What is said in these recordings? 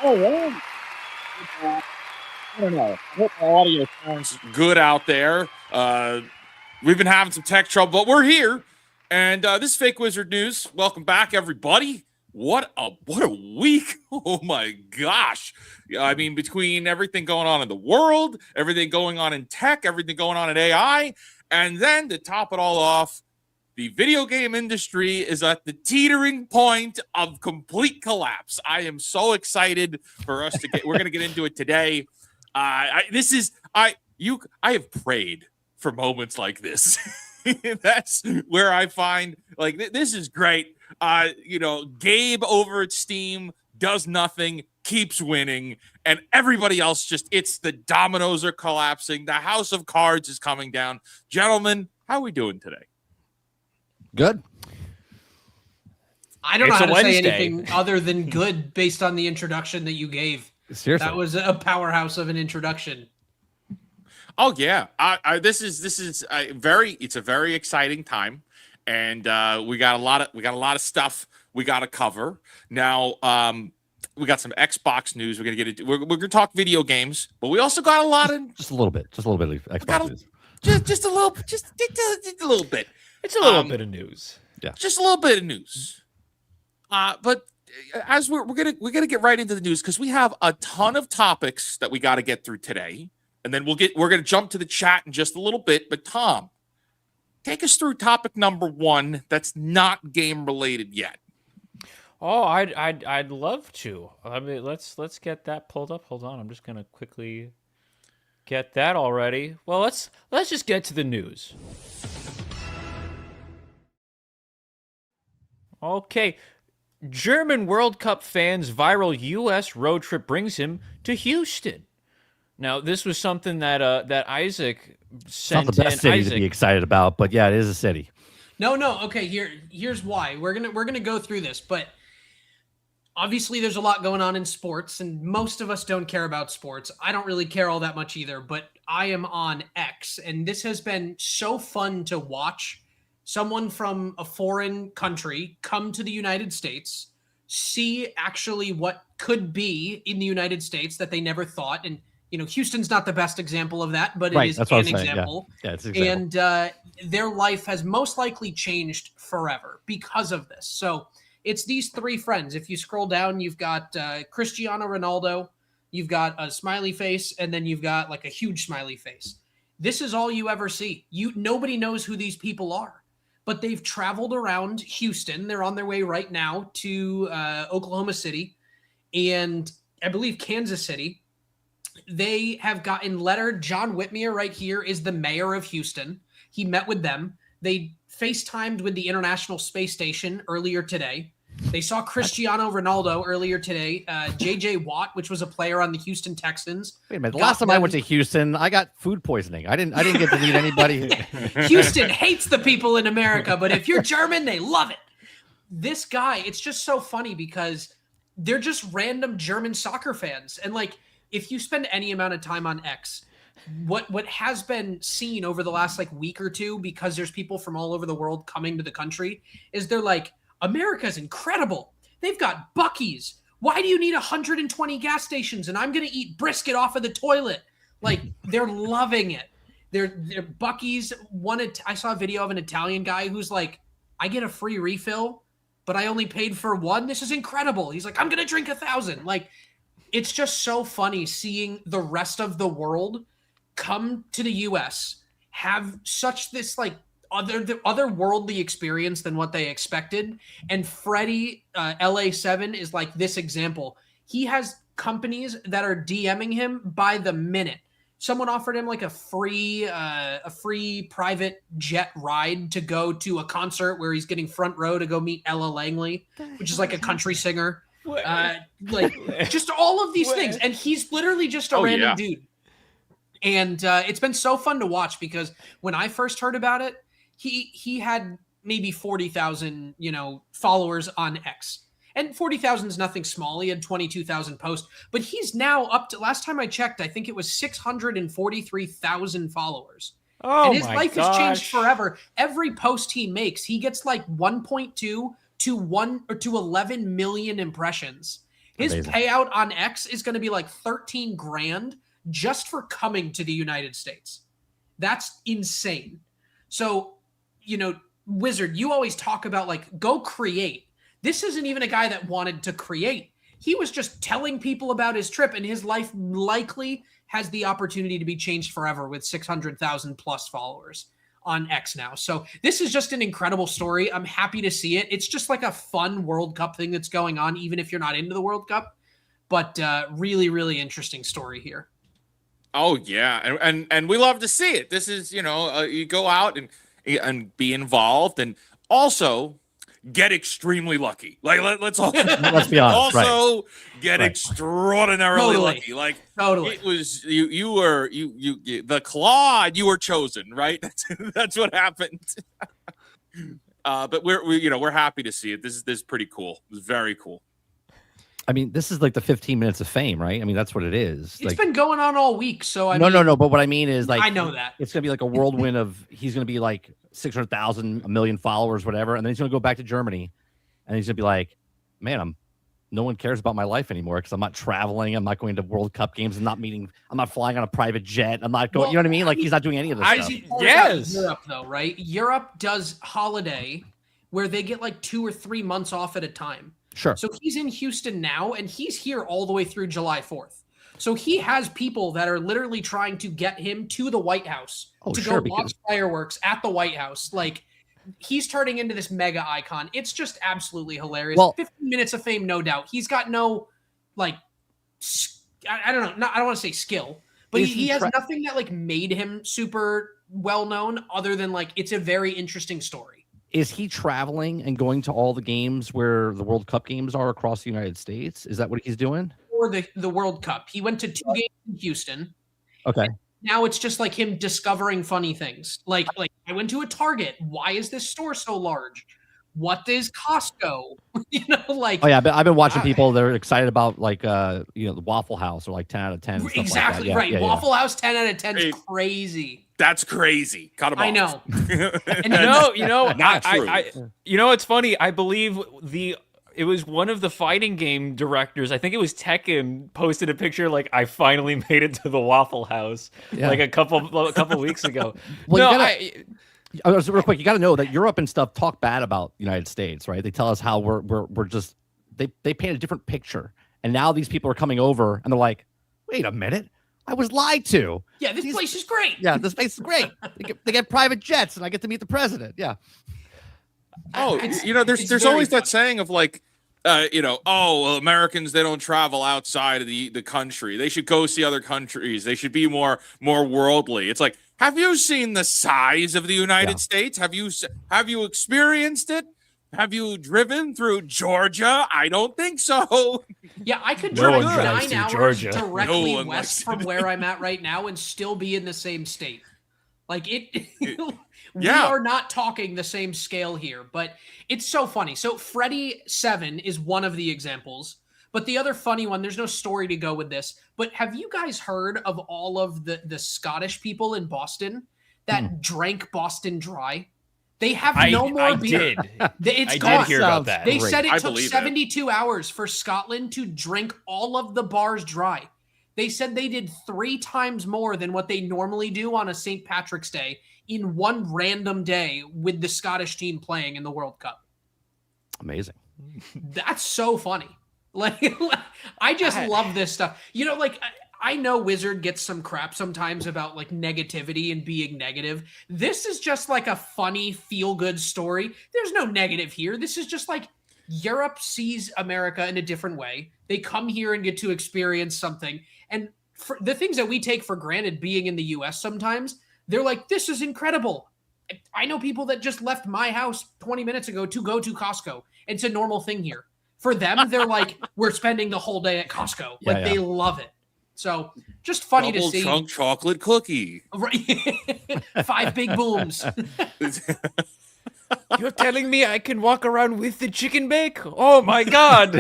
Oh, yeah. I don't know. I hope the audio sounds good out there. We've been having some tech trouble, but we're here. And this is Fake Wizard News. Welcome back, everybody. What a week. Oh my gosh. I mean, between everything going on in the world, everything going on in tech, everything going on in AI, and then to top it all off, the video game industry is at the teetering point of complete collapse. I am so excited for us to get. We're going to get into it today. I have prayed for moments like this. That's where I find this is great. Gabe over at Steam does nothing, keeps winning, and everybody else it's the dominoes are collapsing. The house of cards is coming down. Gentlemen, how are we doing today? Good. I don't know how to say anything other than good based on the introduction that you gave. Seriously, that was a powerhouse of an introduction. Oh yeah, this is a very exciting time, and we got a lot of stuff we got to cover now. We got some Xbox news. We're gonna get into. We're gonna talk video games, but we also got a lot of just a little bit of Xbox news. Just a little bit. It's a little bit of news. Yeah, just a little bit of news. But as we're gonna get right into the news because we have a ton of topics that we got to get through today, and then we're gonna jump to the chat in just a little bit. But Tom, take us through topic number 1 that's not game related yet. Oh, I'd love to. I mean, let's get that pulled up. Hold on, I'm just gonna quickly get that already. Well, let's just get to the news. Okay, German World Cup fans' viral U.S. road trip brings him to Houston. Now, this was something that Isaac sent in. Not the best city to be excited about, but yeah, it is a city. No. Okay, here's why. We're gonna go through this, but obviously there's a lot going on in sports, and most of us don't care about sports. I don't really care all that much either, but I am on X, and this has been so fun to watch. Someone from a foreign country come to the United States, see actually what could be in the United States that they never thought. And, Houston's not the best example of that, but it is an example. Yeah, it's an example. And their life has most likely changed forever because of this. So it's these 3 friends. If you scroll down, you've got Cristiano Ronaldo, you've got a smiley face, and then you've got like a huge smiley face. This is all you ever see. Nobody knows who these people are. But they've traveled around Houston. They're on their way right now to Oklahoma City and I believe Kansas City. They have gotten lettered. John Whitmere right here is the mayor of Houston. He met with them. They FaceTimed with the International Space Station earlier today. They saw Cristiano Ronaldo earlier today. J.J. Watt, which was a player on the Houston Texans. Wait a minute. The last time I went to Houston, I got food poisoning. I didn't get to meet anybody. Houston hates the people in America, but if you're German, they love it. This guy, it's just so funny because they're just random German soccer fans. And if you spend any amount of time on X, what has been seen over the last week or two, because there's people from all over the world coming to the country, is they're like, America's incredible. They've got Buc-ee's. Why do you need 120 gas stations? And I'm going to eat brisket off of the toilet. They're loving it. They're Buc-ee's. I saw a video of an Italian guy who's like, I get a free refill, but I only paid for 1. This is incredible. He's like, I'm going to drink 1,000. It's just so funny seeing the rest of the world come to the U.S., have such this otherworldly experience than what they expected. And Freddie, LA7 is this example. He has companies that are DMing him by the minute. Someone offered him a free private jet ride to go to a concert where he's getting front row to go meet Ella Langley, which is a country singer. Just all of these things. And he's literally just a random dude. And it's been so fun to watch because when I first heard about it, he had maybe 40,000, followers on X. And 40,000 is nothing small. He had 22,000 posts. But he's now up to, last time I checked, I think it was 643,000 followers. Oh, and his life has changed forever. Every post he makes, he gets 1.2 to 11 million impressions. His Amazing. payout on X is going to be like 13 grand just for coming to the United States. That's insane. So, Wizard, you always talk about like, go create. This isn't even a guy that wanted to create. He was just telling people about his trip, and his life likely has the opportunity to be changed forever with 600,000 plus followers on X now. So this is just an incredible story. I'm happy to see it. It's just like a fun World Cup thing that's going on, even if you're not into the World Cup. But really, really interesting story here. Oh yeah, and we love to see it. This is you go out and be involved, and also get extremely lucky. Like let's also Let's be honest. also get extraordinarily Totally. lucky. Like Totally. it was you were the Claude, you were chosen, right? That's what happened. But we're happy to see it. This is pretty cool. It's very cool. I mean, this is like the 15 minutes of fame, right? I mean, that's what it is. It's been going on all week. So no. But what I mean is, like, I know that it's gonna be like a whirlwind of. He's gonna be like 600,000, 1 million followers, whatever, and then he's gonna go back to Germany, and he's gonna be like, "Man, no one cares about my life anymore because I'm not traveling. I'm not going to World Cup games. I'm not flying on a private jet. I'm not going. Well, you know what I mean? Like he's not doing any of this stuff. Yes. Europe though, right? Europe does holiday where they get like 2 or 3 months off at a time. Sure. So he's in Houston now, and he's here all the way through July 4th. So he has people that are literally trying to get him to the White House to go watch fireworks at the White House. Like, he's turning into this mega icon. It's just absolutely hilarious. Well, 15 minutes of fame, no doubt. He's got no, like, I don't know. I don't want to say skill, but he has nothing that, like, made him super well-known other than, like, it's a very interesting story. Is he traveling and going to all the games where the World Cup games are across the United States? Is that what he's doing? For the World Cup. He went to 2 games in Houston. Okay. Now it's just like him discovering funny things. Like I went to a Target. Why is this store so large? What is Costco? Oh yeah, but I've been watching people that are excited about like the Waffle House or like 10 out of 10. Exactly, like right. Yeah, Waffle House 10 out of 10 is crazy. That's crazy. Cut him off. I know. And Not true. It's funny. I believe it was one of the fighting game directors. I think it was Tekken posted a picture like I finally made it to the Waffle House like a couple weeks ago. Well, real quick, you got to know that Europe and stuff talk bad about the United States, right? They tell us how we're just they paint a different picture, and now these people are coming over and they're like, wait a minute. I was lied to. Yeah, this place is great. Yeah, this place is great. They get private jets, and I get to meet the president. Yeah. Oh, there's always that saying of like, Americans, they don't travel outside of the country. They should go see other countries. They should be more worldly. It's like, have you seen the size of the United States? Have you experienced it? Have you driven through Georgia? I don't think so. Yeah, I could No drive one drives 9 through hours Georgia. directly No one west likes from where I'm at right now and still be in the same state. Like we are not talking the same scale here, but it's so funny. So Freddy 7 is one of the examples, but the other funny one, there's no story to go with this, but have you guys heard of all of the Scottish people in Boston that drank Boston Dry? They have no more beer. It's gone. I did hear about that. They said it took 72 hours for Scotland to drink all of the bars dry. They said they did 3 times more than what they normally do on a St. Patrick's Day in one random day with the Scottish team playing in the World Cup. Amazing. That's so funny. Like, I just love this stuff. I know Wizard gets some crap sometimes about like negativity and being negative. This is just like a funny, feel-good story. There's no negative here. This is just like Europe sees America in a different way. They come here and get to experience something. And for the things that we take for granted being in the US sometimes, they're like, this is incredible. I know people that just left my house 20 minutes ago to go to Costco. It's a normal thing here. For them, they're like, we're spending the whole day at Costco. They love it. So just funny to see. Double chunk chocolate cookie. Right. 5 big booms. You're telling me I can walk around with the chicken bake? Oh my God.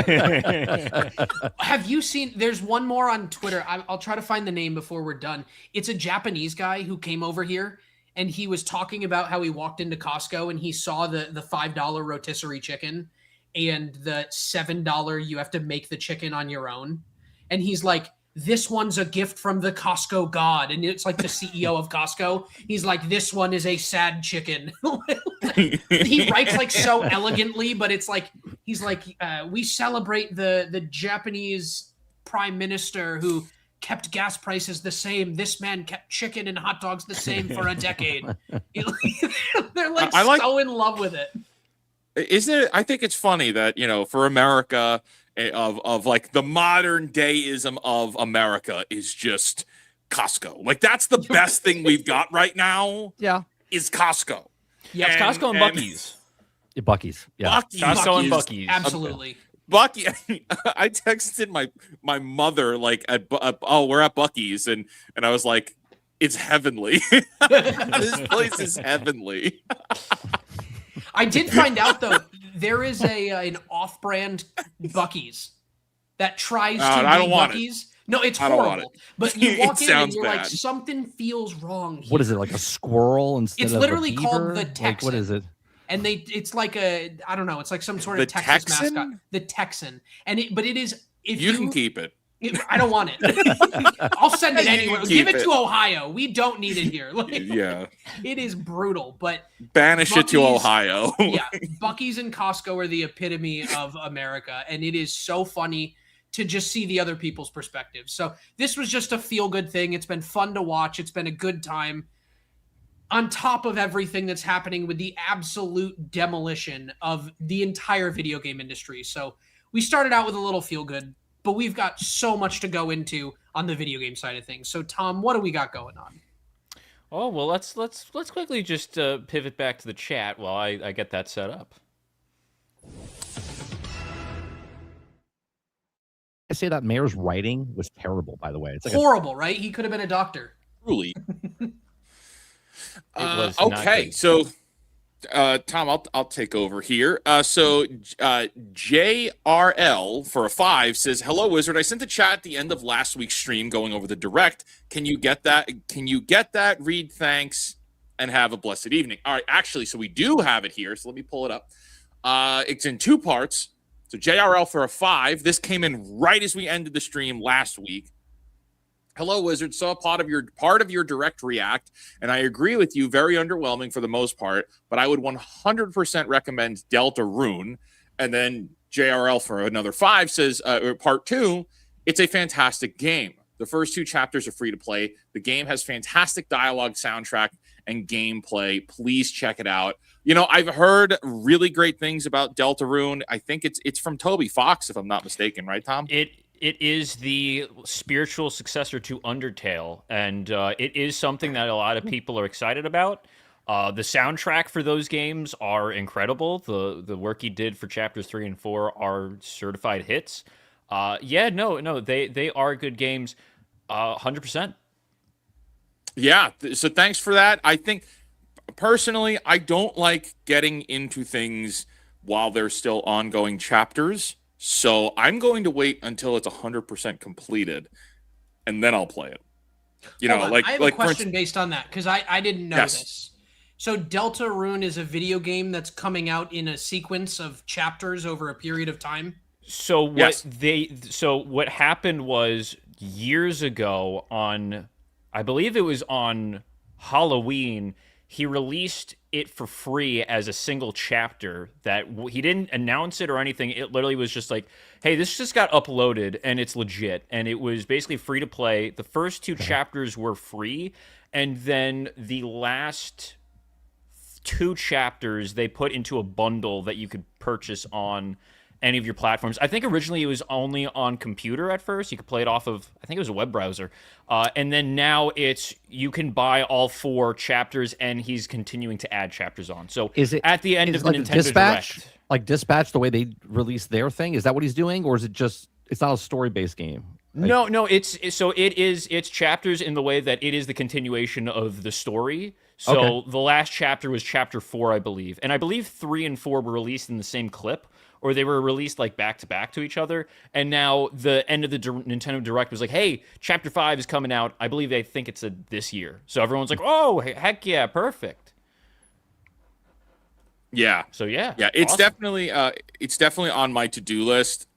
Have you seen, there's one more on Twitter. I'll try to find the name before we're done. It's a Japanese guy who came over here and he was talking about how he walked into Costco and he saw the $5 rotisserie chicken. and the $7 you have to make the chicken on your own. And he's like, this one's a gift from the Costco god. And it's like the CEO of Costco. He's like, this one is a sad chicken. He writes like so elegantly, but it's like, he's like, we celebrate the Japanese prime minister who kept gas prices the same. This man kept chicken and hot dogs the same for a decade. They're like so in love with it. Isn't it? I think it's funny that, for America, of like the modern dayism of America is just Costco. Like that's the best thing we've got right now. Yeah, is Costco. Yeah, it's Costco and Buc-ee's. Yeah, Buc-ee's. Yeah, Costco and Buc-ee's. Absolutely. Bucky, I texted my mother like we're at Buc-ee's and I was like, it's heavenly. This place is heavenly. I did find out though there is an off-brand Buc-ee's that tries to be Buc-ee's. No, it's horrible. But you walk in and you're like, something feels wrong here. What is it, like a squirrel instead it's of literally a beaver? called the Texan. Like, what is it? And it's like I don't know, it's like some sort of Texas mascot. The Texan. But it is if you can keep it. I don't want it. I'll send it anywhere. Give it to Ohio. We don't need it here. Yeah. It is brutal, but banish it to Ohio. Yeah. Buc-ee's and Costco are the epitome of America, and it is so funny to just see the other people's perspectives. So this was just a feel-good thing. It's been fun to watch. It's been a good time. On top of everything that's happening with the absolute demolition of the entire video game industry. So we started out with a little feel-good, but we've got so much to go into on the video game side of things. So Tom, what do we got going on? Oh, well, let's quickly just pivot back to the chat while I get that set up. I say that mayor's writing was terrible, by the way. It's like horrible, right? He could have been a doctor. Truly. Okay, so Tom, I'll take over here. So JRL for a 5 says, "Hello, Wizard. I sent the chat at the end of last week's stream going over the direct. Can you get that? Read thanks and have a blessed evening." All right, actually, so we do have it here. So let me pull it up. It's in 2 parts. So JRL for a 5. This came in right as we ended the stream last week. "Hello, Wizard. Saw part of your direct react, and I agree with you. Very underwhelming for the most part, but I would 100% recommend Deltarune." And then JRL for another 5 says, part 2, "It's a fantastic game. The first 2 chapters are free to play. The game has fantastic dialogue, soundtrack, and gameplay. Please check it out." I've heard really great things about Deltarune. I think it's from Toby Fox, if I'm not mistaken, right, Tom? It is the spiritual successor to Undertale, and it is something that a lot of people are excited about. The soundtrack for those games are incredible. The work he did for chapters 3 and 4 are certified hits. They are good games, 100%. Yeah, so thanks for that. I think, personally, I don't like getting into things while there's still ongoing chapters. So I'm going to wait until it's 100% completed, and then I'll play it. I have a question based on that, because I didn't know this. So Deltarune is a video game that's coming out in a sequence of chapters over a period of time? So what happened was years ago I believe it was on Halloween, he released it for free as a single chapter that he didn't announce it or anything. It literally was just like, hey, this just got uploaded and it's legit. And it was basically free to play. The first 2 chapters were free. And then the last 2 chapters they put into a bundle that you could purchase on any of your platforms. I think originally it was only on computer at first. You could play it off of, I think it was a web browser. And then now you can buy all 4 chapters, and he's continuing to add chapters on. So at the end of the Nintendo Direct. Like Dispatch, the way they release their thing, is that what he's doing? Or is it just, it's not a story-based game? No, it's chapters in the way that it is the continuation of the story. So the last chapter was chapter 4, I believe. And I believe 3 and 4 were released in the same clip, or they were released like back to back to each other. And now the end of the Nintendo Direct was like, hey, chapter 5 is coming out. I believe they think it's this year. So everyone's like, oh, heck yeah, perfect. Yeah. So yeah, It's awesome. definitely on my to-do list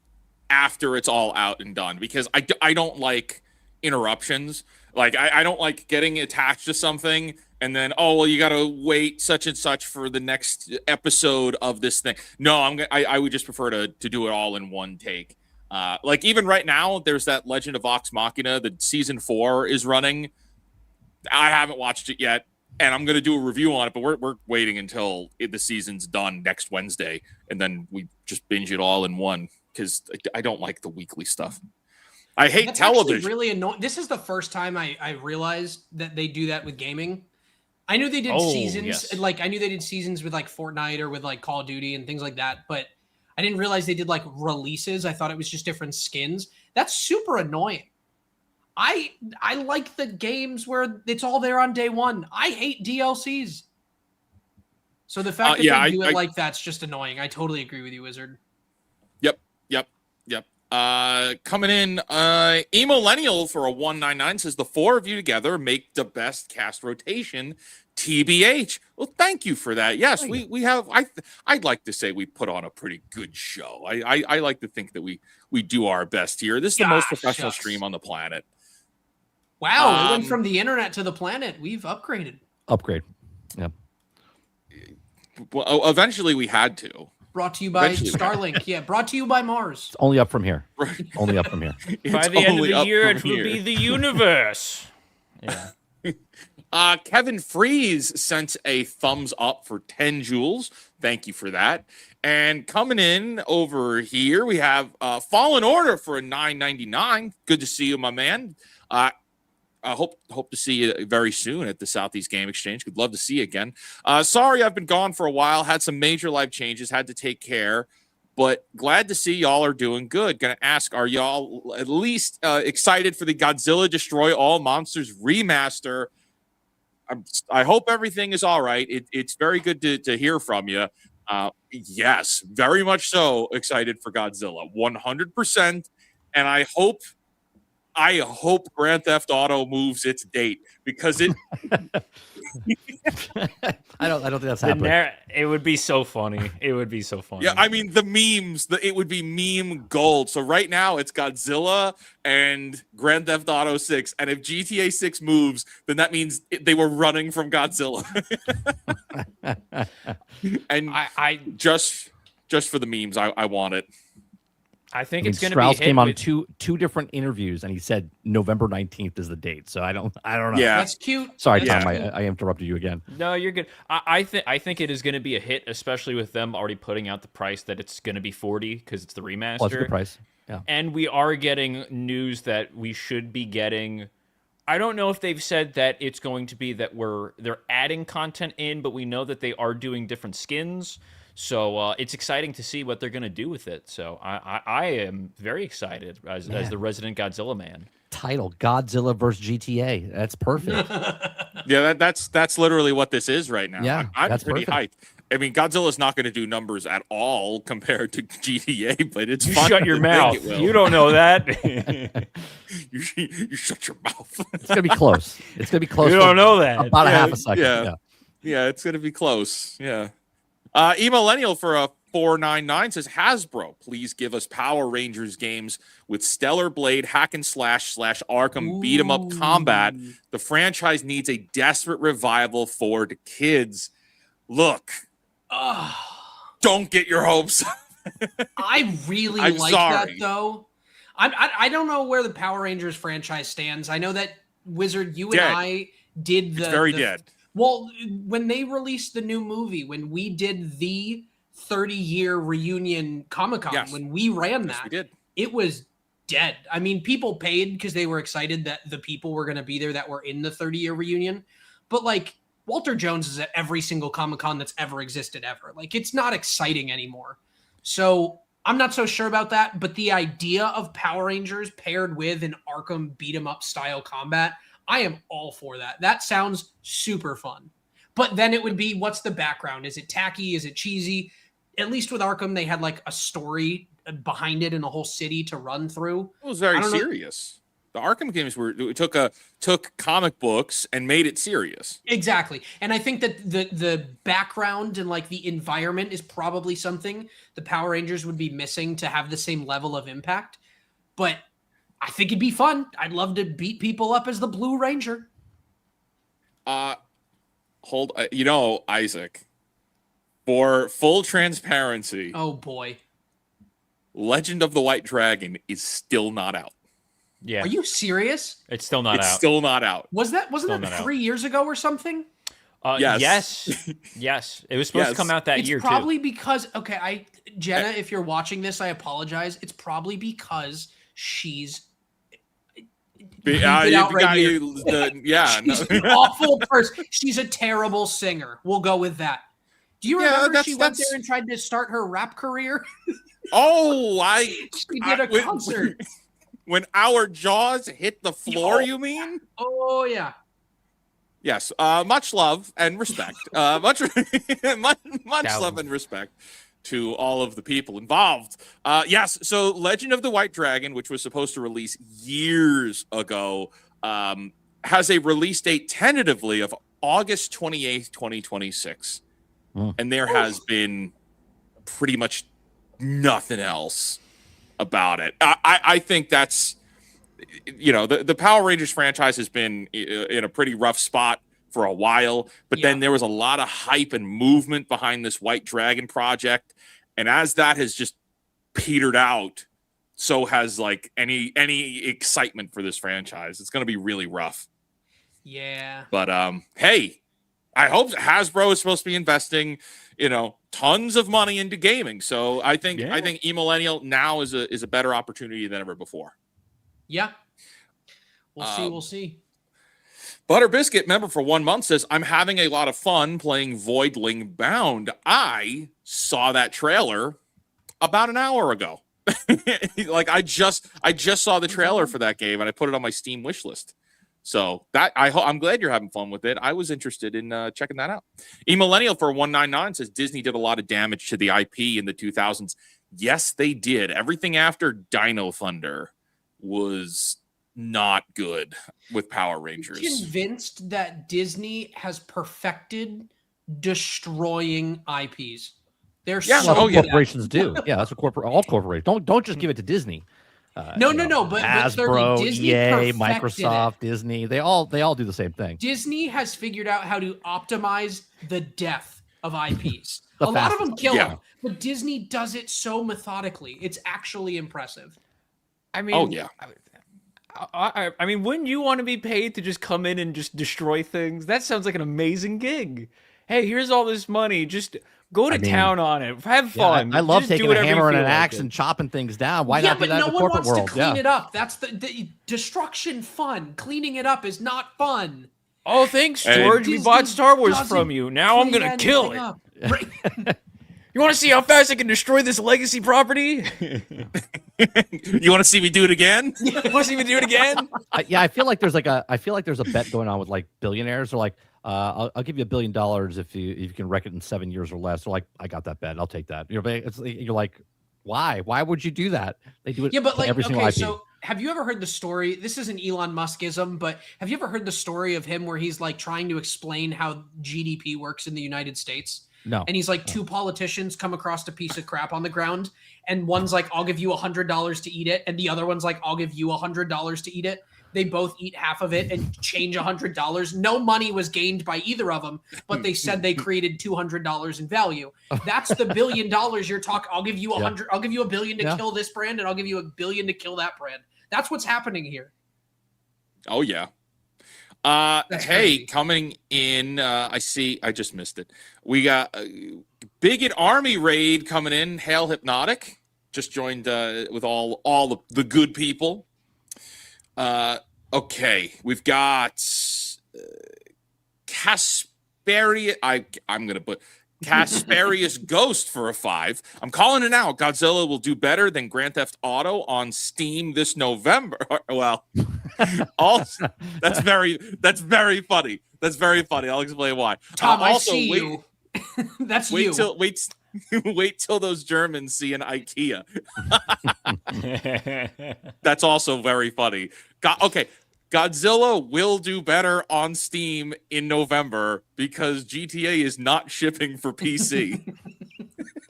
after it's all out and done, because I don't like interruptions. Like I don't like getting attached to something and then, oh well, you got to wait such and such for the next episode of this thing. No, I would just prefer to do it all in one take. Like even right now, there's that Legend of Vox Machina. The season 4 is running. I haven't watched it yet, and I'm going to do a review on it, but we're waiting until the season's done next Wednesday, and then we just binge it all in one, because I don't like the weekly stuff. I hate That's television. actually really annoying. This is the first time I realized that they do that with gaming. I knew they did seasons, yes. like I knew they did seasons with like Fortnite or with like Call of Duty and things like that, but I didn't realize they did like releases. I thought it was just different skins. That's super annoying. I like the games where it's all there on day one. I hate DLCs. So the fact that they do it like that's just annoying. I totally agree with you, Wizard. Yep. Coming in, Emillennial for a 199 says the 4 of you together make the best cast rotation, TBH. Well, thank you for that. Yes, we have. I'd like to say we put on a pretty good show. I like to think that we do our best here. This is the most professional stream on the planet. Wow, it went from the internet to the planet. We've upgraded. Upgrade. Yeah. Well, eventually we had to. Brought to you by Starlink. Yeah, brought to you by Mars. It's only up from here. Only up from here. By the end of the year, it will be the universe. Yeah. Kevin Freeze sent a thumbs up for 10 joules. Thank you for that. And coming in over here, we have Fallen Order for a 9.99. Good to see you, my man. I hope to see you very soon at the Southeast Game Exchange. Would love to see you again. Sorry I've been gone for a while. Had some major life changes. Had to take care. But glad to see y'all are doing good. Gonna ask, are y'all at least excited for the Godzilla Destroy All Monsters remaster? I hope everything is all right. It's very good to hear from you. Yes, very much so excited for Godzilla. 100%. And I hope Grand Theft Auto moves its date, because it. I don't think that's happening. It would be so funny. It would be so funny. Yeah, I mean the memes. It would be meme gold. So right now it's Godzilla and Grand Theft Auto 6, and if GTA 6 moves, then that means they were running from Godzilla. And I just for the memes, I want it. I think it's going to be. Strauss came on two different interviews, and he said November 19th is the date. So I don't know. Yeah, that's cute. Sorry, Tom, I interrupted you again. No, you're good. I think it is going to be a hit, especially with them already putting out the price that it's going to be $40 because it's the remaster. Well, that's a good price. Yeah, and we are getting news that we should be getting. I don't know if they've said that it's going to be that they're adding content in, but we know that they are doing different skins. So it's exciting to see what they're going to do with it. So I am very excited as the resident Godzilla man. Title Godzilla versus GTA. That's perfect. Yeah, that's literally what this is right now. Yeah, I'm that's pretty perfect. hyped. I mean, Godzilla's not going to do numbers at all compared to GTA, but it's you fun. Shut your mouth. You don't know that. you shut your mouth. It's going to be close. It's going to be close. You don't know that. About a half a second. Yeah, it's going to be close. Yeah. Emillennial for a 499 says, Hasbro, please give us Power Rangers games with Stellar Blade hack and slash Arkham beat 'em up combat. The franchise needs a desperate revival for the kids. Look, don't get your hopes. I really like that though. I don't know where the Power Rangers franchise stands. I know that Wizard, you and I did the. It's very dead. Well, when they released the new movie, when we did the 30-year reunion Comic-Con, when we ran that, we did. It was dead. I mean, people paid because they were excited that the people were going to be there that were in the 30-year reunion. But like Walter Jones is at every single Comic-Con that's ever existed ever. Like it's not exciting anymore. So I'm not so sure about that. But the idea of Power Rangers paired with an Arkham beat 'em up style combat, I am all for that. That sounds super fun. But then it would be, what's the background? Is it tacky? Is it cheesy? At least with Arkham, they had like a story behind it and a whole city to run through. It was very serious. The Arkham games took comic books and made it serious. Exactly. And I think that the background and like the environment is probably something the Power Rangers would be missing to have the same level of impact. But I think it'd be fun. I'd love to beat people up as the Blue Ranger. Isaac, for full transparency. Oh boy. Legend of the White Dragon is still not out. Yeah. Are you serious? It's still not out. Still not out. Wasn't that 3 years ago or something? Yes. Yes. It was supposed to come out that year too. It's probably because Jenna, if you're watching this, I apologize. It's probably because she's she's an awful person. She's a terrible singer. We'll go with that. Do you remember she went there and tried to start her rap career? She did a concert. When our jaws hit the floor, you mean? Oh, yeah. Yes. Much love and respect. Much love and respect to all of the people involved. Yes. So Legend of the White Dragon, which was supposed to release years ago, has a release date tentatively of August 28th, 2026. And there has been pretty much nothing else about it. I think that's, the Power Rangers franchise has been in a pretty rough spot for a while, but then there was a lot of hype and movement behind this White Dragon project. And as that has just petered out, so has like any excitement for this franchise. It's going to be really rough. Yeah. But hey, I hope Hasbro is supposed to be investing, tons of money into gaming. So I think eMillennial now is a better opportunity than ever before. Yeah. We'll see. Butter Biscuit, member for 1 month, says, I'm having a lot of fun playing Voidling Bound. I saw that trailer about an hour ago. I just saw the trailer for that game and I put it on my Steam wish list. So I'm glad you're having fun with it. I was interested in checking that out. eMillennial for 199 says Disney did a lot of damage to the IP in the 2000s. Yes, they did. Everything after Dino Thunder was not good with Power Rangers. I'm convinced that Disney has perfected destroying IPs. They're corporations do. Yeah, that's what all corporations. Don't just give it to Disney. No, but Hasbro, Disney EA, Microsoft, Disney, they all do the same thing. Disney has figured out how to optimize the death of IPs. A lot of them kill them, but Disney does it so methodically. It's actually impressive. I mean, I mean, wouldn't you want to be paid to just come in and just destroy things? That sounds like an amazing gig. Hey, here's all this money. Just go to town on it. Have fun. I love taking a hammer and an axe and chopping things down. Why not do that in the corporate world? To clean it up. That's the destruction fun. Cleaning it up is not fun. Oh, thanks, George. We bought Star Wars from you. Now I'm going to kill it. Right. You want to see how fast I can destroy this legacy property? You want to see me do it again? You want to see me do it again? I feel like there's a bet going on with like billionaires. They're like, I'll give you $1 billion if you can wreck it in 7 years or less. They're like, I got that bet. I'll take that. You're like, why? Why would you do that? They do it. Yeah, but like, every single IP. So have you ever heard the story? This is an Elon Muskism, but have you ever heard the story of him where he's like trying to explain how GDP works in the United States? No. And he's like, two politicians come across a piece of crap on the ground, and one's like, I'll give you $100 to eat it, and the other one's like, I'll give you $100 to eat it. They both eat half of it and change $100. No money was gained by either of them, but they said they created $200 in value. That's the $1 billion you're talking. I'll give you $100. I'll give you $1 billion to kill this brand, and I'll give you $1 billion to kill that brand. That's what's happening here. Oh yeah. Hey, crazy. Coming in, I just missed it. We got Bigot Army raid coming in. Hail Hypnotic just joined with all the good people. Okay, we've got Casparius. I'm gonna put Casparius Ghost for a 5. I'm calling it out. Godzilla will do better than Grand Theft Auto on Steam this November. Well, that's very funny. That's very funny. I'll explain why. Tom, I see you. That's wait you. Wait till those Germans see an IKEA. That's also very funny. Okay, Godzilla will do better on Steam in November because GTA is not shipping for PC.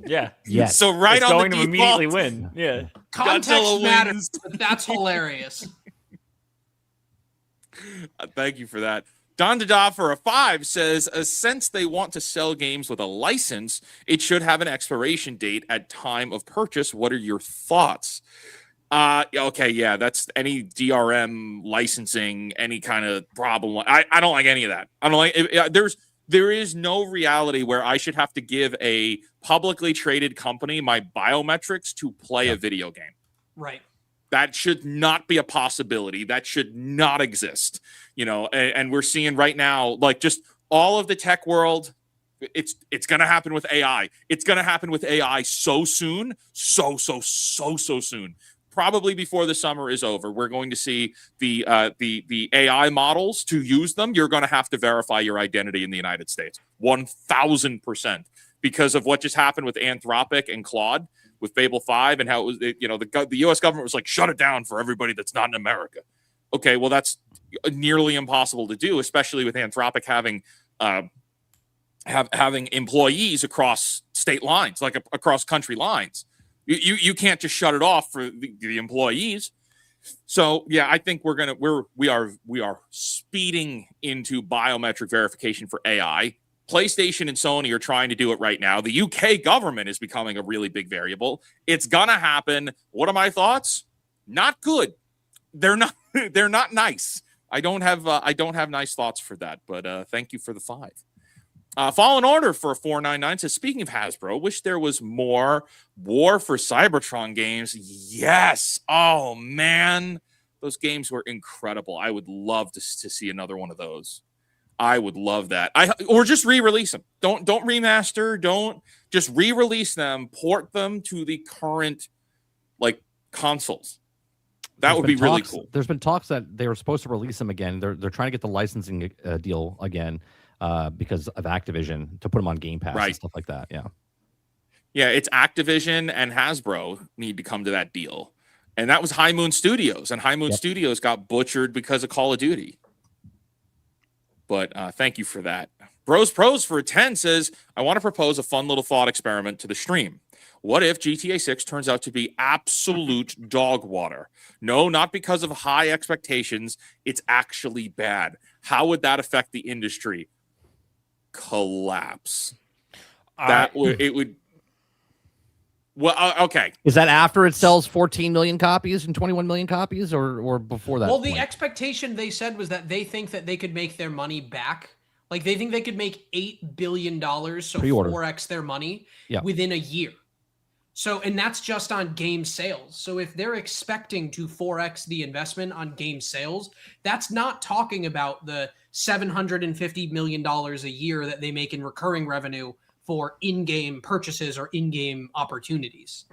Yeah. Yes. So right It's on going the to default, immediately win. Yeah. Context Godzilla matters, wins. but that's hilarious. Thank you for that. Don Dada for a 5 says, since they want to sell games with a license, it should have an expiration date at time of purchase. What are your thoughts? Okay, yeah, that's any DRM licensing, any kind of problem. I don't like any of that. I don't like there is no reality where I should have to give a publicly traded company my biometrics to play a video game. Right. That should not be a possibility. That should not exist. And we're seeing right now, like, just all of the tech world, it's going to happen with AI. It's going to happen with AI so soon, so soon. Probably before the summer is over, we're going to see the AI models. To use them, you're going to have to verify your identity in the United States, 1,000%, because of what just happened with Anthropic and Claude, with Fable 5, and how it was, the U.S. government was like, shut it down for everybody that's not in America. Okay, well, that's nearly impossible to do, especially with Anthropic having having employees across state lines, like across country lines. You can't just shut it off for the employees. So yeah, I think we are speeding into biometric verification for AI. PlayStation and Sony are trying to do it right now. The UK government is becoming a really big variable. It's gonna happen. What are my thoughts? Not good. They're not nice. I don't have nice thoughts for that. But thank you for the 5. Fallen Order for a 499 says, speaking of Hasbro, wish there was more War for Cybertron games. Yes. Oh man, those games were incredible. I would love to see another one of those. I would love that. Or just re-release them. Don't remaster. Don't just re-release them. Port them to the current consoles. That would be really cool. There's been talks that they were supposed to release them again. They're trying to get the licensing deal again because of Activision to put them on Game Pass and stuff like that. Yeah. Yeah, it's Activision and Hasbro need to come to that deal. And that was High Moon Studios. And High Moon Studios got butchered because of Call of Duty. But thank you for that. Bros Pros for a 10 says, I want to propose a fun little thought experiment to the stream. What if GTA 6 turns out to be absolute dog water? No, not because of high expectations. It's actually bad. How would that affect the industry? Collapse. It would. Well, okay. Is that after it sells 14 million copies and 21 million copies, or before that? Well, the expectation they said was that they think that they could make their money back. Like, they think they could make $8 billion, so Pre-order. 4x their money within a year. So, and that's just on game sales. So if they're expecting to 4x the investment on game sales, that's not talking about the $750 million a year that they make in recurring revenue for in-game purchases or in-game opportunities.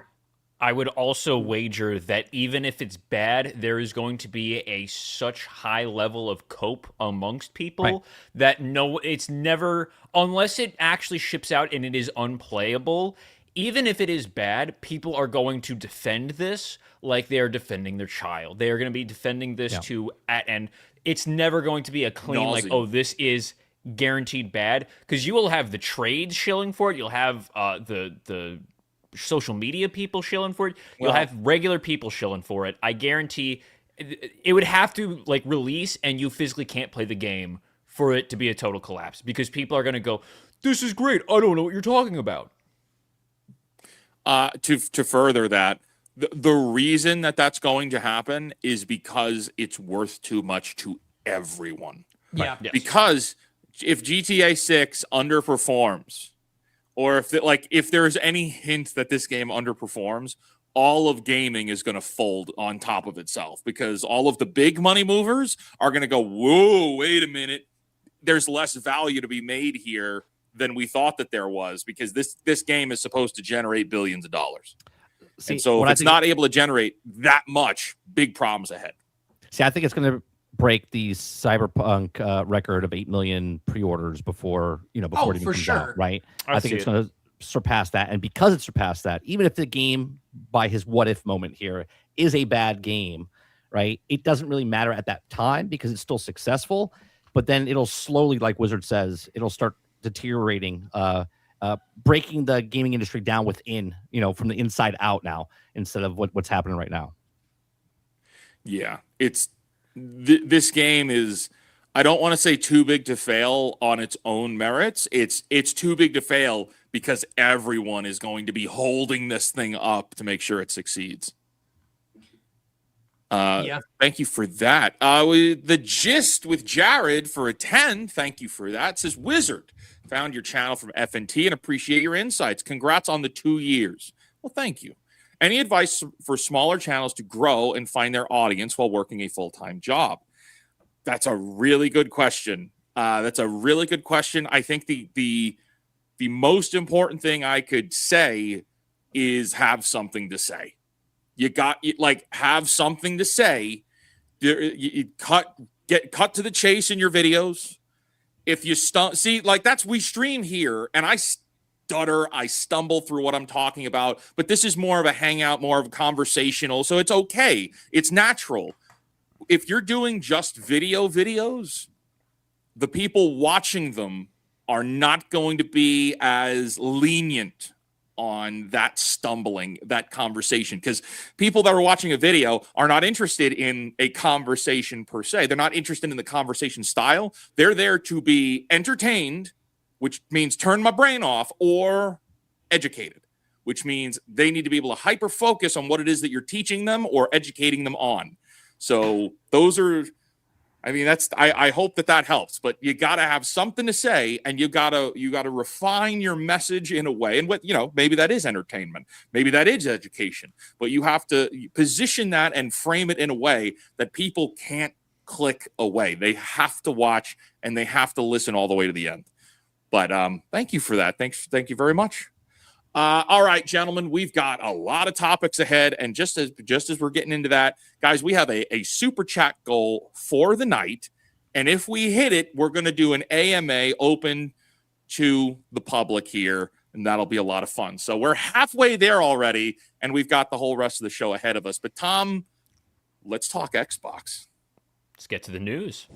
I would also wager that even if it's bad, there is going to be such high level of cope amongst people that it's never, unless it actually ships out and it is unplayable, even if it is bad, people are going to defend this like they are defending their child. They are going to be defending this and it's never going to be a clean, this is guaranteed bad, because you will have the trades shilling for it. You'll have the social media people shilling for it. You'll have regular people shilling for it. I guarantee it would have to release and you physically can't play the game for it to be a total collapse, because people are going to go, this is great. I don't know what you're talking about. To further that, the reason that's going to happen is because it's worth too much to everyone. Yeah. Yes. Because if GTA 6 underperforms, or if there's any hint that this game underperforms, all of gaming is going to fold on top of itself, because all of the big money movers are going to go, whoa, wait a minute. There's less value to be made here than we thought that there was, because this game is supposed to generate billions of dollars. And so if it's not able to generate that much, big problems ahead. See, I think it's going to break the Cyberpunk record of 8 million pre-orders before it even comes out, right? I think it's going to surpassed that. And because it surpassed that, even if the game, by his what if moment here, is a bad game, right? It doesn't really matter at that time because it's still successful. But then it'll slowly, like Wizard says, it'll start deteriorating, breaking the gaming industry down within, from the inside out now, instead of what's happening right now. Yeah, this game is, I don't want to say too big to fail on its own merits. It's too big to fail because everyone is going to be holding this thing up to make sure it succeeds. Thank you for that. The Gist with Jared for a 10. Thank you for that. It says, Wizard, found your channel from FNT and appreciate your insights. Congrats on the 2 years. Well, thank you. Any advice for smaller channels to grow and find their audience while working a full-time job? That's a really good question. I think the most important thing I could say is have something to say. Have something to say. You get cut to the chase in your videos. If you we stream here, and I stutter, I stumble through what I'm talking about, but this is more of a hangout, more of a conversational, so it's okay. It's natural. If you're doing just videos, the people watching them are not going to be as lenient on that stumbling, that conversation, because people that are watching a video are not interested in a conversation per se. They're not interested in the conversation style. They're there to be entertained, which means turn my brain off, or educated, which means they need to be able to hyper focus on what it is that you're teaching them or educating them on. So those are, I hope that helps, but you got to have something to say, and you got to refine your message in a way. And maybe that is entertainment, maybe that is education, but you have to position that and frame it in a way that people can't click away. They have to watch and they have to listen all the way to the end. But thank you for that. Thank you very much. All right, gentlemen, we've got a lot of topics ahead, and just as we're getting into that, guys, we have a super chat goal for the night, and if we hit it, we're going to do an AMA open to the public here, and that'll be a lot of fun. So we're halfway there already, and we've got the whole rest of the show ahead of us. But Tom, let's talk Xbox. Let's get to the news.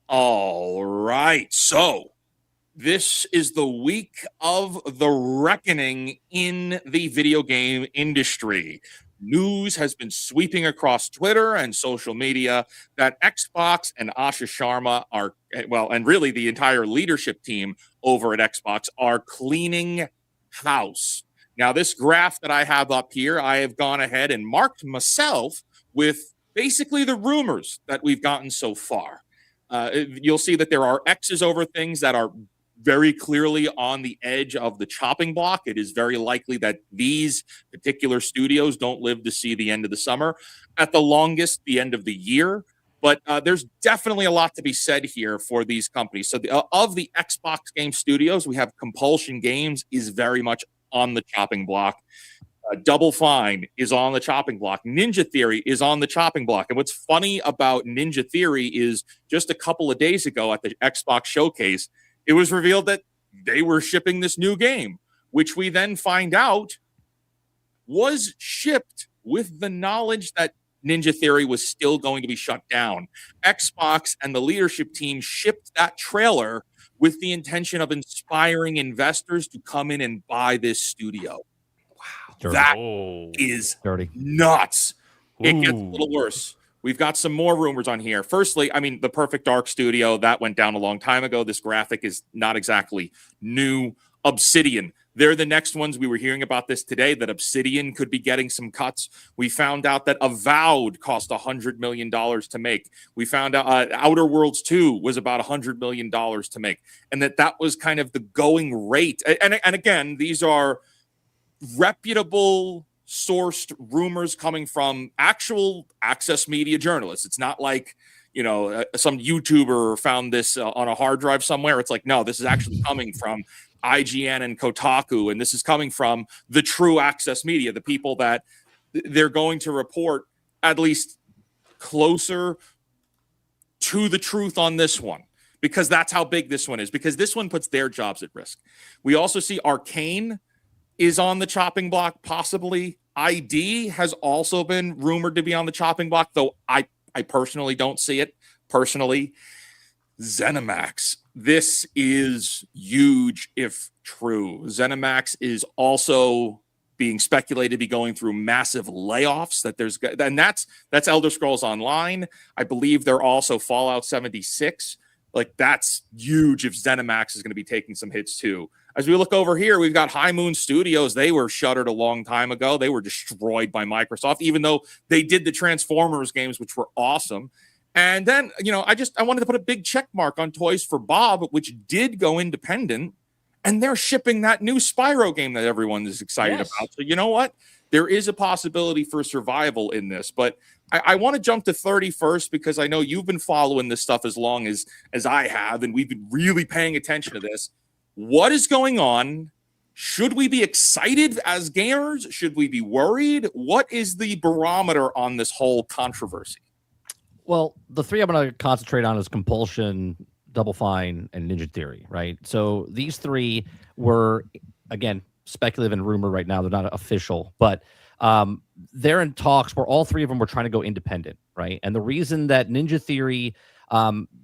All right, so this is the week of the reckoning in the video game industry. News has been sweeping across Twitter and social media that Xbox and Asha Sharma and really the entire leadership team over at Xbox are cleaning house. Now, this graph that I have up here, I have gone ahead and marked myself with basically the rumors that we've gotten so far. You'll see that there are X's over things that are very clearly on the edge of the chopping block. It is very likely that these particular studios don't live to see the end of the summer, at the longest, the end of the year. But there's definitely a lot to be said here for these companies. So of the Xbox game studios, we have Compulsion Games is very much on the chopping block. Double Fine is on the chopping block. Ninja Theory is on the chopping block. And what's funny about Ninja Theory is just a couple of days ago at the Xbox showcase, it was revealed that they were shipping this new game, which we then find out was shipped with the knowledge that Ninja Theory was still going to be shut down. Xbox and the leadership team shipped that trailer with the intention of inspiring investors to come in and buy this studio. Dirty. That is dirty. Nuts. It gets a little worse. We've got some more rumors on here. Firstly, the Perfect Dark Studio, that went down a long time ago. This graphic is not exactly new. Obsidian, they're the next ones. We were hearing about this today, that Obsidian could be getting some cuts. We found out that Avowed cost $100 million to make. We found out Outer Worlds 2 was about $100 million to make. And that was kind of the going rate. And again, these are reputable sourced rumors coming from actual Access Media journalists. It's not like, some YouTuber found this on a hard drive somewhere. It's like, no, this is actually coming from IGN and Kotaku, and this is coming from the true Access Media, the people that they're going to report at least closer to the truth on this one. because that's how big this one is, because this one puts their jobs at risk. We also see Arcane is on the chopping block, possibly. ID has also been rumored to be on the chopping block, though I personally don't see it. Personally, ZeniMax. This is huge if true. ZeniMax is also being speculated to be going through massive layoffs. And that's Elder Scrolls Online. I believe they're also Fallout 76. Like, that's huge if ZeniMax is going to be taking some hits too. As we look over here, we've got High Moon Studios. They were shuttered a long time ago. They were destroyed by Microsoft, even though they did the Transformers games, which were awesome. And then, I wanted to put a big check mark on Toys for Bob, which did go independent, and they're shipping that new Spyro game that everyone is excited about. So you know what? There is a possibility for survival in this, but I want to jump to 31st because I know you've been following this stuff as long as I have, and we've been really paying attention to this. What is going on? Should we be excited as gamers? Should we be worried? What is the barometer on this whole controversy? Well, the three I'm going to concentrate on is Compulsion, Double Fine, and Ninja Theory, right? So these three were, again, speculative and rumor right now. They're not official, but they're in talks where all three of them were trying to go independent, right? And the reason that Ninja Theory,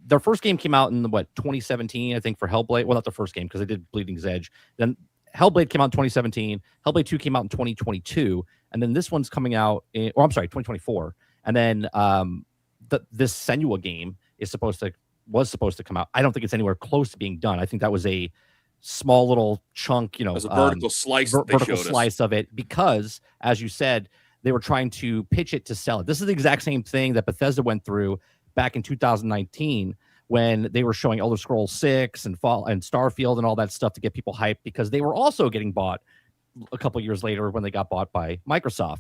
their first game came out in 2017, I think, for Hellblade. Well, not the first game because they did Bleeding's Edge. Then Hellblade came out in 2017. Hellblade 2 came out in 2022, and then this one's coming out 2024. And then this Senua game was supposed to come out. I don't think it's anywhere close to being done. I think that was a small little chunk, it was a vertical slice of it, because, as you said, they were trying to pitch it to sell it. This is the exact same thing that Bethesda went through back in 2019 when they were showing Elder Scrolls 6 and Starfield and all that stuff to get people hyped, because they were also getting bought a couple years later when they got bought by Microsoft.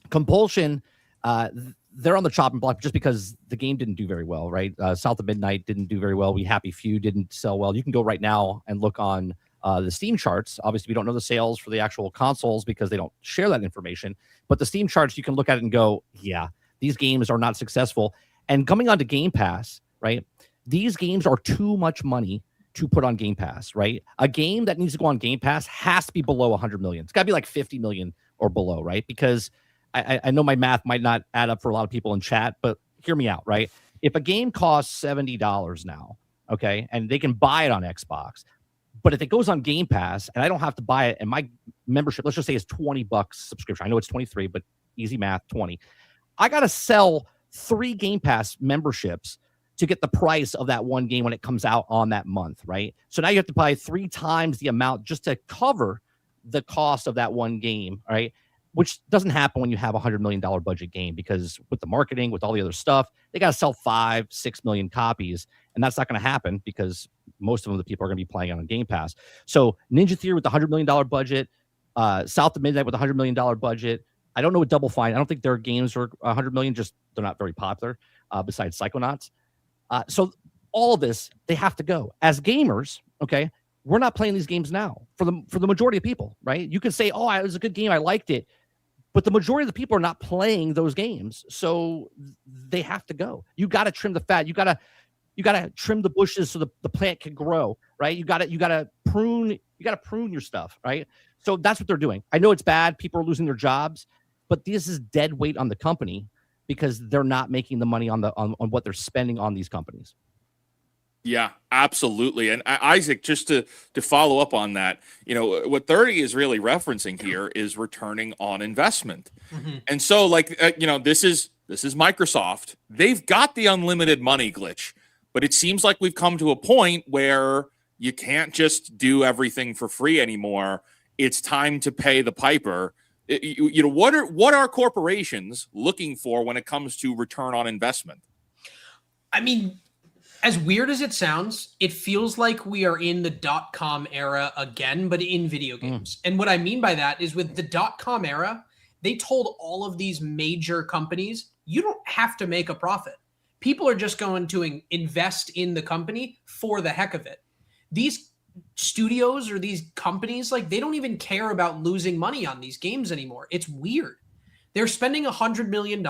Compulsion, they're on the chopping block just because the game didn't do very well, right? South of Midnight didn't do very well. We Happy Few didn't sell well. You can go right now and look on the Steam charts. Obviously, we don't know the sales for the actual consoles because they don't share that information. But the Steam charts, you can look at it and go, yeah, these games are not successful. And coming onto Game Pass, right? These games are too much money to put on Game Pass, right? A game that needs to go on Game Pass has to be below 100 million. It's got to be like 50 million or below, right? Because I know my math might not add up for a lot of people in chat, but hear me out, right? If a game costs $70 now, okay, and they can buy it on Xbox, but if it goes on Game Pass and I don't have to buy it, and my membership, let's just say, is $20 subscription. I know it's 23, but easy math, 20. I got to sell 3 Game Pass memberships to get the price of that one game when it comes out on that month, right? So now you have to buy 3 times the amount just to cover the cost of that one game, right? Which doesn't happen when you have $100 million budget game, because with the marketing, with all the other stuff, they got to sell 5-6 million copies. And that's not going to happen because most of them, the people are going to be playing on Game Pass. So Ninja Theory with the $100 million budget, South of Midnight with a $100 million budget. I don't know what Double Fine. I don't think their games are 100 million. Just they're not very popular besides Psychonauts. So all of this, they have to go. As gamers, okay, we're not playing these games now for the majority of people, right? You can say, oh, it was a good game, I liked it. But the majority of the people are not playing those games, so they have to go. You got to trim the fat. You got to trim the bushes so the plant can grow, right? You got to prune your stuff, right? So that's what they're doing. I know it's bad. People are losing their jobs, but this is dead weight on the company because they're not making the money on what they're spending on these companies. Yeah, absolutely. And Isaac, just to follow up on that, what 30 is really referencing here is returning on investment. Mm-hmm. And so this is Microsoft. They've got the unlimited money glitch, but it seems like we've come to a point where you can't just do everything for free anymore. It's time to pay the piper. What are corporations looking for when it comes to return on investment? I mean, as weird as it sounds, it feels like we are in the .com era again, but in video games. And what I mean by that is, with the .com era, they told all of these major companies, you don't have to make a profit. People are just going to invest in the company for the heck of it. These studios or these companies, they don't even care about losing money on these games anymore. It's weird. They're spending $100 million.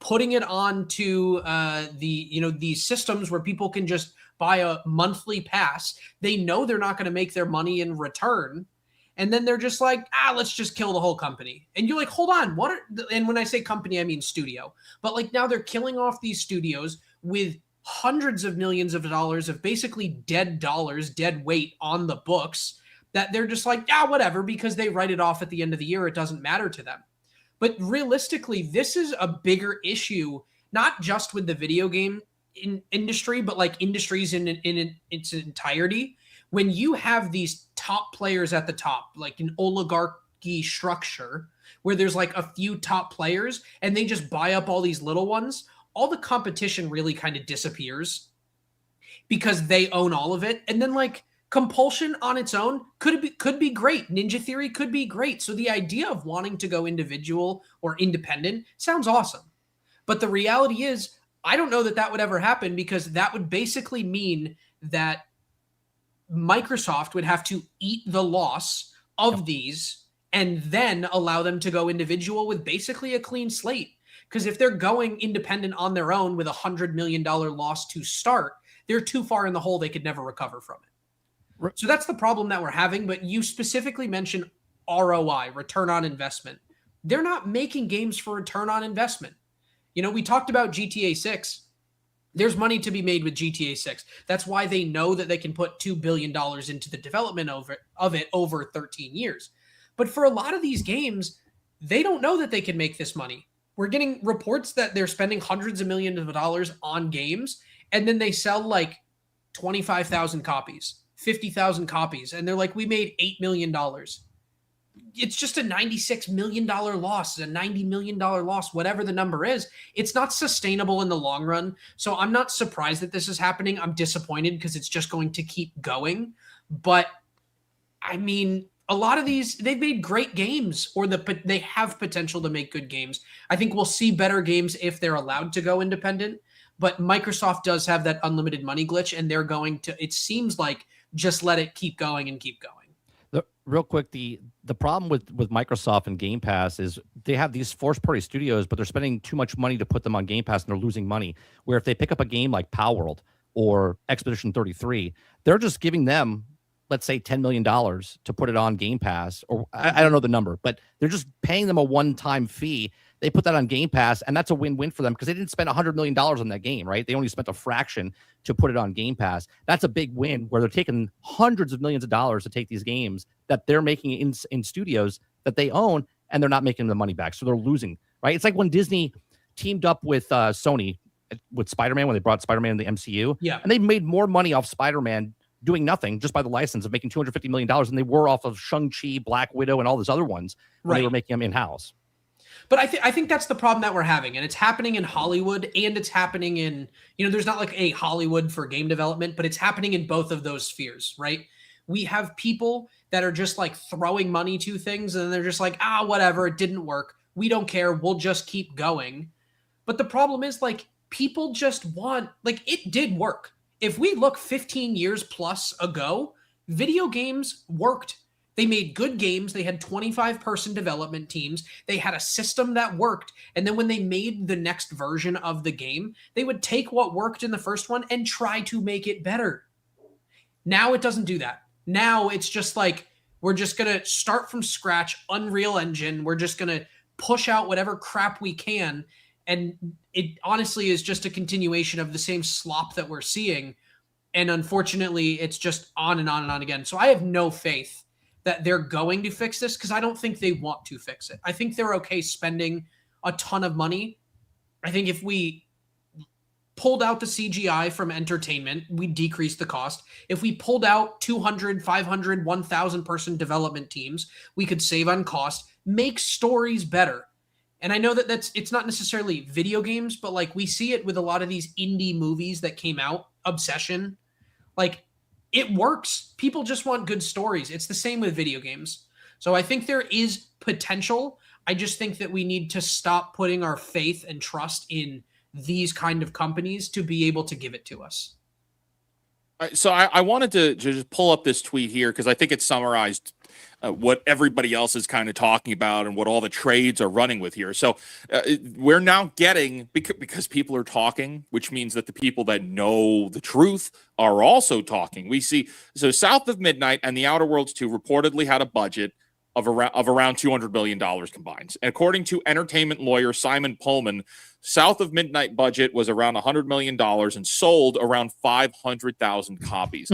putting it onto these systems where people can just buy a monthly pass. They know they're not going to make their money in return. And then they're just like, let's just kill the whole company. And you're like, hold on, and when I say company, I mean studio. But like now they're killing off these studios with hundreds of millions of dollars of basically dead weight on the books, that they're just like, whatever, because they write it off at the end of the year. It doesn't matter to them. But realistically, this is a bigger issue, not just with the video game industry, but like industries in its entirety. When you have these top players at the top, like an oligarchy structure where there's like a few top players and they just buy up all these little ones, all the competition really kind of disappears because they own all of it. And then like compulsion on its own could be great. Ninja Theory could be great. So the idea of wanting to go individual or independent sounds awesome. But the reality is, I don't know that would ever happen, because that would basically mean that Microsoft would have to eat the loss of these and then allow them to go individual with basically a clean slate. Because if they're going independent on their own with $100 million loss to start, they're too far in the hole. They could never recover from it. So that's the problem that we're having. But you specifically mentioned ROI, return on investment. They're not making games for return on investment. We talked about GTA 6. There's money to be made with GTA 6. That's why they know that they can put $2 billion into the development of it over 13 years. But for a lot of these games, they don't know that they can make this money. We're getting reports that they're spending hundreds of millions of dollars on games, and then they sell like 25,000 copies, 50,000 copies, and they're like, we made $8 million. It's just a $96 million loss, a $90 million loss, whatever the number is. It's not sustainable in the long run. So I'm not surprised that this is happening. I'm disappointed because it's just going to keep going. But I mean, a lot of these, they've made great games, or they have potential to make good games. I think we'll see better games if they're allowed to go independent. But Microsoft does have that unlimited money glitch, and they're going to, it seems like, just let it keep going and keep going. Real quick, the problem with Microsoft and Game Pass is they have these first-party studios, but they're spending too much money to put them on Game Pass, and they're losing money. Where if they pick up a game like Power World or Expedition 33, they're just giving them, let's say, $10 million to put it on Game Pass, or I don't know the number, but they're just paying them a one-time fee. They put that on Game Pass, and that's a win-win for them because they didn't spend $100 million on that game, right? They only spent a fraction to put it on Game Pass. That's a big win where they're taking hundreds of millions of dollars to take these games that they're making in studios that they own, and they're not making the money back. So they're losing, right? It's like when Disney teamed up with Sony with Spider-Man, when they brought Spider-Man in the MCU. Yeah. And they made more money off Spider-Man doing nothing just by the license of making $250 million than they were off of Shang-Chi, Black Widow, and all those other ones when they were making them in-house. But I think that's the problem that we're having, and it's happening in Hollywood, and it's happening in, there's not like a Hollywood for game development, but it's happening in both of those spheres, right? We have people that are just like throwing money to things, and they're just like, whatever, it didn't work. We don't care. We'll just keep going. But the problem is, like, people just want, like, it did work. If we look 15 years plus ago, video games worked. They made good games. They had 25-person development teams. They had a system that worked. And then when they made the next version of the game, they would take what worked in the first one and try to make it better. Now it doesn't do that. Now it's just like, we're just going to start from scratch, Unreal Engine. We're just going to push out whatever crap we can. And it honestly is just a continuation of the same slop that we're seeing. And unfortunately, it's just on and on and on again. So I have no faith that they're going to fix this, because I don't think they want to fix it. I think they're okay spending a ton of money. I think if we pulled out the CGI from entertainment, we decrease the cost. If we pulled out 200, 500, 1,000 person development teams, we could save on cost, make stories better. And I know that it's not necessarily video games, but like we see it with a lot of these indie movies that came out, Obsession. Like, it works. People just want good stories. It's the same with video games. So I think there is potential. I just think that we need to stop putting our faith and trust in these kind of companies to be able to give it to us. So I wanted to just pull up this tweet here because I think it summarized what everybody else is kind of talking about and what all the trades are running with here. So we're now getting, because people are talking, which means that the people that know the truth are also talking. We see, so South of Midnight and The Outer Worlds 2 reportedly had a budget of around $200 million combined. And according to entertainment lawyer Simon Pullman, South of Midnight budget was around $100 million and sold around 500,000 copies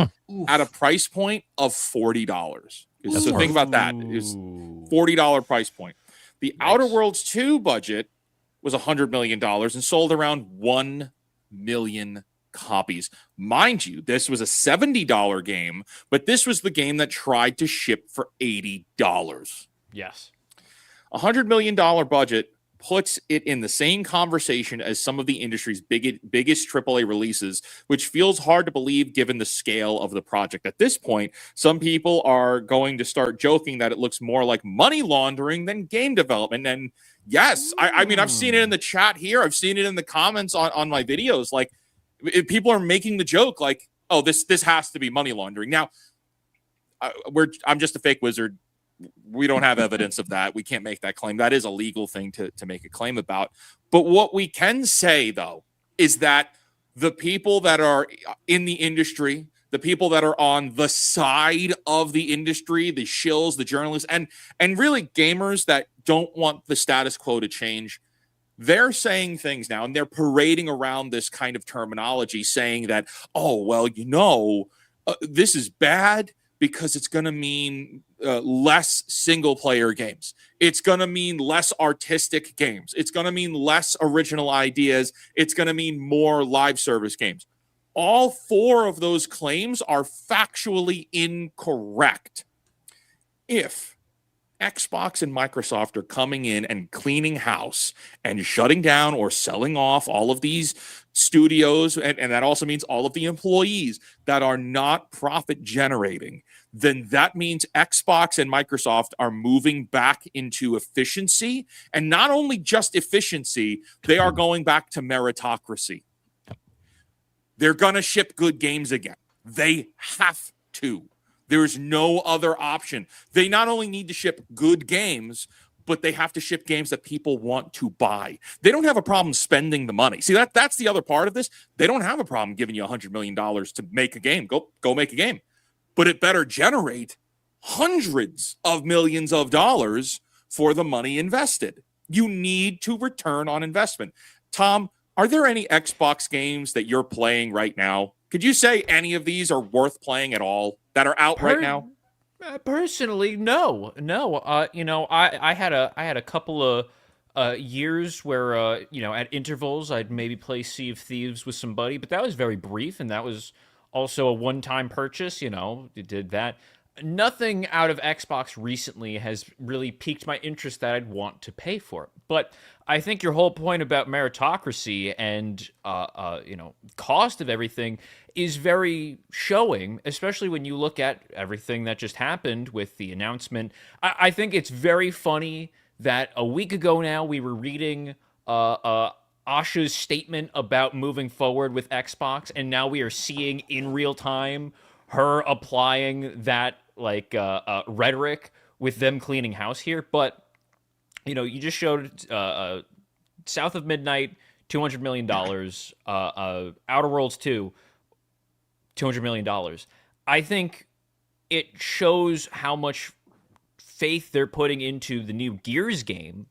at a price point of $40. So think about that. It was $40 price point. The Outer Worlds 2 budget was $100 million and sold around 1 million copies. Mind you, this was a $70 game, but this was the game that tried to ship for $80. Yes. $100 million budget puts it in the same conversation as some of the industry's biggest AAA releases, which feels hard to believe given the scale of the project. At this point, some people are going to start joking that it looks more like money laundering than game development. And yes, I mean, I've seen it in the chat here. I've seen it in the comments on my videos. Like, people are making the joke like, oh, this has to be money laundering. Now, I'm just a fake wizard. We don't have evidence of that. We can't make that claim. That is a legal thing to make a claim about. But what we can say, though, is that the people that are in the industry, the people that are on the side of the industry, the shills, the journalists, and really gamers that don't want the status quo to change, they're saying things now, and they're parading around this kind of terminology saying that, oh, well, this is bad because it's going to mean less single-player games. It's going to mean less artistic games. It's going to mean less original ideas. It's going to mean more live service games. All four of those claims are factually incorrect. If Xbox and Microsoft are coming in and cleaning house and shutting down or selling off all of these studios, and that also means all of the employees that are not profit generating, then that means Xbox and Microsoft are moving back into efficiency, and not only just efficiency, they are going back to meritocracy. They're going to ship good games again. They have to. There's no other option. They not only need to ship good games, but they have to ship games that people want to buy. They don't have a problem spending the money. See, that's the other part of this. They don't have a problem giving you $100 million to make a game. Go make a game. But it better generate hundreds of millions of dollars for the money invested. You need to return on investment. Tom, are there any Xbox games that you're playing right now? Could you say any of these are worth playing at all that are out right now? Personally, no. I had a couple of years where at intervals I'd maybe play Sea of Thieves with somebody, but that was very brief, and that was also a one-time purchase. It did that. Nothing out of Xbox recently has really piqued my interest that I'd want to pay for it. But I think your whole point about meritocracy and cost of everything is very showing, especially when you look at everything that just happened with the announcement. I think it's very funny that a week ago now we were reading Asha's statement about moving forward with Xbox, and now we are seeing in real time her applying that rhetoric with them cleaning house here. But you just showed South of Midnight, $200 million, Outer Worlds 2, $200 million. I think it shows how much faith they're putting into the new Gears game,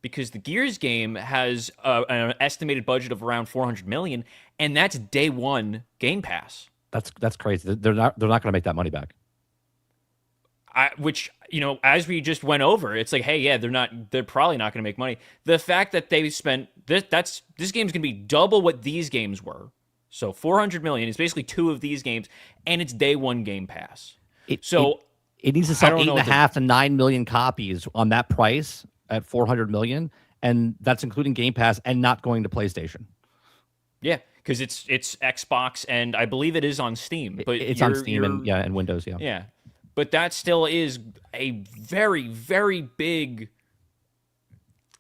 because the Gears game has an estimated budget of around $400 million, and that's day one Game Pass. That's crazy. They're not going to make that money back. Which, as we just went over, it's like, hey, yeah, they're probably not going to make money. The fact that they spent this game's going to be double what these games were. So $400 million is basically two of these games, and it's day one Game Pass. It needs to sell 8.5 to 9 million copies on that price at $400 million, and that's including Game Pass and not going to PlayStation. Yeah, because it's Xbox, and I believe it is on Steam. But it's on Steam and Windows. Yeah. Yeah. But that still is a very, very big.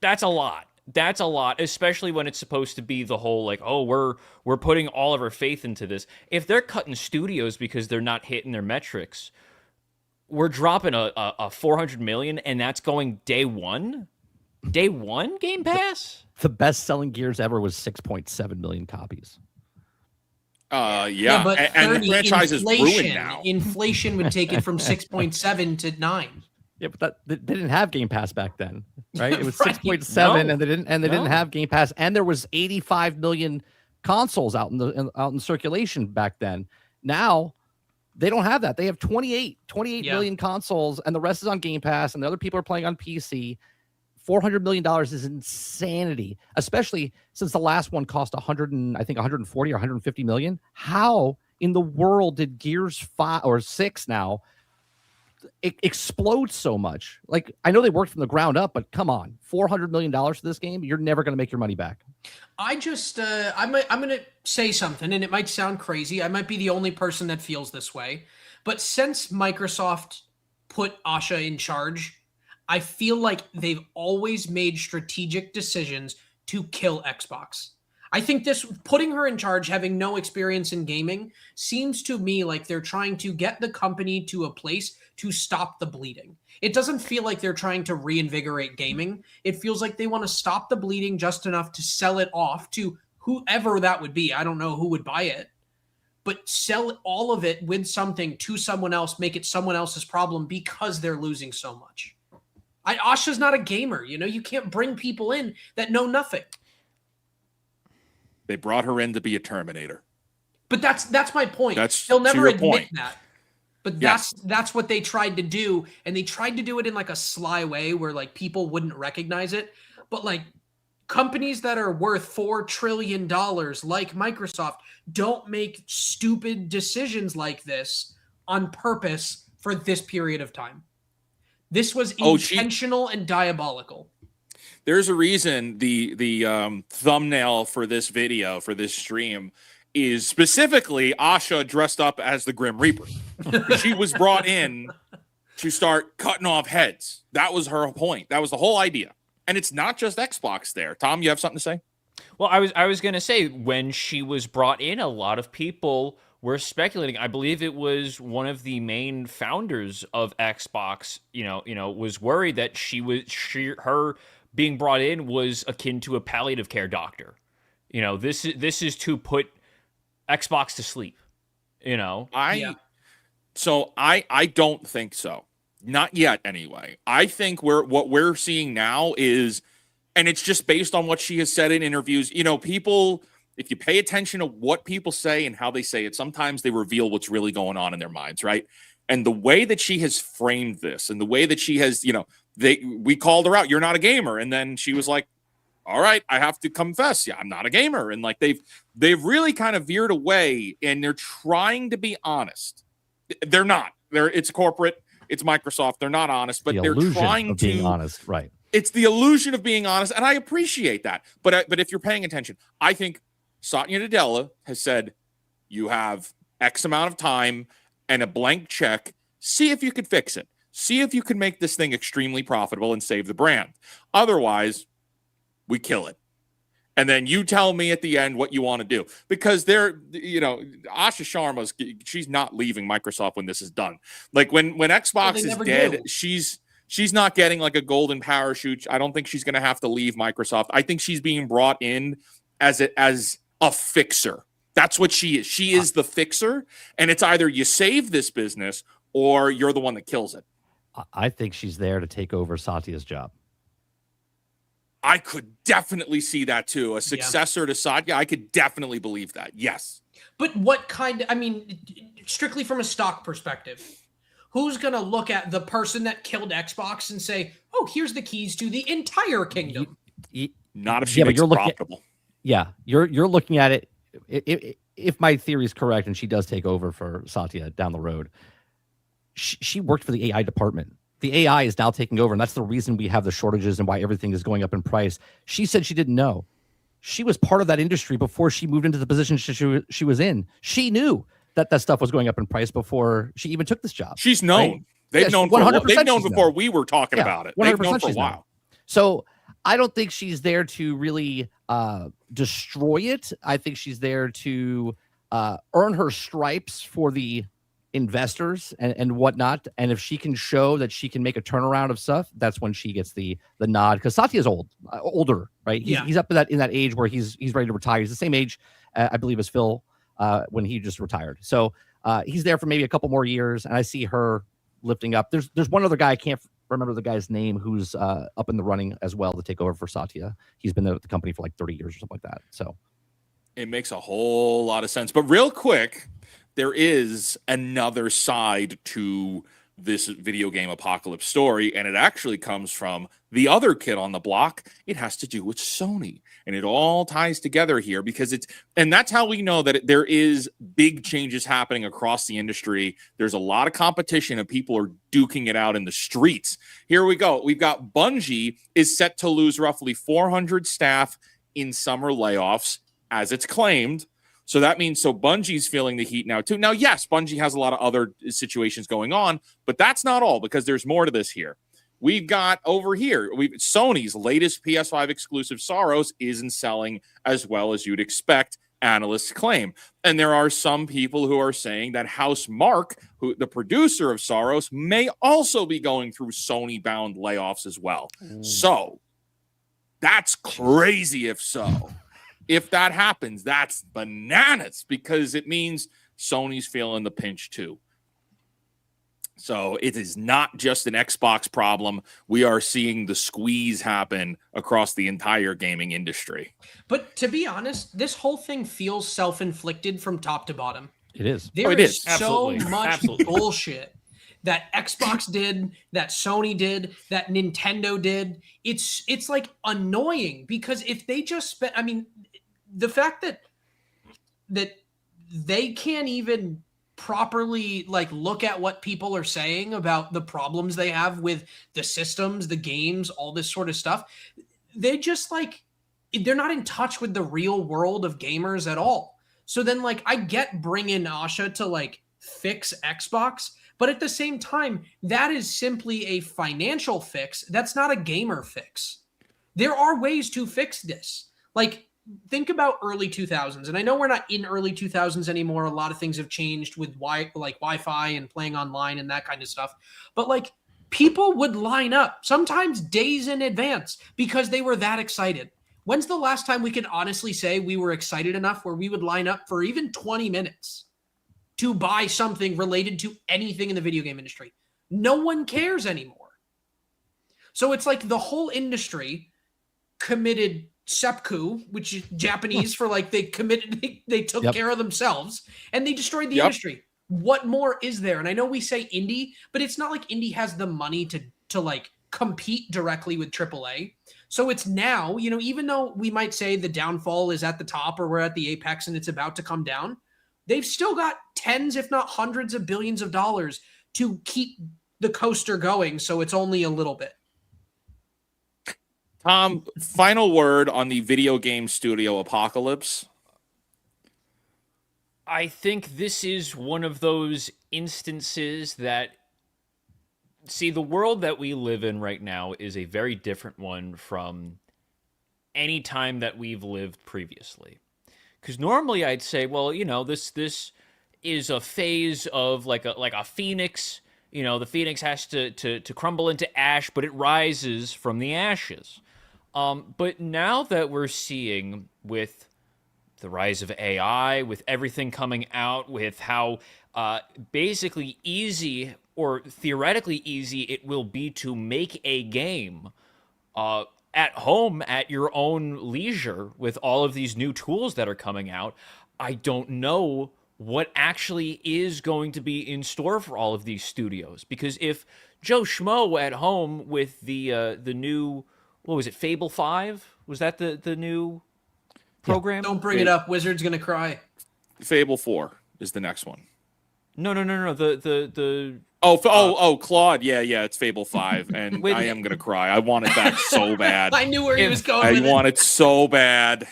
That's a lot. That's a lot, especially when it's supposed to be the whole like, oh, we're putting all of our faith into this. If they're cutting studios because they're not hitting their metrics, we're dropping a 400 million, and that's going day one Game Pass. The best-selling Gears ever was 6.7 million copies. But and the franchise is ruined now. Inflation would take it from 6.7 to 9. Yeah, but they didn't have Game Pass back then, right? It was Right. 6.7, and they didn't have Game Pass, and there was 85 million consoles out in circulation back then. Now they don't have that. They have 28 million consoles, and the rest is on Game Pass, and the other people are playing on PC. $400 million is insanity, especially since the last one cost 140 or 150 million. How in the world did Gears 5 or 6 now explode so much? Like, I know they worked from the ground up, but come on, $400 million for this game, you're never going to make your money back. I just, I'm going to say something, and it might sound crazy. I might be the only person that feels this way, but since Microsoft put Asha in charge, I feel like they've always made strategic decisions to kill Xbox. I think this, putting her in charge, having no experience in gaming, seems to me like they're trying to get the company to a place to stop the bleeding. It doesn't feel like they're trying to reinvigorate gaming. It feels like they want to stop the bleeding just enough to sell it off to whoever that would be. I don't know who would buy it, but sell all of it with something to someone else, make it someone else's problem because they're losing so much. Asha's not a gamer, you can't bring people in that know nothing. They brought her in to be a Terminator. But that's my point. They'll never admit point. that. But that's what they tried to do, and they tried to do it in like a sly way where like people wouldn't recognize it. But like companies that are worth $4 trillion like Microsoft don't make stupid decisions like this on purpose for this period of time. This was intentional and diabolical. There's a reason the thumbnail for this video, for this stream, is specifically Asha dressed up as the Grim Reaper. She was brought in to start cutting off heads. That was her point. That was the whole idea. And it's not just Xbox there. Tom, you have something to say? Well, I was going to say, when she was brought in, a lot of people were speculating. I believe it was one of the main founders of Xbox, was worried that her being brought in was akin to a palliative care doctor. This is to put Xbox to sleep. I don't think so. Not yet, anyway. I think what we're seeing now is, and it's just based on what she has said in interviews. People, if you pay attention to what people say and how they say it, sometimes they reveal what's really going on in their minds, right? And the way that she has framed this, and the way that she has, we called her out, you're not a gamer, and then she was like, all right, I have to confess, I'm not a gamer. And like they've really kind of veered away, and they're trying to be honest. They're not. It's corporate, it's Microsoft. They're not honest, but they're trying to be honest, right? It's the illusion of being honest, and I appreciate that. But if you're paying attention, I think Satya Nadella has said, you have X amount of time and a blank check. See if you could fix it. See if you can make this thing extremely profitable and save the brand. Otherwise, we kill it. And then you tell me at the end what you want to do. Because Asha Sharma's, she's not leaving Microsoft when this is done. Like when Xbox is dead, she's not getting like a golden parachute. I don't think she's going to have to leave Microsoft. I think she's being brought in as a fixer. That's what she is. She is the fixer, and it's either you save this business or you're the one that kills it. I think she's there to take over Satya's job. I could definitely see that too. A successor to Satya, I could definitely believe that. Yes. But strictly from a stock perspective, who's going to look at the person that killed Xbox and say, oh, here's the keys to the entire kingdom? Not if she makes it profitable. You're looking at it. If my theory is correct and she does take over for Satya down the road, she worked for the AI department. The AI is now taking over, and that's the reason we have the shortages and why everything is going up in price. She said she didn't know. She was part of that industry before she moved into the position she was in. She knew that stuff was going up in price before she even took this job. She's known. Right? They've known before we were talking about it. They've known for a while. So I don't think she's there to really destroy it. I think she's there to earn her stripes for the investors and whatnot. And if she can show that she can make a turnaround of stuff, that's when she gets the nod. Because Satya's older, right? He's up in that age where he's ready to retire. He's the same age, I believe, as Phil when he just retired. So he's there for maybe a couple more years, and I see her lifting up. There's one other guy, I can't remember the guy's name, who's up in the running as well to take over for Satya. He's been there with the company for like 30 years or something like that. So it makes a whole lot of sense. But real quick, there is another side to this video game apocalypse story, and it actually comes from the other kid on the block. It has to do with Sony, and it all ties together here because and that's how we know that there is big changes happening across the industry. There's a lot of competition and people are duking it out in the streets. Here we go. We've got Bungie is set to lose roughly 400 staff in summer layoffs, as it's claimed. So that means Bungie's feeling the heat now too. Now, yes, Bungie has a lot of other situations going on, but that's not all because there's more to this here. We've got over here, Sony's latest PS5 exclusive Soros isn't selling as well as you'd expect, analysts claim. And there are some people who are saying that House Mark, who the producer of Soros, may also be going through Sony-bound layoffs as well. So that's crazy if so. If that happens, that's bananas because it means Sony's feeling the pinch too. So it is not just an Xbox problem. We are seeing the squeeze happen across the entire gaming industry. But to be honest, this whole thing feels self-inflicted from top to bottom. It is. There it is. so Absolutely. much Absolutely. bullshit that Xbox did, that Sony did, that Nintendo did. It's like annoying because if they just spent, I mean, the fact that they can't even properly like look at what people are saying about the problems they have with the systems, the games, all this sort of stuff. They just like, they're not in touch with the real world of gamers at all. So then like, I get bringing Asha to like fix Xbox, but at the same time, that is simply a financial fix. That's not a gamer fix. There are ways to fix this. Like, think about early 2000s. And I know we're not in early 2000s anymore. A lot of things have changed with Wi-Fi and playing online and that kind of stuff. But like people would line up sometimes days in advance because they were that excited. When's the last time we can honestly say we were excited enough where we would line up for even 20 minutes to buy something related to anything in the video game industry? No one cares anymore. So it's like the whole industry committed seppuku, which is Japanese for like they committed, they took care of themselves and they destroyed the industry. What more is there? And I know we say indie, but it's not like indie has the money to like compete directly with AAA. So it's now, you know, even though we might say the downfall is at the top or we're at the apex and it's about to come down, they've still got tens, if not hundreds of billions of dollars to keep the coaster going. So it's only a little bit. Tom, final word on the video game studio apocalypse. I think this is one of those instances that, see, the world that we live in right now is a very different one from any time that we've lived previously. Because normally I'd say, well, you know, this is a phase of like a phoenix. You know, the phoenix has to crumble into ash, but it rises from the ashes. But now that we're seeing with the rise of AI, with everything coming out, with how basically easy or theoretically easy it will be to make a game at home at your own leisure with all of these new tools that are coming out, I don't know what actually is going to be in store for all of these studios. Because if Joe Schmo at home with the new... What was it, Fable 5? Was that the new program? Don't bring it up. Wizard's going to cry. Fable 4 is the next one. No. The Claude. Yeah, it's Fable 5. And I am going to cry. I wanted that so bad. I knew where he was going. I want it so bad.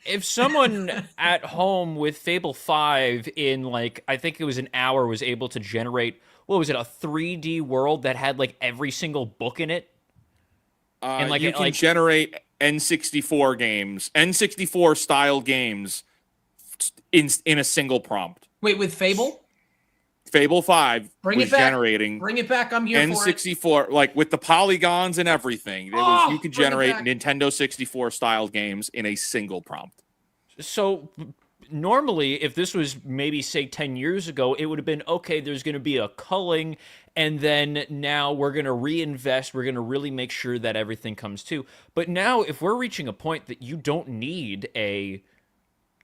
If someone at home with Fable 5 in, like, I think it was an hour, was able to generate, what was it, a 3D world that had, like, every single book in it? And you can generate N64 games, N64 style games in a single prompt. Wait, with Fable? Fable 5 Bring was it back. generating Bring it back. I'm here N64, for it. like with the polygons and everything. You could bring it generate back. Nintendo 64 style games in a single prompt. So normally, if this was maybe, say, 10 years ago, it would have been, okay, there's going to be a culling, and then now we're going to reinvest. We're going to really make sure that everything comes to. But now, if we're reaching a point that you don't need a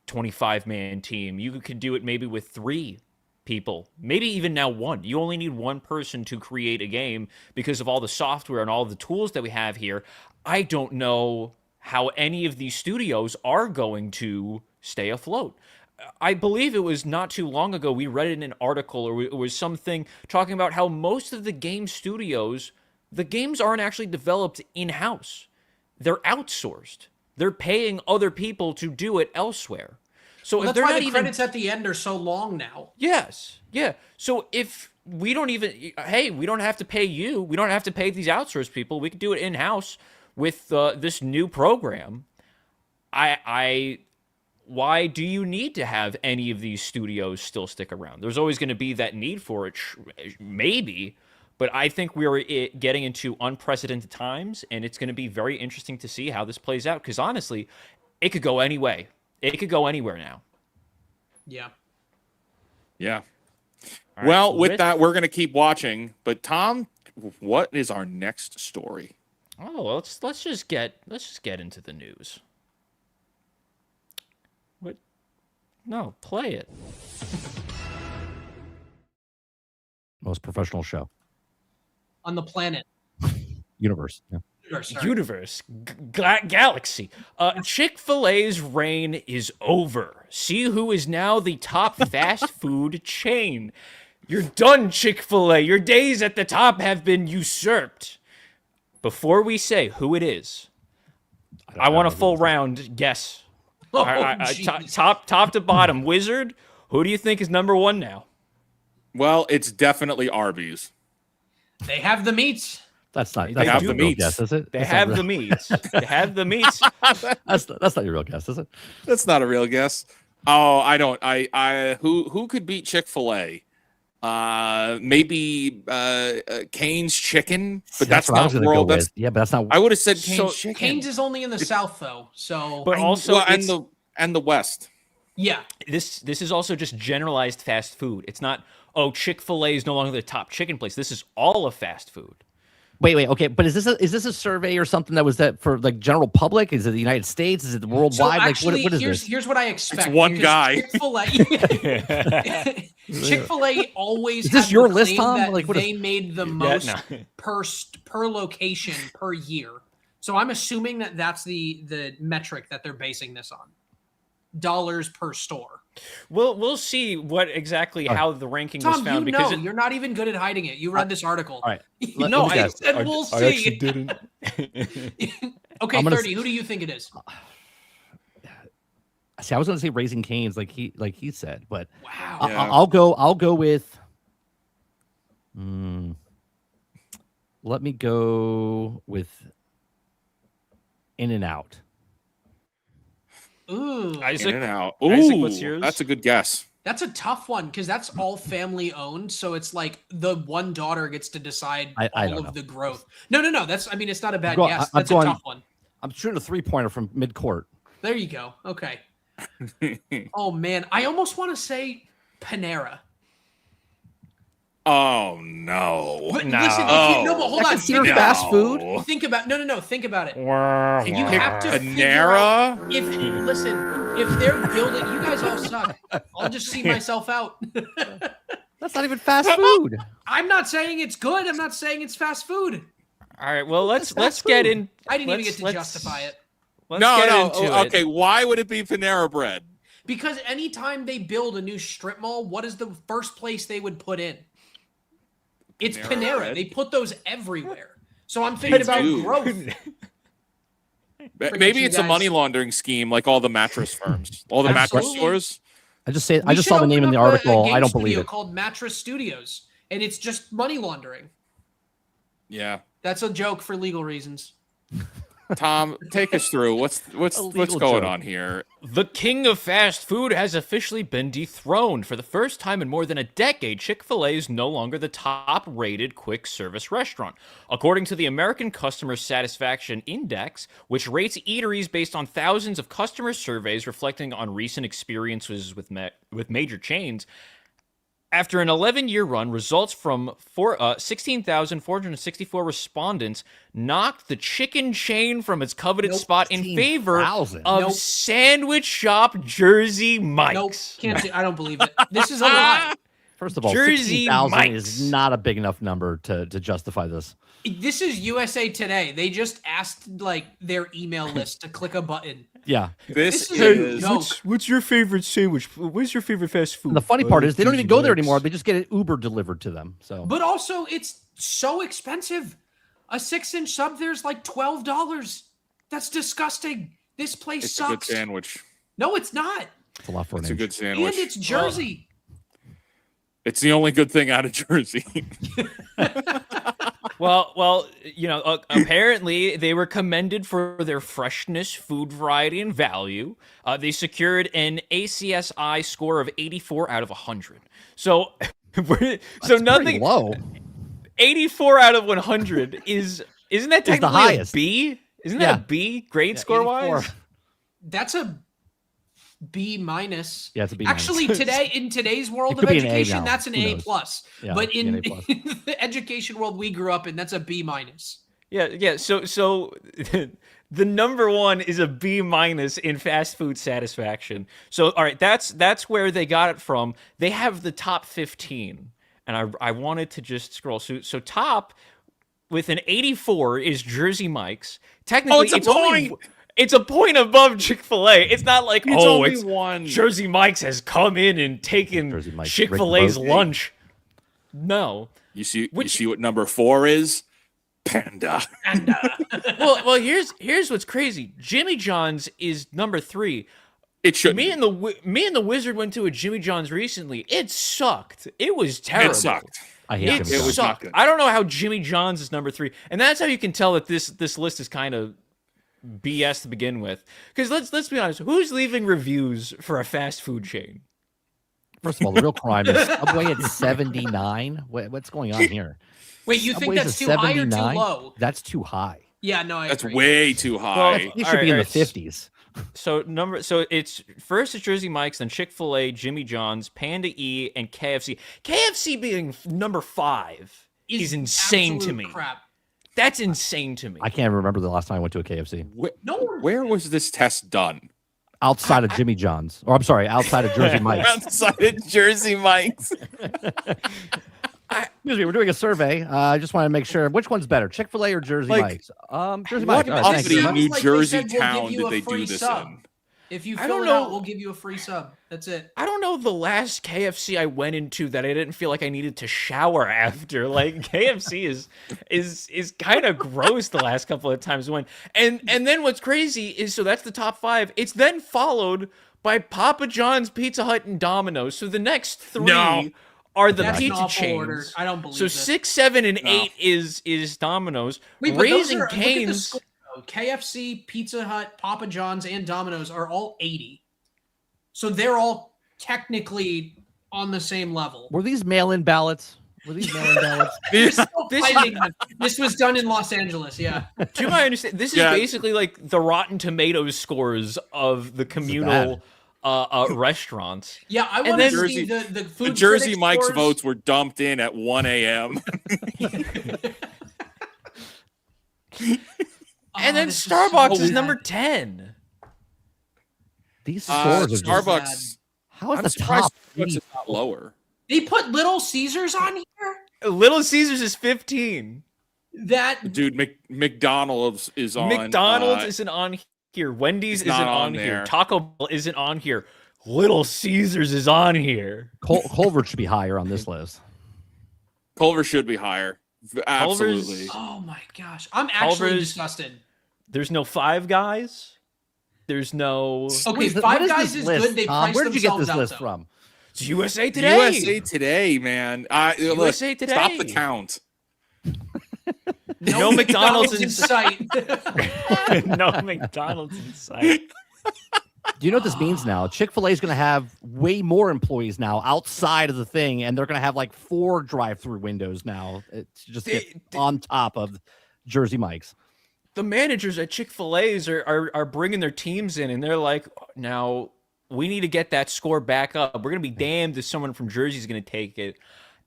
25-man team, you could do it maybe with 3 people, maybe even now 1. You only need 1 person to create a game because of all the software and all the tools that we have here. I don't know how any of these studios are going to stay afloat. I believe it was not too long ago we read in an article, or it was something talking about how most of the game studios, the games aren't actually developed in-house. They're outsourced. They're paying other people to do it elsewhere. So Well, if that's they're why not the even credits at the end are so long now. Yes. Yeah. So if we don't even, hey, we don't have to pay you. We don't have to pay these outsourced people. We could do it in-house with this new program. Why do you need to have any of these studios still stick around? There's always going to be that need for it, maybe. But I think we're getting into unprecedented times, and it's going to be very interesting to see how this plays out. Because honestly, it could go any way. It could go anywhere now. Yeah. Yeah. All Well, right, with that, we're going to keep watching. But Tom, what is our next story? Oh, well, let's just get into the news. What? No, play it. Most professional show. On the planet. Universe. Yeah. Universe, galaxy. Chick-fil-A's reign is over. See who is now the top fast food chain. You're done, Chick-fil-A. Your days at the top have been usurped. Before we say who it is, I want a full round guess. Oh, Top to bottom, Wizard. Who do you think is number 1 now? Well, it's definitely Arby's. They have the meats. That's not. They That's have not the your real meats. guess, is it? They That's not have real- the meats. They have the meats. That's not your real guess, is it? That's not a real guess. Oh, I don't. Who could beat Chick-fil-A? Maybe Cane's Chicken, but that's what I not was gonna world. go That's with. Yeah, but that's not. I would have said So, Cane's Chicken. Cane's is only in the South, though. So, But also, and the West. yeah. this is also just generalized fast food. It's not, oh, Chick-fil-A is no longer the top chicken place. This is all of fast food. Wait, okay. But is this a survey or something that was that for like general public? Is it the United States? Is it worldwide? So like actually, what is here's this? here's what I expect. It's one because guy. Chick-fil-A always Is this had your the list, claim Tom? that Like, what they made the most no. per location per year. So I'm assuming that that's the metric that they're basing this on. Dollars per store. We'll see what exactly how the ranking was Tom, found you because know, you're not even good at hiding it. You read this article. All right. No, let me I guess. said we'll see. I actually didn't. Okay, I'm gonna 30. Who do you think it is? See, I was going to say Raising Cane's, like he said, but Wow. Yeah. I'll go with. Let me go with In-N-Out. Ooh, Isaac, In-N-Out. Isaac, Ooh, what's yours? that's a good guess. that's a tough one because that's all family owned. So it's like the one daughter gets to decide I all don't of know. the growth. No. That's. I mean, it's not a bad I'm guess. I'm That's going- a tough one. I'm shooting a 3-pointer from mid-court. There you go. Okay. Oh man, I almost want to say Panera. Oh no. But No. listen, if you, no, but hold That on. considered Think fast about, food? think about no. Think about it. you You have to figure out Panera? if listen, if they're building, you guys all suck. I'll just see myself out. That's not even fast food. I'm not saying it's good. I'm not saying it's fast food. All right, well let's fast get food. in. I didn't even let's- get to let's- justify it. Let's No. get into it. Okay, why would it be Panera Bread? Because anytime they build a new strip mall, what is the first place they would put in? It's Panera Panera. Bread? They put those everywhere. So I'm thinking about do. growth. Maybe you it's a guys. money laundering scheme like all the mattress firms, all the mattress Absolutely. stores. I just We saw should the name open in the up a article. game I don't believe studio it. Called Mattress Studios, and it's just money laundering. Yeah. That's a joke for legal reasons. Tom, take us through what's Illegal going joke. on here. The king of fast food has officially been dethroned. For the first time in more than a decade, Chick-fil-A is no longer the top-rated quick-service restaurant. According to the American Customer Satisfaction Index, which rates eateries based on thousands of customer surveys reflecting on recent experiences with major chains, after an 11-year run, results from 16,464 respondents knocked the chicken chain from its coveted spot in favor 16,000. of sandwich shop Jersey Mike's. Nope, can't do. I don't believe it. This is a lie. First of all, Jersey 16,000 Mike's. is not a big enough number to justify this. This is USA Today. They just asked like their email list to click a button. Yeah. This This is is a joke. What's your favorite sandwich? What's your favorite fast food? And the funny part is they don't even go there anymore. They just get it Uber delivered to them. So But also, it's so expensive. A 6-inch sub there's like $12. That's disgusting. This place it's a good sucks. sandwich. No, it's not. it's a lot for an It's a inch. good sandwich. And it's Jersey. It's the only good thing out of Jersey. Well, apparently they were commended for their freshness, food variety, and value. They secured an ACSI score of 84 out of 100. So, Pretty low. 84 out of 100 isn't that the technically a highest. B? Isn't Yeah. that a B grade score 84. wise? That's a B minus. Yeah, it's a B Actually, minus. in today's world It of could be an A education, now. that's an Who A knows? plus. Yeah, But in an A plus. the education world we grew up in, that's a B minus. Yeah. So the number one is a B minus in fast food satisfaction. So all right, that's where they got it from. They have the top 15, and I wanted to just scroll. So top with an 84 is Jersey Mike's. Technically, it's a point. It's a point above Chick-fil-A. It's not like It's only it's one. Jersey Mike's has come in and taken Jersey Mike's Chick-fil-A's break the boat. lunch. No. You see what number 4 is? Panda. And Well, here's what's crazy. Jimmy John's is number 3. It should. Me and the Wizard went to a Jimmy John's recently. It sucked. It was terrible. It sucked. I hate It Jimmy was John's. not sucked. good. I don't know how Jimmy John's is number 3, and that's how you can tell that this list is kind of BS to begin with. Because let's be honest, who's leaving reviews for a fast food chain? First of all, the real crime is Subway at 79. What's going on here? wait, you think Subway's that's a too high or too 79? low? That's too high. Yeah, no, I That's agree. way too high. It All should be in right, the 50s. So it's first it's Jersey Mike's, then Chick-fil-A, Jimmy John's, Panda E, and KFC. KFC being number 5 is insane to absolute me. Crap. That's insane to me. I can't remember the last time I went to a KFC. No one. Where was this test done? Outside of Jimmy John's. Or I'm sorry, outside of Jersey Mike's. Outside of Jersey Mike's. Excuse me, we're doing a survey. I just want to make sure which one's better, Chick-fil-A or Jersey Like, Mike's? Jersey What Mike's. All right, thank uppity you. Sounds New like they Jersey said, we'll town give you did a they free do this sub. in? If you I fill don't it out, know. we'll give you a free sub. That's it. I don't know the last KFC I went into that I didn't feel like I needed to shower after. Like KFC is kind of gross the last couple of times I went. And then what's crazy is so that's the top 5. It's then followed by Papa John's, Pizza Hut, and Domino's. So the next 3 No. are the That's an pizza awful chains. order. I don't believe So this. 6, 7, and No. 8 is Domino's. Wait, but those Raising are, look at the Cane's. score, though. KFC, Pizza Hut, Papa John's, and Domino's are all 80. So they're all technically on the same level. Were these mail-in ballots? This was done in Los Angeles, yeah. To my understanding, this is Yeah. basically like the Rotten Tomatoes scores of the communal restaurants. Yeah, I And want to then see the food The Jersey critic Mike's scores. votes were dumped in at 1 a.m. And then this is Starbucks so is bad. number 10. These scores are just, Starbucks. how is I'm the surprised top Starbucks three? is not lower. They put Little Caesars on here? Little Caesars is 15. That Dude, McDonald's is on. McDonald's isn't on here. Wendy's it's not isn't on on here. there. Taco Bell isn't on here. Little Caesars is on here. Culver should be higher on this list. Culver should be higher. Absolutely. oh my gosh. I'm actually Culver's- disgusted. There's no Five Guys. There's no Okay, What Five is Guys this is list, good. They Tom? price Where did you get themselves this out, list though. from? It's USA Today. USA Today, man. Look, USA Today. Stop the count. No McDonald's in sight. No McDonald's in sight. Do you know what this means now? Chick-fil-A is going to have way more employees now outside of the thing, and they're going to have like 4 drive-through windows now. It's just on top of Jersey Mike's. The managers at Chick-fil-A's are bringing their teams in, and they're like, now we need to get that score back up. We're going to be damned if someone from Jersey is going to take it.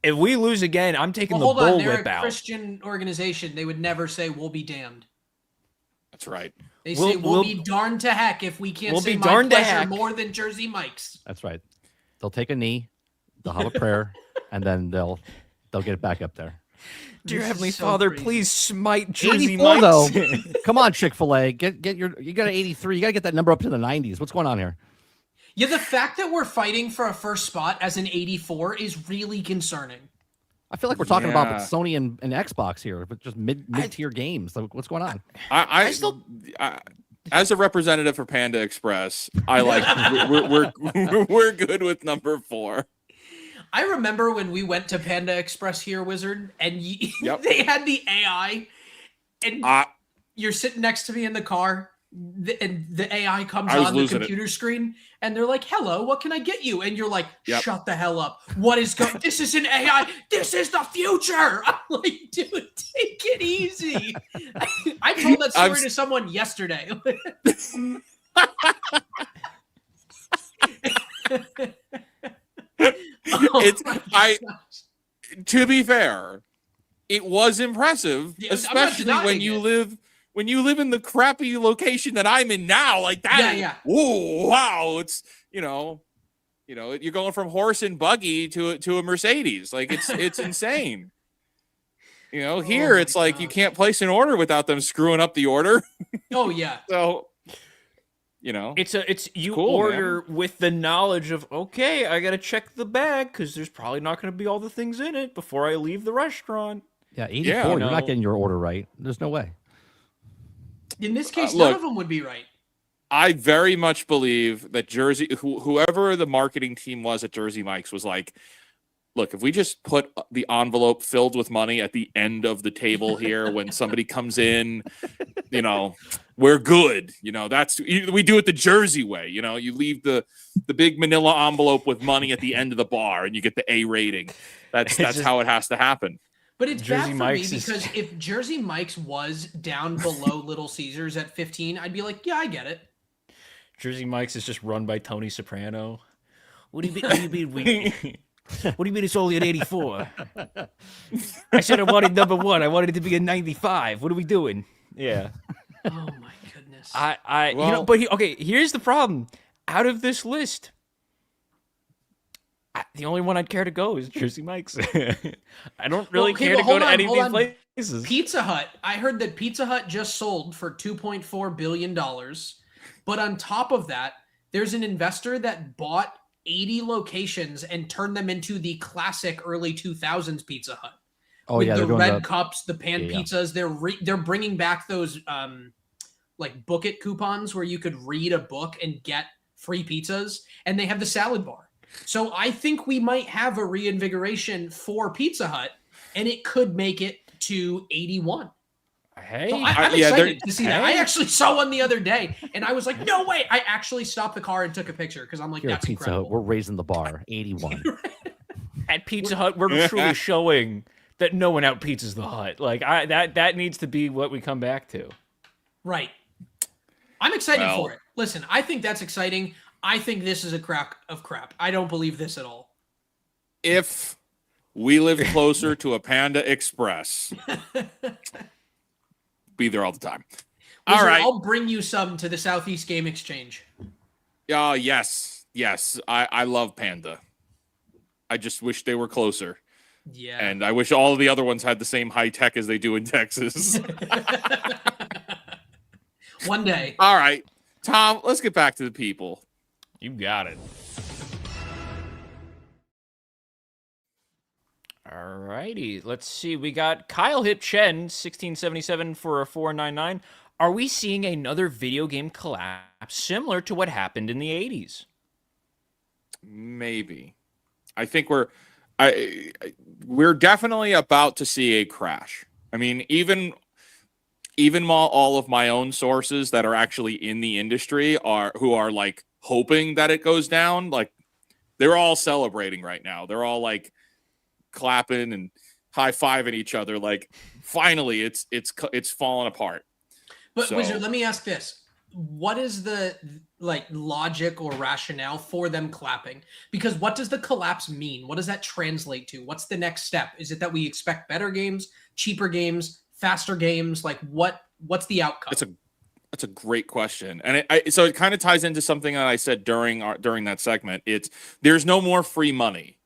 If we lose again, I'm taking the bullwhip out. They're a Christian organization. They would never say, we'll be damned. That's right. They say, we'll be darned to heck if we can't say my pleasure more than Jersey Mike's. That's right. They'll take a knee, they'll have a prayer, and then they'll get it back up there. Dear Heavenly Father, crazy. Please smite Jersey 84, Mike's. though. Come on, Chick-fil-A. You got an 83. You got to get that number up to the 90s. What's going on here? Yeah, the fact that we're fighting for a first spot as an 84 is really concerning. I feel like we're talking about Sony and Xbox here, but just mid-tier games. Like, what's going on? I still, as a representative for Panda Express, I like we're good with number 4. I remember when we went to Panda Express here, Wizard, and they had the AI, and you're sitting next to me in the car, and the AI comes on the computer screen, and they're like, "Hello, what can I get you?" And you're like, "Shut the hell up! What is going? This is an AI. This is the future." I'm like, "Dude, take it easy." I told that story to someone yesterday. To be fair, it was impressive, especially when you live in the crappy location that I'm in now, like that. Yeah. Whoa, wow. It's, you're going from horse and buggy to a Mercedes. Like it's insane. Here it's like you can't place an order without them screwing up the order. Oh yeah. So, it's you cool, order with the knowledge of, okay, I got to check the bag because there's probably not going to be all the things in it before I leave the restaurant. Yeah, 84, you're not getting your order right. There's no way. In this case, none of them would be right. I very much believe that whoever the marketing team was at Jersey Mike's was like, look, if we just put the envelope filled with money at the end of the table here when somebody comes in, we're good. We do it the Jersey way. You leave the big manila envelope with money at the end of the bar and you get the A rating. That's how it has to happen. But it's Jersey bad for Mike's me because if Jersey Mike's was down below Little Caesars at 15, I'd be like, yeah, I get it. Jersey Mike's is just run by Tony Soprano. What do you mean? What do you mean it's only an 84? I said I wanted number 1. I wanted it to be a 95. What are we doing? Yeah. Oh my goodness. Here's the problem. Out of this list, the only one I'd care to go is Jersey Mike's. I don't really care to go to any of these places. Pizza Hut. I heard that Pizza Hut just sold for $2.4 billion. But on top of that, there's an investor that bought 80 locations and turned them into the classic early 2000s Pizza Hut. With the red cups, the pan pizzas. They're bringing back those like book it coupons where you could read a book and get free pizzas. And they have the salad bar. So I think we might have a reinvigoration for Pizza Hut, and it could make it to 81. Hey, so I'm excited to see that. I actually saw one the other day, and I was like, no way. I actually stopped the car and took a picture because I'm like, that's Pizza incredible. Hut, we're raising the bar, 81. At Pizza Hut, we're truly showing that no one out pizzas the Hut. Like that needs to be what we come back to. Right. I'm excited for it. Listen, I think that's exciting. I think this is a crock of crap. I don't believe this at all. If we live closer to a Panda Express, be there all the time. All right. I'll bring you some to the Southeast Game Exchange. Yes. I love Panda. I just wish they were closer. Yeah. And I wish all of the other ones had the same high tech as they do in Texas. One day. All right. Tom, let's get back to the people. You got it. All righty. Let's see. We got Kyle hit Chen, 1677 for a 499. Are we seeing another video game collapse similar to what happened in the 80s? Maybe. I think we're definitely about to see a crash. I mean, even even all of my own sources that are actually in the industry who are like hoping that it goes down, like they're all celebrating right now. They're all like clapping and high-fiving each other, like finally it's falling apart. But Wizard, let me ask this. What is the like logic or rationale for them clapping? Because what does the collapse mean? What does that translate to? What's the next step? Is it that we expect better games, cheaper games, faster games? Like what's the outcome? That's a great question. And so it kind of ties into something that I said during that segment. There's no more free money.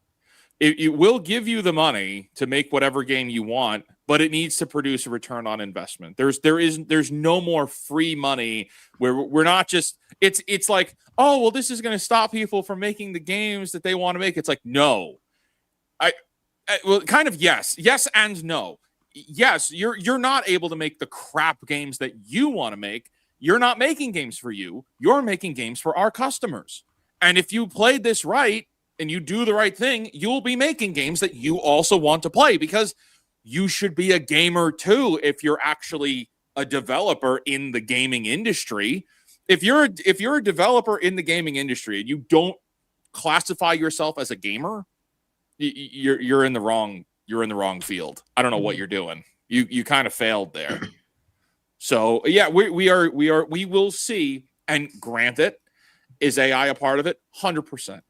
It will give you the money to make whatever game you want, but it needs to produce a return on investment. There's no more free money where we're not just it's like, oh well, this is going to stop people from making the games that they want to make. It's like, no, well, kind of yes and no. Yes, you're not able to make the crap games that you want to make. You're not making games for you. You're making games for our customers. And if you played this right and you do the right thing, you'll be making games that you also want to play, because you should be a gamer too if you're actually a developer in the gaming industry. If you're a developer in the gaming industry and you don't classify yourself as a gamer, you're in the wrong field. I don't know what you're doing. You kind of failed there. So yeah, we will see. And granted, is AI a part of it? 100%.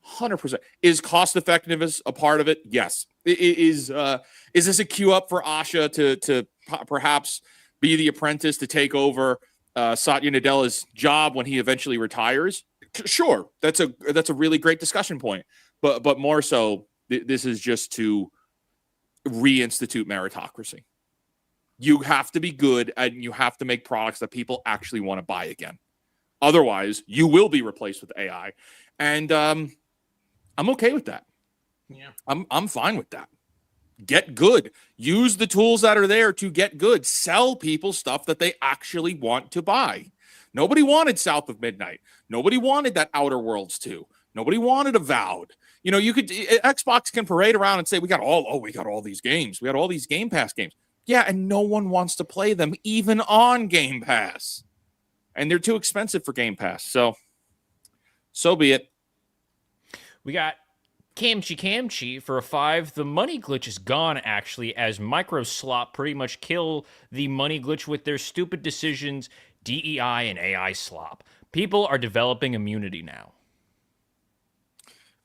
100%. Is cost effectiveness a part of it? Yes. Is this a queue up for Asha to perhaps be the apprentice to take over Satya Nadella's job when he eventually retires? Sure, that's a really great discussion point. But more so, this is just to reinstitute meritocracy. You have to be good, and you have to make products that people actually want to buy again. Otherwise, you will be replaced with AI, and I'm okay with that. Yeah, I'm fine with that. Get good. Use the tools that are there to get good. Sell people stuff that they actually want to buy. Nobody wanted South of Midnight. Nobody wanted that Outer Worlds 2. Nobody wanted Avowed. You know, Xbox can parade around and say, we got all these games. We got all these Game Pass games. Yeah, and no one wants to play them even on Game Pass. And they're too expensive for Game Pass. So be it. We got Camchi for a 5. The money glitch is gone, actually, as Microslop pretty much kill the money glitch with their stupid decisions, DEI and AI slop. People are developing immunity now.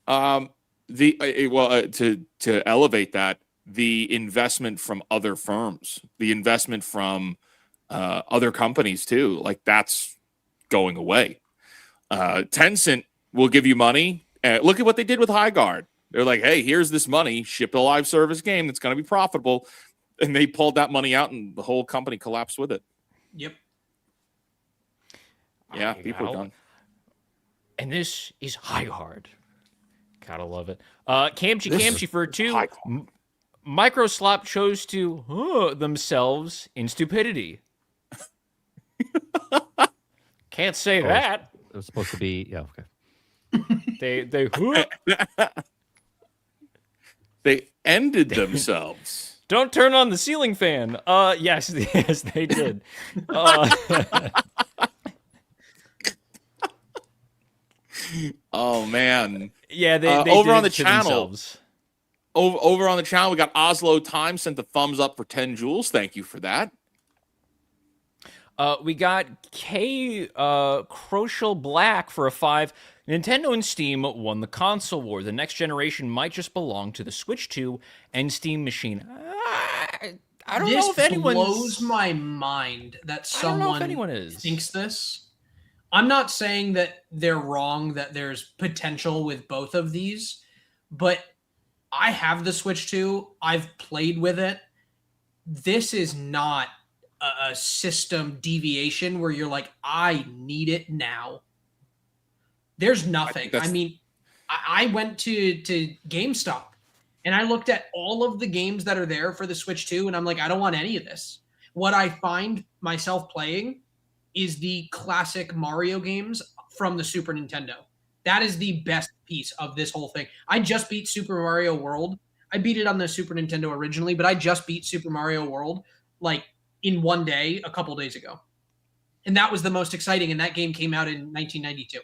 To elevate that, the investment from other firms, the investment from other companies too, like that's going away. Tencent will give you money. Look at what they did with Highguard. They're like, hey, here's this money, ship a live service game that's going to be profitable. And they pulled that money out and the whole company collapsed with it. Yep. Yeah, people are done. And this is Highguard. Gotta love it. Camchi for 2. Microslop chose to themselves in stupidity. Can't say that. It was supposed to be, yeah, okay. They ended themselves. Don't turn on the ceiling fan. Yes, they did. Oh man. Yeah, they over did on the to channel. Themselves. Over on the channel, we got Oslo Time sent the thumbs up for 10 joules. Thank you for that. We got Crochel Black for a 5. Nintendo and Steam won the console war. The next generation might just belong to the Switch 2 and Steam Machine. I don't know if anyone blows my mind that someone thinks this. I'm not saying that they're wrong, that there's potential with both of these, but I have the Switch 2. I've played with it. This is not a system deviation where you're like, I need it now. There's nothing. I mean, I went to GameStop and I looked at all of the games that are there for the Switch 2, and I'm like, I don't want any of this. What I find myself playing is the classic Mario games from the Super Nintendo. That is the best piece of this whole thing. I just beat Super Mario World. I beat it on the Super Nintendo originally, but I just beat Super Mario World like in one day a couple days ago. And that was the most exciting. And that game came out in 1992.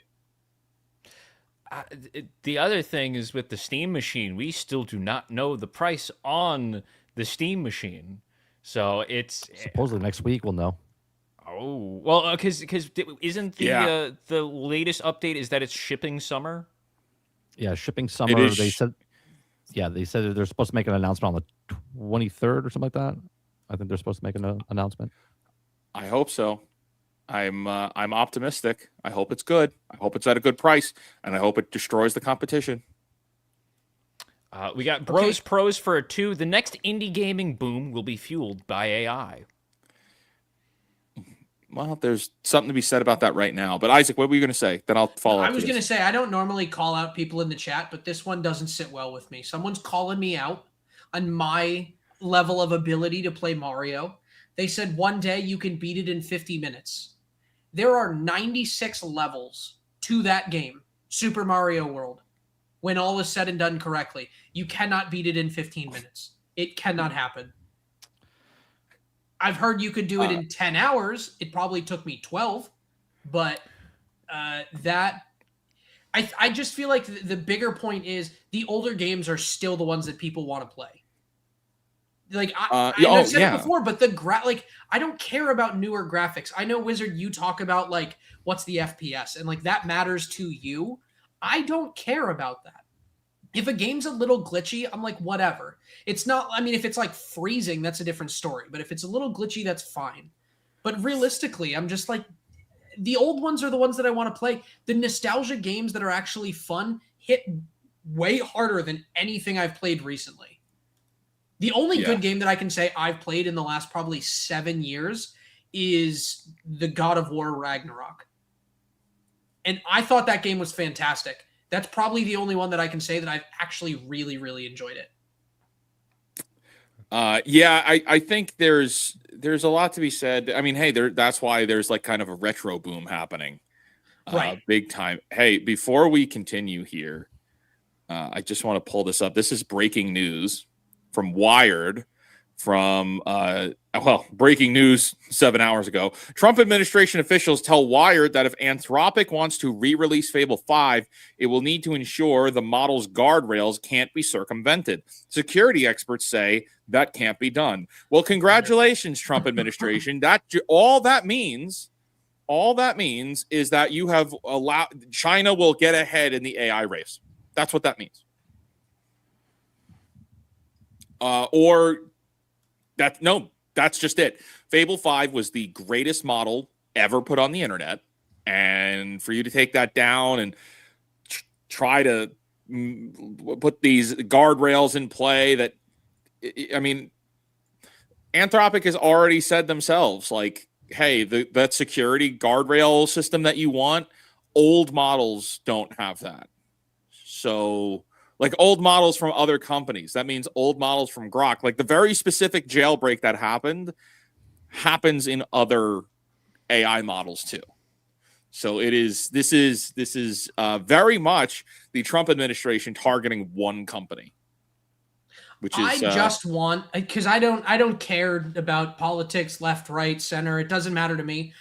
The other thing is with the Steam machine, we still do not know the price on the Steam machine. So it's supposedly next week we'll know. Oh, well, because isn't the latest update is that it's shipping summer? Yeah, shipping summer. They said they're supposed to make an announcement on the 23rd or something like that. I think they're supposed to make an announcement. I hope so. I'm optimistic. I hope it's good. I hope it's at a good price, and I hope it destroys the competition. We got Bros Pros for 2. The next indie gaming boom will be fueled by AI. Well, there's something to be said about that right now. But Isaac, what were you going to say? Then I'll follow up. I was going to say, I don't normally call out people in the chat, but this one doesn't sit well with me. Someone's calling me out on my level of ability to play Mario. They said one day you can beat it in 50 minutes. There are 96 levels to that game, Super Mario World. When all is said and done correctly, you cannot beat it in 15 minutes. It cannot happen. I've heard you could do it in 10 hours. It probably took me 12, but I just feel like the bigger point is the older games are still the ones that people want to play. Like I've said it before, but I don't care about newer graphics. I know, Wizard, you talk about like what's the FPS and like that matters to you. I don't care about that. If a game's a little glitchy, I'm like, whatever. It's not, I mean, if it's like freezing, that's a different story. But if it's a little glitchy, that's fine. But realistically, I'm just like, the old ones are the ones that I want to play. The nostalgia games that are actually fun hit way harder than anything I've played recently. The only good game that I can say I've played in the last probably 7 years is the God of War Ragnarok. And I thought that game was fantastic. That's probably the only one that I can say that I've actually really, really enjoyed it. I think there's a lot to be said. I mean, hey, that's why there's like kind of a retro boom happening, right? Big time. Hey, before we continue here, I just want to pull this up. This is breaking news from Wired. Breaking news 7 hours ago. Trump administration officials tell Wired that if Anthropic wants to re-release Fable 5, it will need to ensure the model's guardrails can't be circumvented. Security experts say that can't be done. Well, congratulations, Trump administration. All that means is that you have allowed China will get ahead in the AI race. That's what that means. That's just it. Fable 5 was the greatest model ever put on the internet. And for you to take that down and try to put these guardrails in play Anthropic has already said themselves, like, hey, that security guardrail system that you want, old models don't have that. So... like old models from other companies. That means old models from Grok. Like the very specific jailbreak that happens in other AI models too. So this is very much the Trump administration targeting one company, which is I just want, because I don't care about politics, left, right, center. It doesn't matter to me.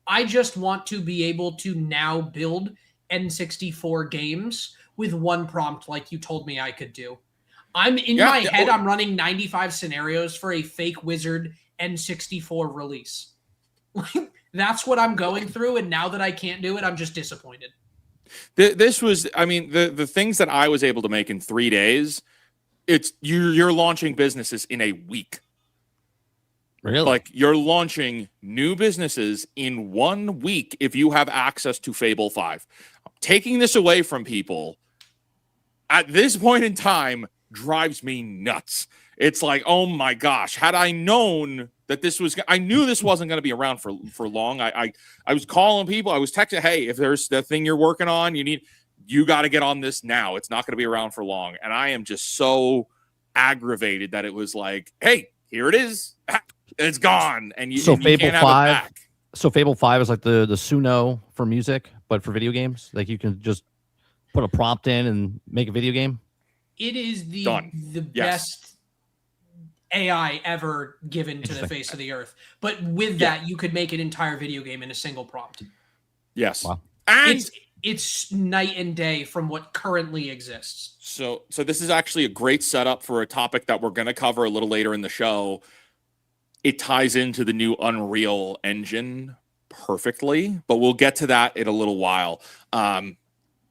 I just want to be able to now build N64 games with one prompt like you told me I could do. I'm in my head, I'm running 95 scenarios for a fake Wizard N64 release. That's what I'm going through, and now that I can't do it, I'm just disappointed. This was, I mean, the things that I was able to make in 3 days, you're launching businesses in a week. Really? Like you're launching new businesses in 1 week if you have access to Fable 5. Taking this away from people at this point in time drives me nuts. It's like, oh my gosh, had I known that I knew this wasn't going to be around for long. I was calling people, I was texting, hey, if there's the thing you're working on, you got to get on this now. It's not going to be around for long. And I am just so aggravated that it was like, hey, here it is. It's gone. And you can't have it back. So Fable 5 is like the Suno for music, but for video games. Like you can just put a prompt in and make a video game. It is the Done. best. AI ever given to the face of the earth. But with that, you could make an entire video game in a single prompt. Yes. Wow. And it's night and day from what currently exists. So this is actually a great setup for a topic that we're going to cover a little later in the show. It ties into the new Unreal Engine perfectly, but we'll get to that in a little while. Tom,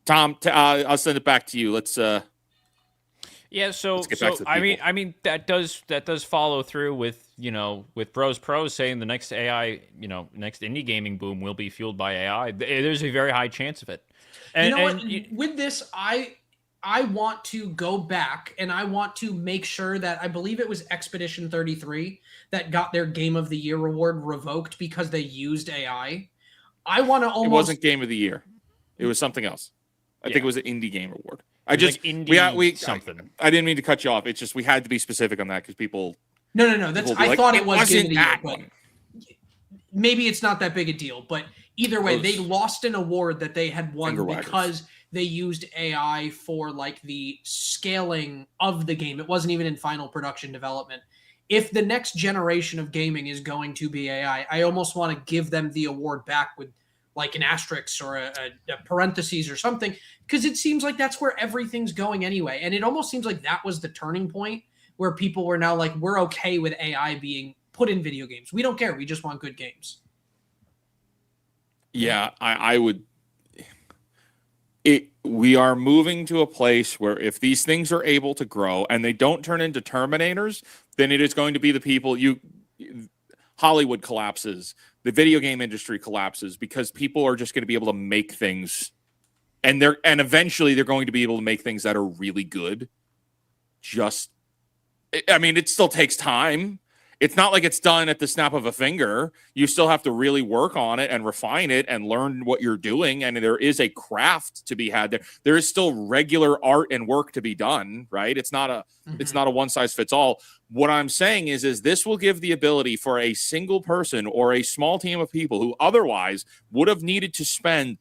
I'll send it back to you. Let's Yeah, so get back to the people. I mean that does follow through with, with Bros Pros saying the next AI, next indie gaming boom will be fueled by AI. There's a very high chance of it. And, what? With this, I want to go back and I want to make sure that I believe it was Expedition 33 that got their Game of the Year award revoked because they used AI. I want to almost. It wasn't Game of the Year. It was something else. I think it was an Indie Game Award. Something. I didn't mean to cut you off. It's just we had to be specific on that because people. No. That's I thought it was Game of the Year, but one. maybe it's not that big a deal. But either way, they lost an award that they had won because they used AI for like the scaling of the game. It wasn't even in final production development. If the next generation of gaming is going to be AI, I almost want to give them the award back with like an asterisk or a parentheses or something, because it seems like that's where everything's going anyway. And it almost seems like that was the turning point where people were now like, we're okay with AI being put in video games. We don't care. We just want good games. Yeah, I would. We are moving to a place where if these things are able to grow and they don't turn into Terminators, then it is going to be the people Hollywood collapses, the video game industry collapses because people are just going to be able to make things, and eventually they're going to be able to make things that are really good. It still takes time. It's not like it's done at the snap of a finger. You still have to really work on it and refine it and learn what you're doing. And there is a craft to be had there. There is still regular art and work to be done, right? It's not a one size fits all. What I'm saying is this will give the ability for a single person or a small team of people who otherwise would have needed to spend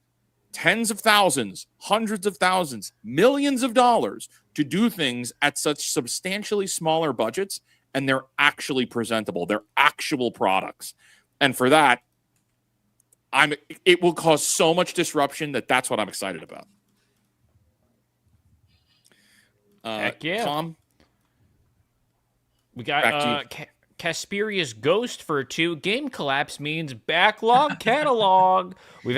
tens of thousands, hundreds of thousands, millions of dollars to do things at such substantially smaller budgets. And they're actually presentable. They're actual products. And for that, it will cause so much disruption that's what I'm excited about. Heck yeah. Tom? We got Casperia's Ghost for 2. Game collapse means backlog catalog. We've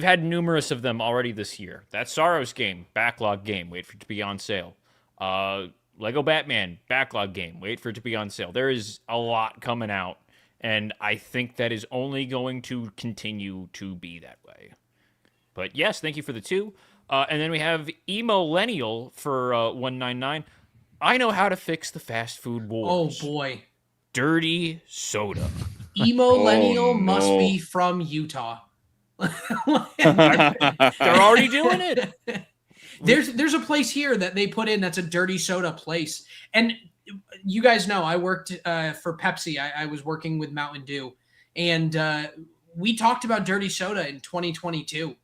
had numerous of them already this year. That Sorrow's game, backlog game, wait for it to be on sale. Lego Batman, backlog game. Wait for it to be on sale. There is a lot coming out, and I think that is only going to continue to be that way. But yes, thank you for the 2. And then we have Emollennial for 199. I know how to fix the fast food wars. Oh, boy. Dirty soda. Emollennial must be from Utah. They're already doing it. There's a place here that they put in that's a dirty soda place. And you guys know I worked for Pepsi. I was working with Mountain Dew. And we talked about dirty soda in 2022.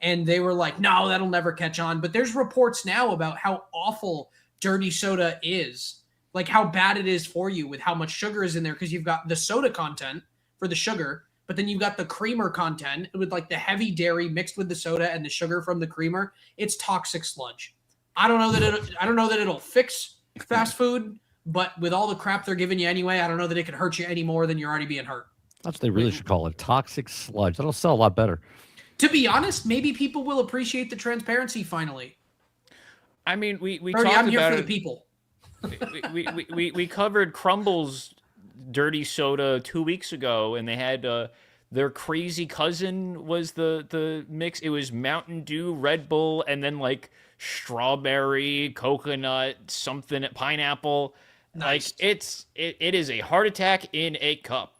And they were like, no, that'll never catch on. But there's reports now about how awful dirty soda is. Like how bad it is for you with how much sugar is in there. Because you've got the soda content for the sugar. But then you've got the creamer content with like the heavy dairy mixed with the soda and the sugar from the creamer. It's toxic sludge. I don't know that it'll fix fast food, but with all the crap they're giving you anyway, I don't know that it could hurt you any more than you're already being hurt. That's what they really should call it, toxic sludge. That'll sell a lot better. To be honest, maybe people will appreciate the transparency finally. I mean, we Brody, talked I'm here about for it. the people. we covered Crumble's dirty soda 2 weeks ago, and they had their crazy cousin was the mix. It was Mountain Dew, Red Bull, and then like strawberry, coconut, something, pineapple. Nice. Like it is a heart attack in a cup.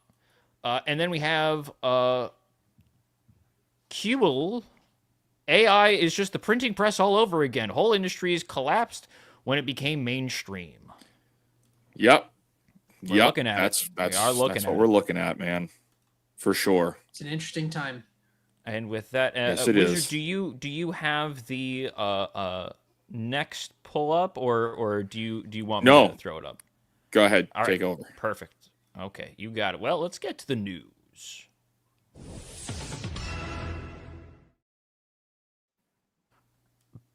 And then we have Cubel. AI is just the printing press all over again. Whole industries collapsed when it became mainstream. Yep. We're looking at that's what we're looking at, man. For sure. It's an interesting time. And with that, yes, it Wizard, is. do you have the next pull up, or do you want me to throw it up? Go ahead, All take right. over. Perfect. Okay, you got it. Well, let's get to the news.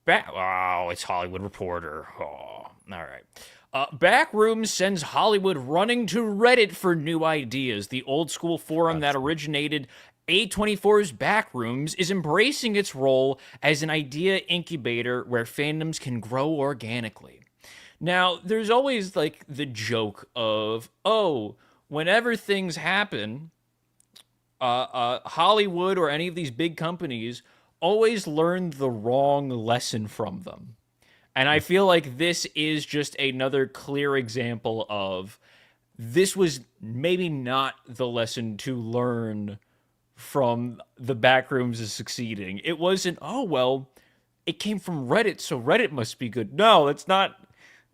It's Hollywood Reporter. Oh, all right. Backrooms sends Hollywood running to Reddit for new ideas. The old school forum that originated A24's Backrooms is embracing its role as an idea incubator where fandoms can grow organically. Now, there's always like the joke of, oh, whenever things happen, Hollywood or any of these big companies always learn the wrong lesson from them. And I feel like this is just another clear example of this was maybe not the lesson to learn from the Backrooms is succeeding. It wasn't, oh, well, it came from Reddit, so Reddit must be good. No, that's not.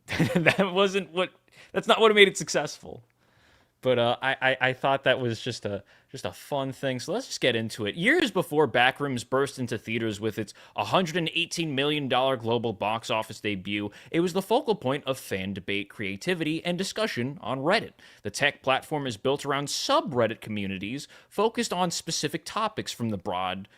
That's not what made it successful. But I thought that was just a fun thing. So let's just get into it. Years before Backrooms burst into theaters with its $118 million global box office debut, it was the focal point of fan debate, creativity, and discussion on Reddit. The tech platform is built around subreddit communities focused on specific topics, from the broad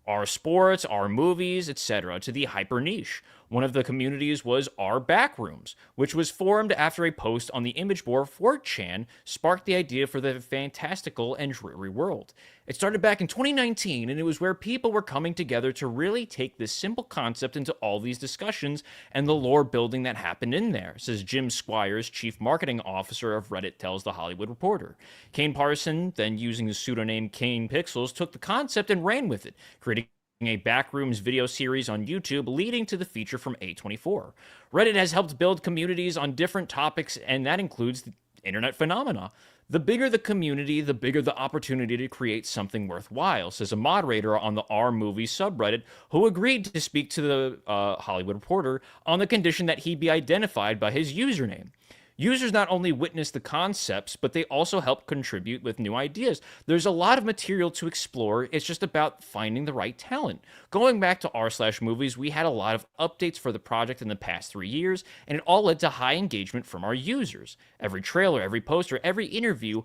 our sports, our movies, etc., to the hyper niche. One of the communities was our Backrooms, which was formed after a post on the image board 4chan sparked the idea for the fantastical and dreary world. It started back in 2019, and it was where people were coming together to really take this simple concept into all these discussions and the lore building that happened in there, says Jim Squires, chief marketing officer of Reddit, tells The Hollywood Reporter. Kane Parson, then using the pseudonym Kane Pixels, took the concept and ran with it, creating a Backrooms video series on YouTube, leading to the feature from A24. Reddit has helped build communities on different topics, and that includes the internet phenomena. The bigger the community, the bigger the opportunity to create something worthwhile, says a moderator on the R Movie subreddit who agreed to speak to the Hollywood Reporter on the condition that he be identified by his username. Users not only witness the concepts, but they also help contribute with new ideas. There's a lot of material to explore. It's just about finding the right talent. Going back to r/movies, we had a lot of updates for the project in the past 3 years, and it all led to high engagement from our users. Every trailer, every poster, every interview,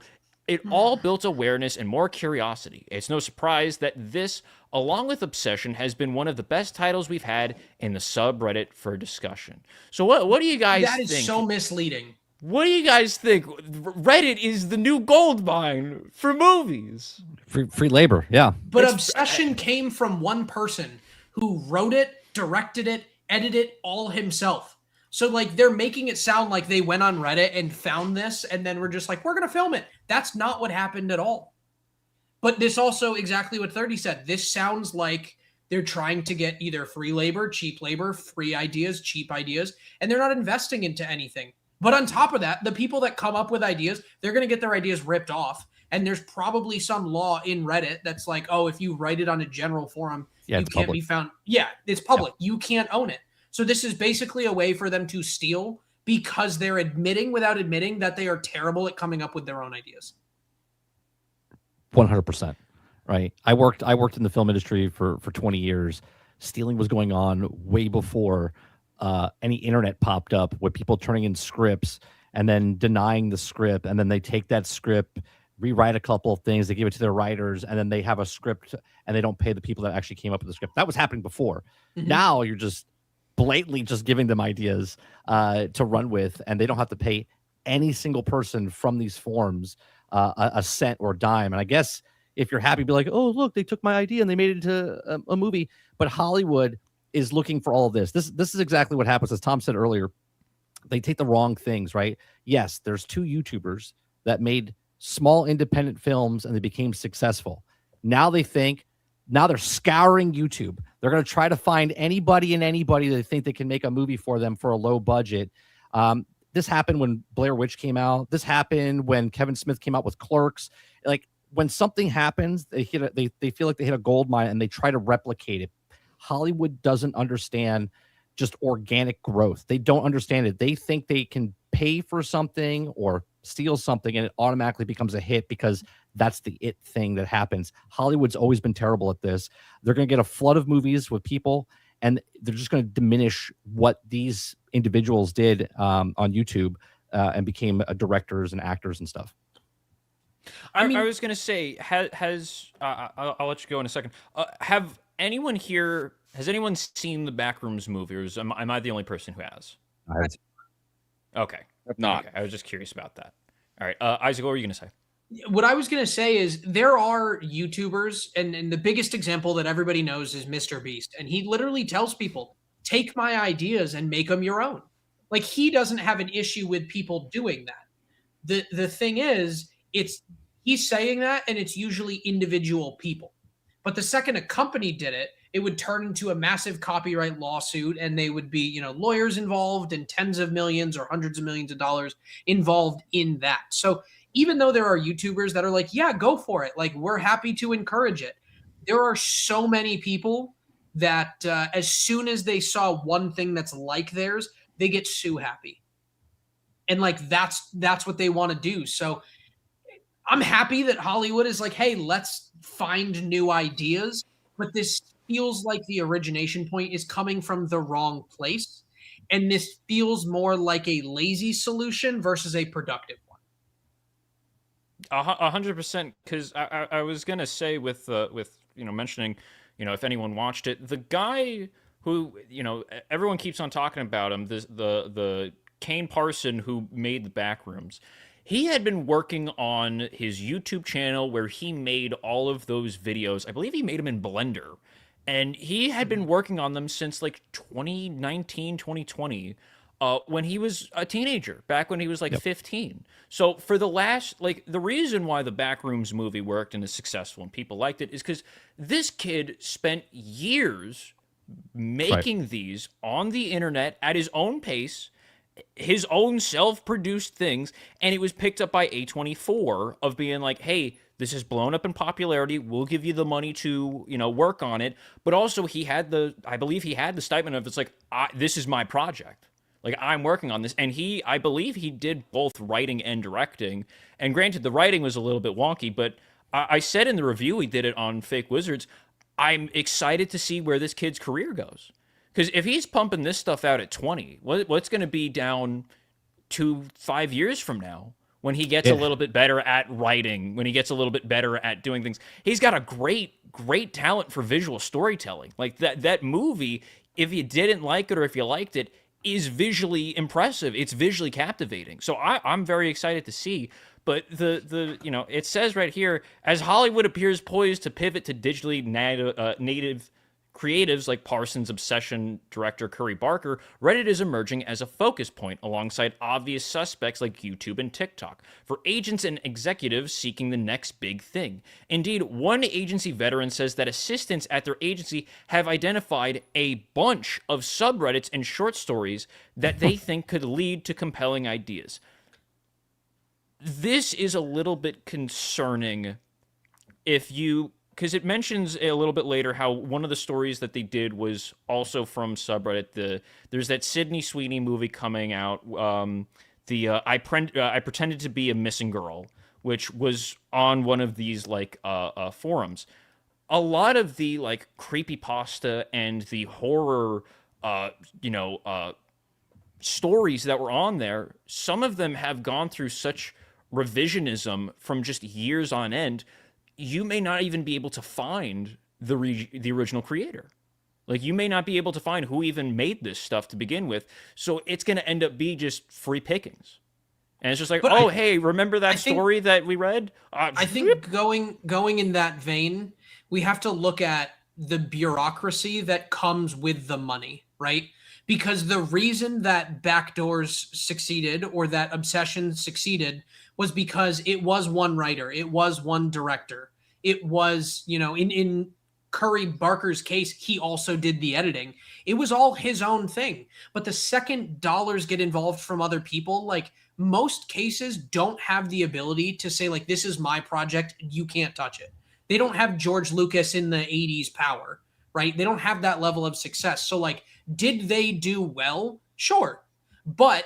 it all built awareness and more curiosity. It's no surprise that this, along with Obsession, has been one of the best titles we've had in the subreddit for discussion. So what do you guys think? That is so misleading. What do you guys think? Reddit is the new gold mine for movies. Free labor, yeah. But Obsession came from one person who wrote it, directed it, edited it all himself. So, like, they're making it sound like they went on Reddit and found this, and then we're just like, we're going to film it. That's not what happened at all. But this also, exactly what 30 said, this sounds like they're trying to get either free labor, free ideas, cheap ideas, and they're not investing into anything. But on top of that, the people that come up with ideas, they're going to get their ideas ripped off. And there's probably some law in Reddit that's like, oh, if you write it on a general forum, you can't be found. Yeah, it's public. Yeah. You can't own it. So this is basically a way for them to steal because they're admitting without admitting that they are terrible at coming up with their own ideas. 100%. Right. I worked in the film industry for 20 years. Stealing was going on way before any internet popped up, with people turning in scripts and then denying the script, and then they take that script, rewrite a couple of things, they give it to their writers, and then they have a script and they don't pay the people that actually came up with the script. That was happening before. Mm-hmm. Now you're just blatantly just giving them ideas to run with, and they don't have to pay any single person from these forums a cent or a dime. And I guess if you're happy, be like, oh, look, they took my idea and they made it into a movie. But Hollywood is looking for all of this. This is exactly what happens. As Tom said earlier, they take the wrong things, right? Yes, there's 2 YouTubers that made small independent films and they became successful. Now they're scouring YouTube. They're going to try to find anybody they think they can make a movie for them for a low budget. This happened when Blair Witch came out. This happened when Kevin Smith came out with Clerks. Like, when something happens, they feel like they hit a gold mine and they try to replicate it. Hollywood doesn't understand just organic growth. They don't understand it. They think they can pay for something or steal something and it automatically becomes a hit because that's the it thing that happens. Hollywood's always been terrible at this. They're going to get a flood of movies with people, and they're just going to diminish what these individuals did on YouTube and became directors and actors and stuff. I was going to say, I'll let you go in a second. Has anyone seen the Backrooms movie, or am I the only person who has? Okay. Not. Okay. I was just curious about that. All right. Isaac, what were you going to say? What I was going to say is there are YouTubers, and the biggest example that everybody knows is Mr. Beast. And he literally tells people, take my ideas and make them your own. Like, he doesn't have an issue with people doing that. The thing is, he's saying that, and it's usually individual people. But the second a company did it, it would turn into a massive copyright lawsuit, and they would be, lawyers involved and tens of millions or hundreds of millions of dollars involved in that. So even though there are YouTubers that are like, yeah, go for it, like, we're happy to encourage it, there are so many people that as soon as they saw one thing that's like theirs, they get sue happy. And like, that's what they want to do. So I'm happy that Hollywood is like, hey, let's find new ideas. But this feels like the origination point is coming from the wrong place. And this feels more like a lazy solution versus a productive one. 100%. Because I was going to say with mentioning, if anyone watched it, the guy who, everyone keeps on talking about him, the Kane Parson who made the Backrooms. He had been working on his YouTube channel where he made all of those videos. I believe he made them in Blender. And he had been working on them since like 2019, 2020, when he was a teenager, back when he was like 15. So for the reason why the Backrooms movie worked and is successful and people liked it is because this kid spent years making these on the internet at his own pace, his own self-produced things, and it was picked up by A24 of being like, hey, this has blown up in popularity, we'll give you the money to, work on it. But also I believe he had the statement of, it's like, this is my project. Like, I'm working on this. And I believe he did both writing and directing. And granted, the writing was a little bit wonky, but I said in the review we did it on Fake Wizards, I'm excited to see where this kid's career goes. Because if he's pumping this stuff out at 20, what's going to be down 5 years from now when he gets a little bit better at writing, when he gets a little bit better at doing things? He's got a great talent for visual storytelling. Like that movie, if you didn't like it or if you liked it, is visually impressive. It's visually captivating. So I'm very excited to see. But it says right here, as Hollywood appears poised to pivot to digitally native creatives like Parsons' obsession director Curry Barker, Reddit is emerging as a focus point alongside obvious suspects like YouTube and TikTok for agents and executives seeking the next big thing. Indeed, one agency veteran says that assistants at their agency have identified a bunch of subreddits and short stories that they think could lead to compelling ideas. This is a little bit concerning because it mentions a little bit later how one of the stories that they did was also from subreddit. There's that Sydney Sweeney movie coming out, I Pretended to Be a Missing Girl, which was on one of these forums. A lot of the creepypasta and the horror stories that were on there, some of them have gone through such revisionism from just years on end, you may not even be able to find the original creator. Like, you may not be able to find who even made this stuff to begin with. So it's going to end up being just free pickings. And it's just like, hey, remember that story that we read? I think going in that vein, we have to look at the bureaucracy that comes with the money, right? Because the reason that Backdoors succeeded or that Obsession succeeded was because it was one writer, it was one director. It was, in Curry Barker's case, he also did the editing. It was all his own thing. But the second dollars get involved from other people, most cases don't have the ability to say, this is my project, you can't touch it. They don't have George Lucas in the 80s power, right? They don't have that level of success. So, did they do well? Sure. But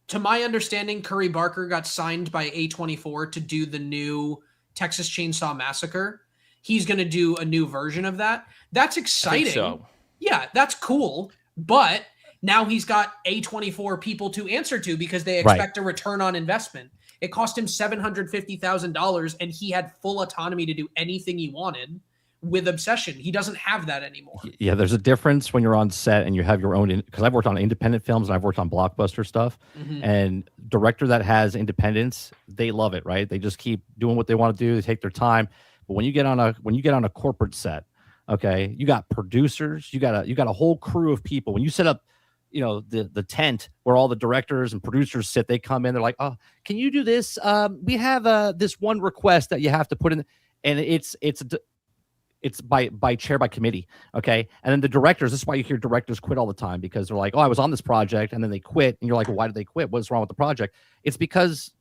to my understanding, Curry Barker got signed by A24 to do the new Texas Chainsaw Massacre. He's going to do a new version of that. That's exciting. I think so. Yeah, that's cool. But Now he's got A24 people to answer to because they expect a return on investment. It cost him $750,000 and he had full autonomy to do anything he wanted with Obsession. He doesn't have that anymore. Yeah, there's a difference when you're on set and you have your own, because I've worked on independent films and I've worked on blockbuster stuff. And director that has independence, they love it, right? They just keep doing what they want to do. They take their time. But when you get on a corporate set, okay, you got producers, you got a whole crew of people. When you set up, the tent where all the directors and producers sit, they come in, they're like, oh, can you do this? We have this one request that you have to put in, and it's by chair by committee, okay? And then the directors, this is why you hear directors quit all the time, because they're like, oh, I was on this project, and then they quit, and you're like, well, why did they quit? What's wrong with the project? It's because,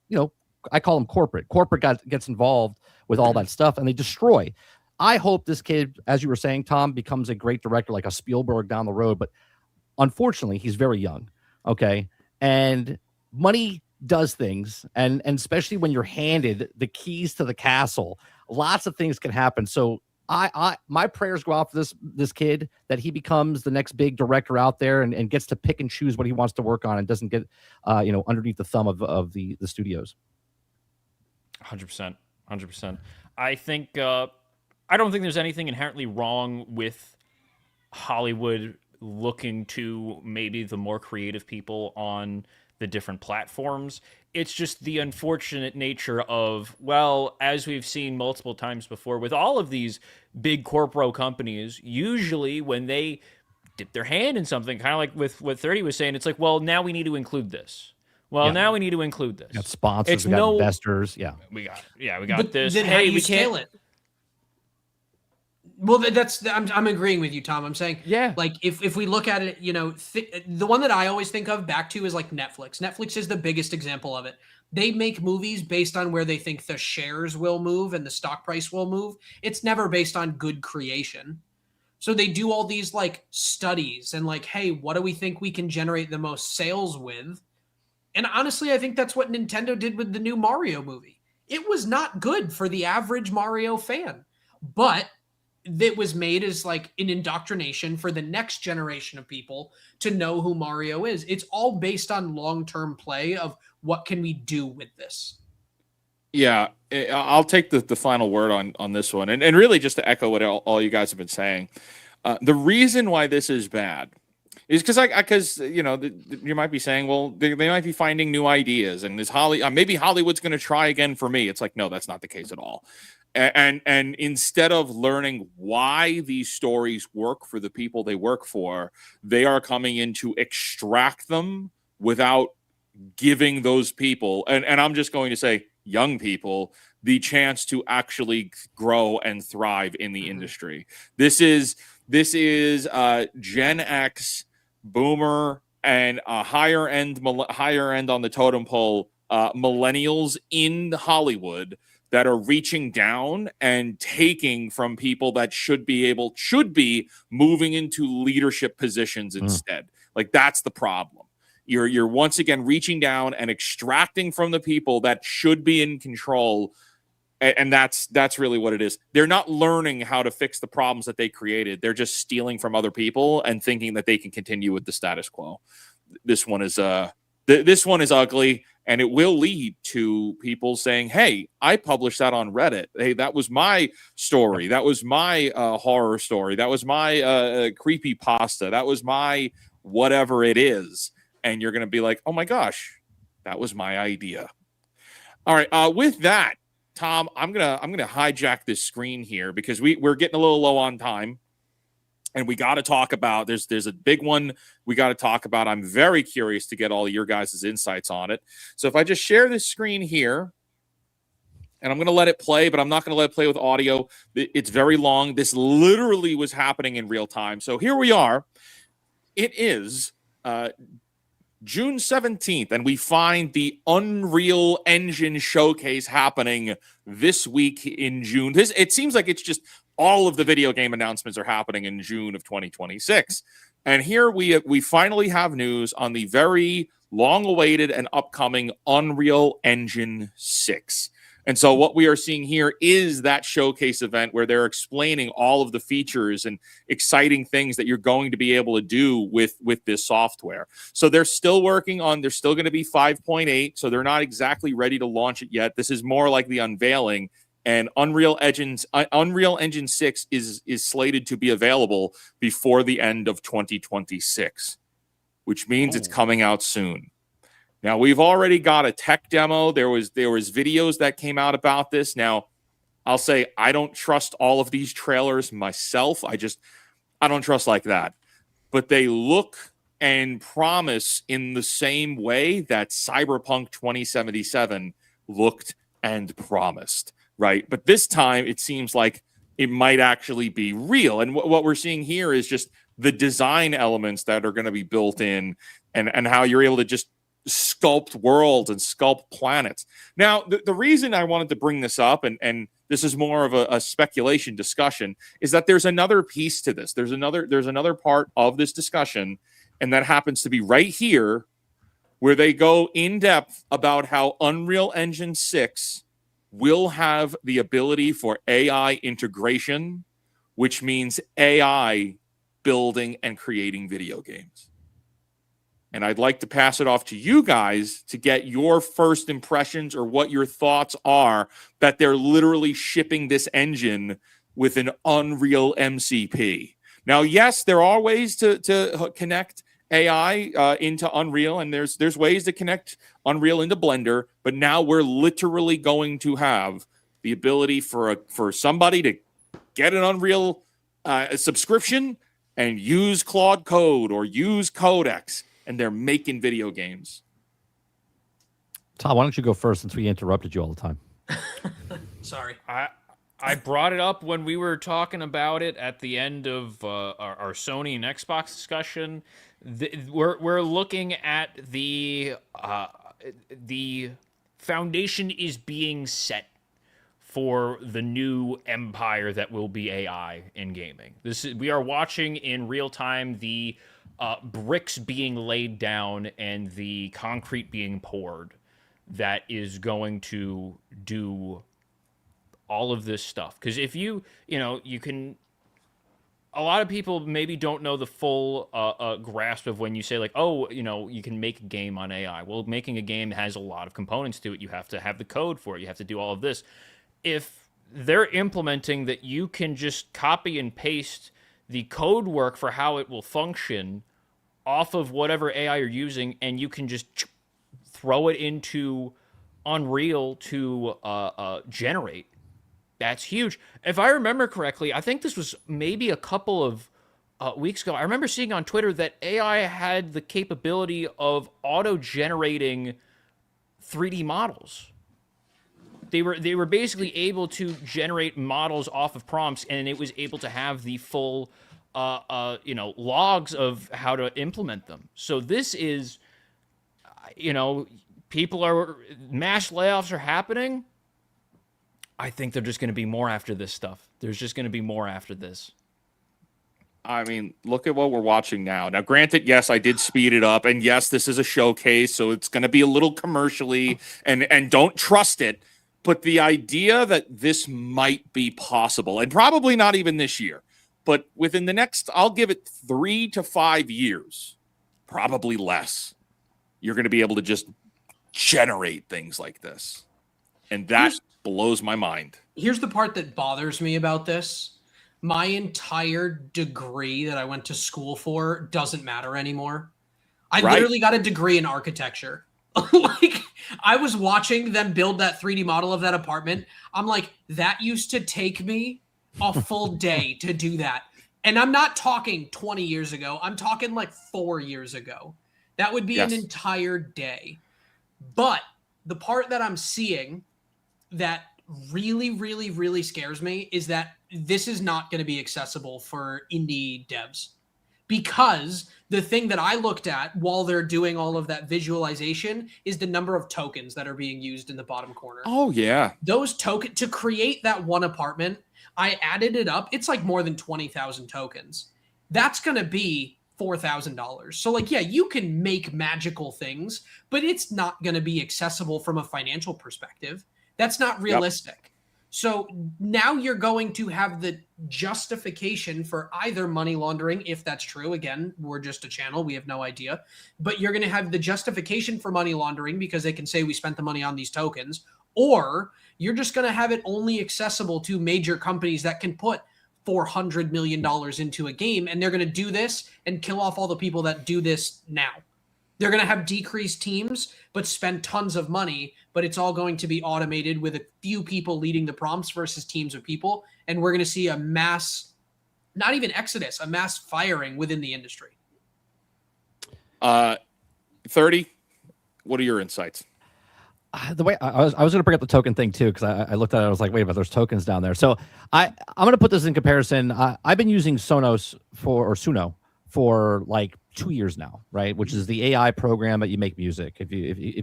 I call them corporate. Corporate gets involved with all that stuff, and they destroy. I hope this kid, as you were saying, Tom, becomes a great director like a Spielberg down the road, but unfortunately, he's very young, okay? And money does things, and especially when you're handed the keys to the castle, lots of things can happen. So my prayers go out for this kid, that he becomes the next big director out there and gets to pick and choose what he wants to work on and doesn't get underneath the thumb of the studios. 100%. I think I don't think there's anything inherently wrong with Hollywood looking to maybe the more creative people on the different platforms. It's just the unfortunate nature of, well, as we've seen multiple times before with all of these big corporate companies, usually when they dip their hand in something, kind of like with what 30 was saying, it's like, well, now we need to include this. Well, now we need to include this. We got sponsors, we got investors. Yeah. We got this. Then how do you scale it? Well, I'm agreeing with you, Tom. I'm saying, like if we look at it, the one that I always think of back to is like Netflix. Netflix is the biggest example of it. They make movies based on where they think the shares will move and the stock price will move. It's never based on good creation. So they do all these like studies and like, hey, what do we think we can generate the most sales with? And honestly, I think that's what Nintendo did with the new Mario movie. It was not good for the average Mario fan, but that was made as like an indoctrination for the next generation of people to know who Mario is. It's all based on long-term play of what can we do with this. Yeah, I'll take the final word on this one. And really just to echo what all you guys have been saying. The reason why this is bad is because you might be saying, well, they might be finding new ideas, and maybe Hollywood's going to try again for me. It's like, no, that's not the case at all. And instead of learning why these stories work for the people they work for, they are coming in to extract them without giving those people, and I'm just going to say young people, the chance to actually grow and thrive in the industry. This is Gen X, Boomer, and higher end on the totem pole, millennials in Hollywood that are reaching down and taking from people that should be moving into leadership positions instead. Like, that's the problem. You're once again reaching down and extracting from the people that should be in control. And that's really what it is. They're not learning how to fix the problems that they created. They're just stealing from other people and thinking that they can continue with the status quo. This one is ugly, and it will lead to people saying, hey, I published that on Reddit. Hey, that was my story. That was my horror story. That was my creepypasta. That was my whatever it is. And you're going to be like, oh my gosh, that was my idea. All right. With that, Tom, I'm gonna hijack this screen here because we're getting a little low on time, and we got to talk about there's a big one we got to talk about. I'm very curious to get all of your guys' insights on it. So if I just share this screen here, and I'm going to let it play, but I'm not going to let it play with audio. It's very long. This literally was happening in real time. So here we are. It is June 17th, and we find the Unreal Engine showcase happening this week in June. It seems like it's just all of the video game announcements are happening in June of 2026. And here we finally have news on the very long-awaited and upcoming Unreal Engine 6. And so what we are seeing here is that showcase event where they're explaining all of the features and exciting things that you're going to be able to do with this software. So they're still working on, they're still going to be 5.8. So they're not exactly ready to launch it yet. This is more like the unveiling. And Unreal Engine 6 is slated to be available before the end of 2026, which means it's coming out soon. Now, we've already got a tech demo. There was videos that came out about this. Now, I'll say I don't trust all of these trailers myself. I don't trust like that. But they look and promise in the same way that Cyberpunk 2077 looked and promised, right? But this time, it seems like it might actually be real. And what we're seeing here is just the design elements that are going to be built in and how you're able to just sculpt worlds and sculpt planets. Now, the reason I wanted to bring this up, and this is more of a speculation discussion, is that there's another piece to this. There's another part of this discussion, and that happens to be right here, where they go in depth about how Unreal Engine 6 will have the ability for AI integration, which means AI building and creating video games. And I'd like to pass it off to you guys to get your first impressions or what your thoughts are that they're literally shipping this engine with an Unreal MCP. Now, yes, there are ways to connect AI into Unreal, and there's ways to connect Unreal into Blender, but now we're literally going to have the ability for somebody to get an Unreal subscription and use Claude Code or use Codex, and they're making video games. Tom, why don't you go first since we interrupted you all the time? Sorry. I brought it up when we were talking about it at the end of our Sony and Xbox discussion. We're looking at the foundation is being set for the new empire that will be AI in gaming. We are watching in real time the bricks being laid down and the concrete being poured that is going to do all of this stuff. Because if you can, a lot of people maybe don't know the full grasp of when you say like, oh, you can make a game on AI. Well, making a game has a lot of components to it. You have to have the code for it. You have to do all of this. If they're implementing that you can just copy and paste the code work for how it will function off of whatever AI you're using, and you can just throw it into Unreal to generate. That's huge. If I remember correctly, I think this was maybe a couple of weeks ago. I remember seeing on Twitter that AI had the capability of auto-generating 3D models. They were basically able to generate models off of prompts, and it was able to have the full logs of how to implement them. So this is, mass layoffs are happening. I think there's just going to be more after this stuff. There's just going to be more after this. I mean, look at what we're watching now. Now, granted, yes, I did speed it up, and yes, this is a showcase, so it's going to be a little commercially, and don't trust it. But the idea that this might be possible, and probably not even this year, but within the next, I'll give it 3 to 5 years, probably less, you're going to be able to just generate things like this. And that blows my mind. Here's the part that bothers me about this. My entire degree that I went to school for doesn't matter anymore. I literally got a degree in architecture. Like, I was watching them build that 3D model of that apartment. I'm like, that used to take me a full day to do that. And I'm not talking 20 years ago. I'm talking like 4 years ago. That would be an entire day. But the part that I'm seeing that really, really, really scares me is that this is not going to be accessible for indie devs. Because the thing that I looked at while they're doing all of that visualization is the number of tokens that are being used in the bottom corner. Oh, yeah. Those tokens, to create that one apartment, I added it up. It's like more than 20,000 tokens. That's going to be $4,000. So like, yeah, you can make magical things, but it's not going to be accessible from a financial perspective. That's not realistic. So now you're going to have the justification for either money laundering, if that's true. Again, we're just a channel. We have no idea. But you're going to have the justification for money laundering because they can say we spent the money on these tokens. Or you're just going to have it only accessible to major companies that can put $400 million into a game. And they're going to do this and kill off all the people that do this now. They're going to have decreased teams, but spend tons of money, but it's all going to be automated with a few people leading the prompts versus teams of people. And we're going to see a mass, not even exodus, a mass firing within the industry. 30, what are your insights? The way I was going to bring up the token thing too, because I looked at it, I was like, wait, but there's tokens down there. So I'm going to put this in comparison. I've been using Suno for like 2 years now, right? Which is the AI program that you make music. If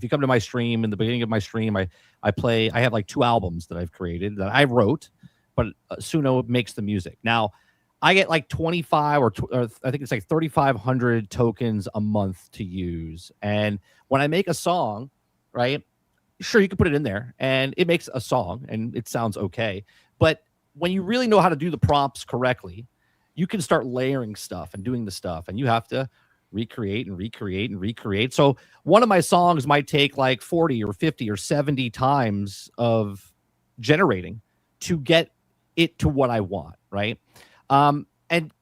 you come to my stream, in the beginning of my stream, I have like 2 albums that I've created that I wrote, but Suno makes the music. Now I get like 25 or I think it's like 3,500 tokens a month to use. And when I make a song, right? Sure, you can put it in there and it makes a song and it sounds okay. But when you really know how to do the prompts correctly, you can start layering stuff and doing the stuff, and you have to recreate and recreate and recreate. So one of my songs might take like 40 or 50 or 70 times of generating to get it to what I want, right? And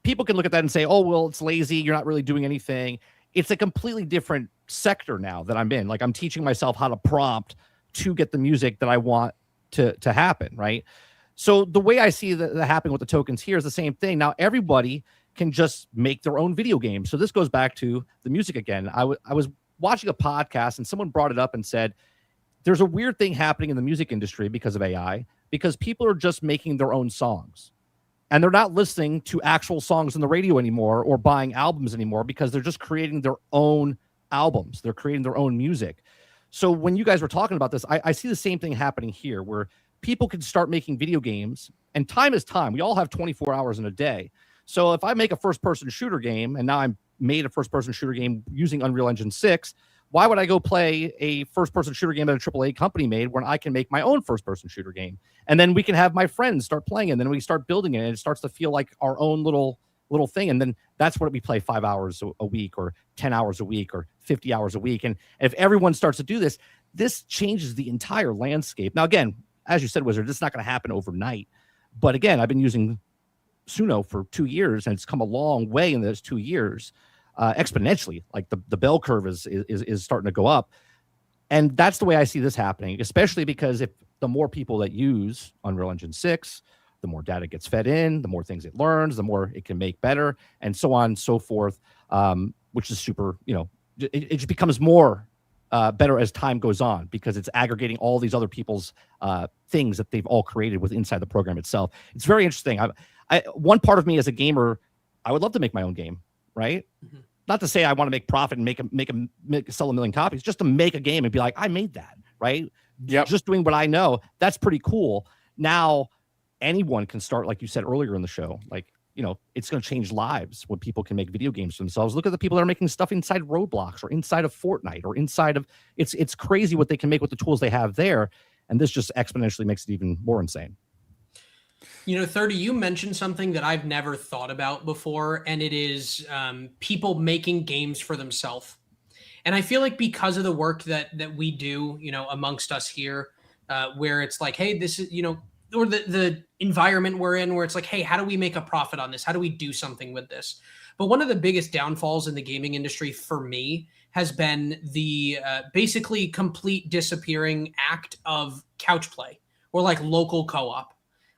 people can look at that and say, oh, well, it's lazy. You're not really doing anything. It's a completely different sector now that I'm in. Like, I'm teaching myself how to prompt to get the music that I want to happen, right? So the way I see that happening with the tokens here is the same thing. Now everybody can just make their own video game. So this goes back to the music again. I was watching a podcast and someone brought it up and said, there's a weird thing happening in the music industry because of AI, because people are just making their own songs. And they're not listening to actual songs on the radio anymore or buying albums anymore, because they're just creating their own albums. They're creating their own music. So when you guys were talking about this, I see the same thing happening here, where people can start making video games, and time is time. We all have 24 hours in a day. So if I make a first-person shooter game, and now I'm made a first-person shooter game using Unreal Engine 6, why would I go play a first-person shooter game that a AAA company made when I can make my own first-person shooter game? And then we can have my friends start playing it, and then we start building it, and it starts to feel like our own little thing. And then that's what we play 5 hours a week, or 10 hours a week, or 50 hours a week. And if everyone starts to do this, this changes the entire landscape. Now, again, as you said, Wizard, it's not going to happen overnight. But again, I've been using Suno for 2 years, and it's come a long way in those 2 years, exponentially. Like the bell curve is starting to go up. And that's the way I see this happening, especially because if the more people that use Unreal Engine 6, the more data gets fed in, the more things it learns, the more it can make better, and so on and so forth, which is super, it just becomes more better as time goes on, because it's aggregating all these other people's things that they've all created with inside the program itself. It's very interesting. One part of me as a gamer, I would love to make my own game, right? Mm-hmm. Not to say I want to make profit and sell 1 million copies, just to make a game and be like, I made that, right? Yep. Just doing what I know. That's pretty cool. Now anyone can start, like you said earlier in the show, like, it's going to change lives when people can make video games for themselves. Look at the people that are making stuff inside Roblox or inside of Fortnite or inside of it's crazy what they can make with the tools they have there. And this just exponentially makes it even more insane. 30, you mentioned something that I've never thought about before, and it is people making games for themselves. And I feel like because of the work that we do, amongst us here, where it's like, hey, this is, or the environment we're in, where it's like, hey, how do we make a profit on this? How do we do something with this? But one of the biggest downfalls in the gaming industry for me has been the basically complete disappearing act of couch play, or like local co-op.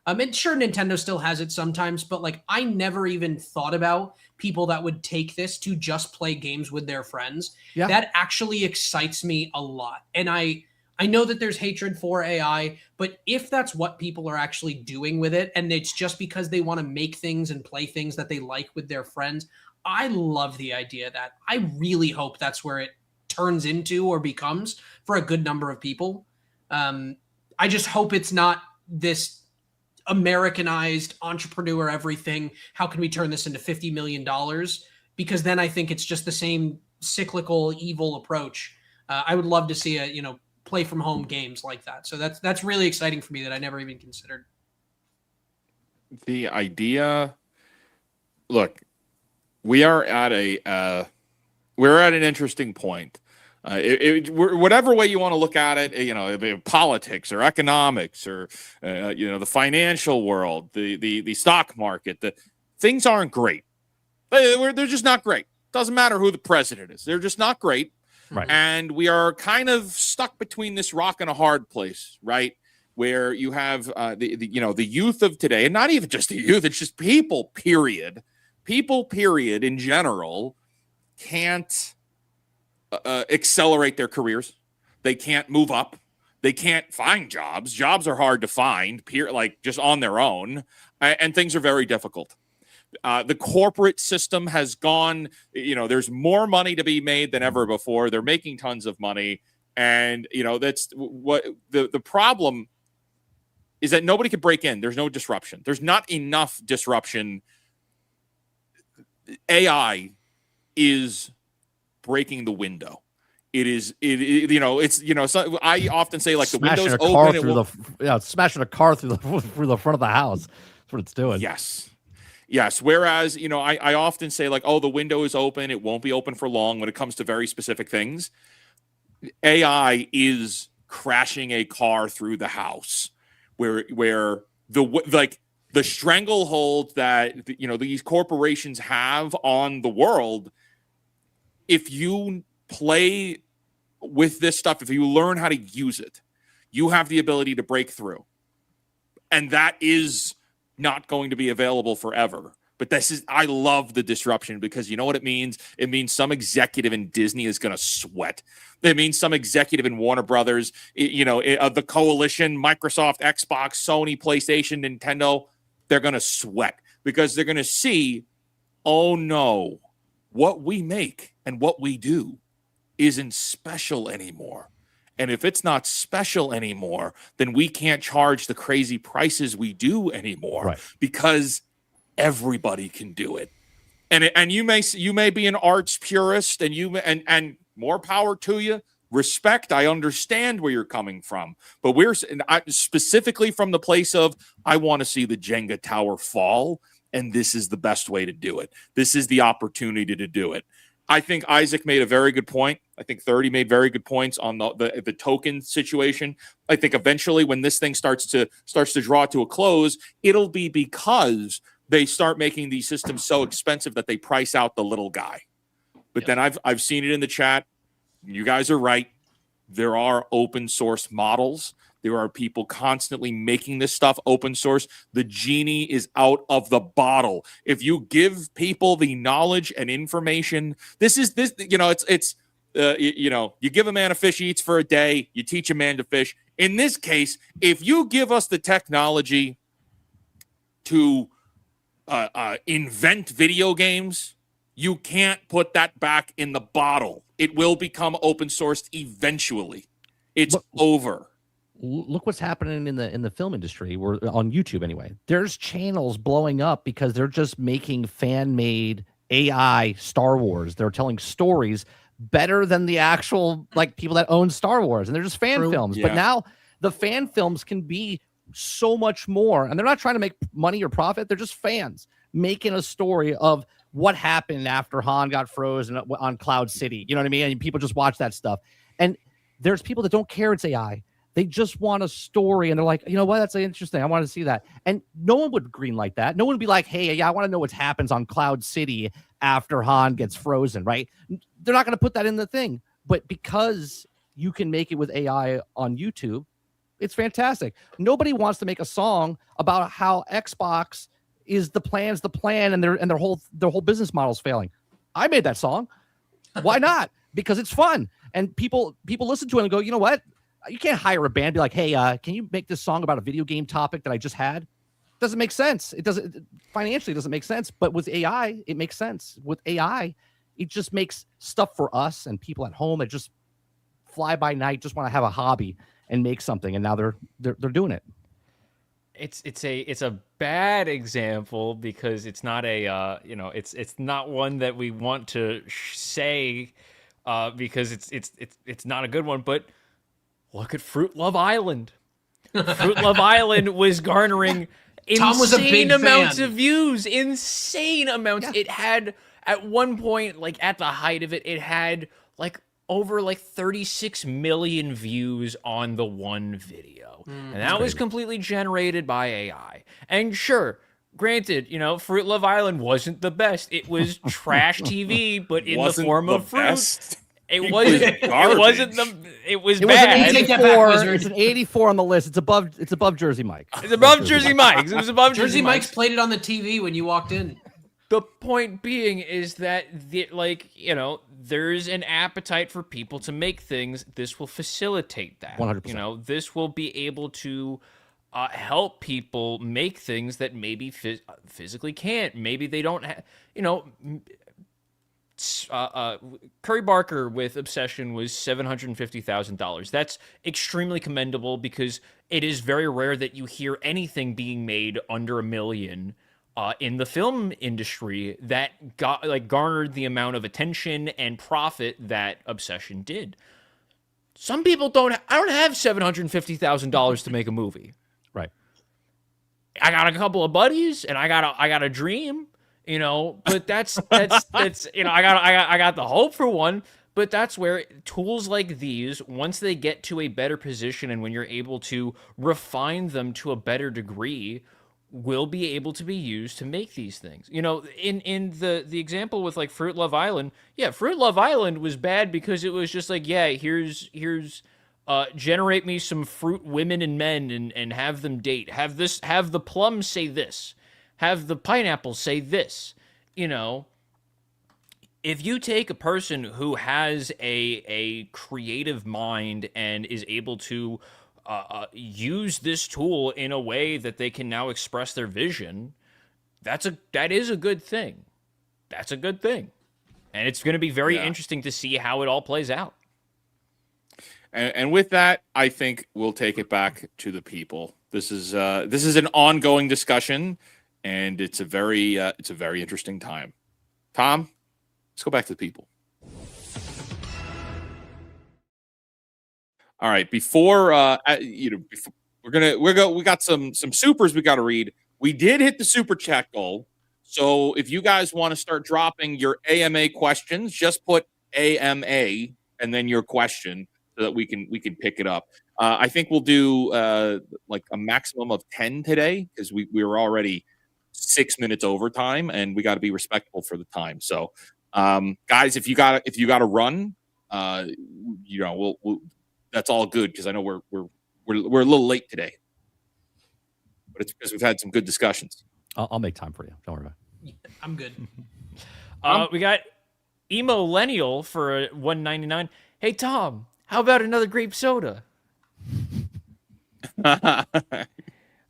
And sure, Nintendo still has it sometimes, but like, I never even thought about people that would take this to just play games with their friends. Yeah. That actually excites me a lot. And I know that there's hatred for AI, but if that's what people are actually doing with it, and it's just because they want to make things and play things that they like with their friends, I love the idea of that. I really hope that's where it turns into or becomes for a good number of people. I just hope it's not this Americanized entrepreneur everything. How can we turn this into $50 million? Because then I think it's just the same cyclical evil approach. I would love to see play from home games like that. So that's really exciting for me that I never even considered. The idea, look, we're at an interesting point. Whatever way you want to look at it, politics or economics or the financial world, the stock market, things aren't great. They're just not great. Doesn't matter who the president is. They're just not great. Right. And we are kind of stuck between this rock and a hard place, right? Where you have the youth of today, and not even just the youth, it's just people, period. People, period, in general, can't accelerate their careers. They can't move up. They can't find jobs. Jobs are hard to find, just on their own, and things are very difficult. The corporate system has gone, there's more money to be made than ever before. They're making tons of money. And, that's what the problem is, that nobody could break in. There's no disruption. There's not enough disruption. AI is breaking the window. So I often say, like, the window's open. Smashing a car through the front of the house. That's what it's doing. Yes. Whereas, I often say, like, oh, the window is open. It won't be open for long when it comes to very specific things. AI is crashing a car through the house where the stranglehold that, these corporations have on the world. If you play with this stuff, if you learn how to use it, you have the ability to break through. And that is not going to be available forever. But I love the disruption, because you know what it means? It means some executive in Disney is going to sweat. It means some executive in Warner Brothers, the coalition, Microsoft, Xbox, Sony, PlayStation, Nintendo, they're going to sweat, because they're going to see, oh no, what we make and what we do isn't special anymore. And if it's not special anymore, then we can't charge the crazy prices we do anymore, right? Because everybody can do it. And you may be an arts purist, and more power to you. Respect. I understand where you're coming from, but we're specifically from the place of, I want to see the Jenga tower fall, and this is the best way to do it. This is the opportunity to do it. I think Isaac made a very good point. I think 30 made very good points on the token situation. I think eventually, when this thing starts to draw to a close, it'll be because they start making these systems so expensive that they price out the little guy. But then I've seen it in the chat. You guys are right. There are open source models. There are people constantly making this stuff open source. The genie is out of the bottle. If you give people the knowledge and information, you give a man a fish, he eats for a day. You teach a man to fish. In this case, if you give us the technology to invent video games, you can't put that back in the bottle. It will become open sourced eventually. It's over. Look what's happening in the film industry, or on YouTube anyway. There's channels blowing up because they're just making fan-made AI Star Wars. They're telling stories better than the actual people that own Star Wars, and they're just fan films. Yeah. But now the fan films can be so much more, and they're not trying to make money or profit. They're just fans making a story of what happened after Han got frozen on Cloud City. You know what I mean? And people just watch that stuff. And there's people that don't care it's AI. They just want a story, and they're like, you know what? That's interesting. I want to see that. And no one would green like that. No one would be like, hey, yeah, I want to know what happens on Cloud City after Han gets frozen, right? They're not going to put that in the thing. But because you can make it with AI on YouTube, it's fantastic. Nobody wants to make a song about how Xbox is the plan, and their whole business model is failing. I made that song. Why not? Because it's fun, and people listen to it and go, you know what? You can't hire a band and be like, hey, can you make this song about a video game topic that I just had? It doesn't make sense. It financially doesn't make sense. But with AI, it makes sense. With AI, it just makes stuff for us and people at home that just fly by night, just want to have a hobby and make something. And now they're doing it. It's a bad example, because it's not it's not one that we want to say, because it's not a good one. But look at Fruit Love Island. Fruit Love Island was garnering Tom was a big amounts fan. of views. Insane amounts. Yeah. It had, at one point, like at the height of it, it had like over like 36 million views on the one video. And that was completely generated by AI. And sure, granted, you know, Fruit Love Island wasn't the best. It was trash TV, but in the form of fruit. Best. It wasn't. It wasn't the. It was It was an bad. Take that back, 84. Wizard. It's an 84 on the list. It's above Jersey Mike. It's above Jersey Mike's. It was above Jersey Mike's Mike's. played it on the TV when you walked in. The point being is that, like, you know, there's an appetite for people to make things. This will facilitate that. 100%. You know, this will be able to help people make things that maybe physically can't. Maybe they don't have, you know. Curry Barker with Obsession was $750,000. That's extremely commendable because it is very rare that you hear anything being made under $1 million in the film industry that garnered the amount of attention and profit that Obsession did. Some people don't. I don't have $750,000 to make a movie. Right. I got a couple of buddies, and I got a dream. You know, but that's you know, I got the hope for one, but that's where tools like these, once they get to a better position and when you're able to refine them to a better degree, will be able to be used to make these things. You know, in the example with like Fruit Love Island, yeah, Fruit Love Island was bad because it was just like, yeah, here's generate me some fruit women and men and have them date. Have the plums say this. Have the pineapple say this. You know, if you take a person who has a creative mind and is able to use this tool in a way that they can now express their vision, that is a good thing. That's a good thing. And it's going to be very interesting to see how it all plays out. And with that, I think we'll take it back to the people. This is an ongoing discussion. And it's a very interesting time. Tom, let's go back to the people. All right, we got some supers we got to read. We did hit the super chat goal, so if you guys want to start dropping your AMA questions, just put AMA and then your question so that we can pick it up. I think we'll do like a maximum of 10 today because we were already 6 minutes overtime, and we got to be respectful for the time. So, guys, if you got to run, you know, we'll that's all good because I know we're a little late today, but it's because we've had some good discussions. I'll make time for you. Don't worry about it. I'm good. We got Emo-lennial for $1.99. Hey Tom, how about another grape soda?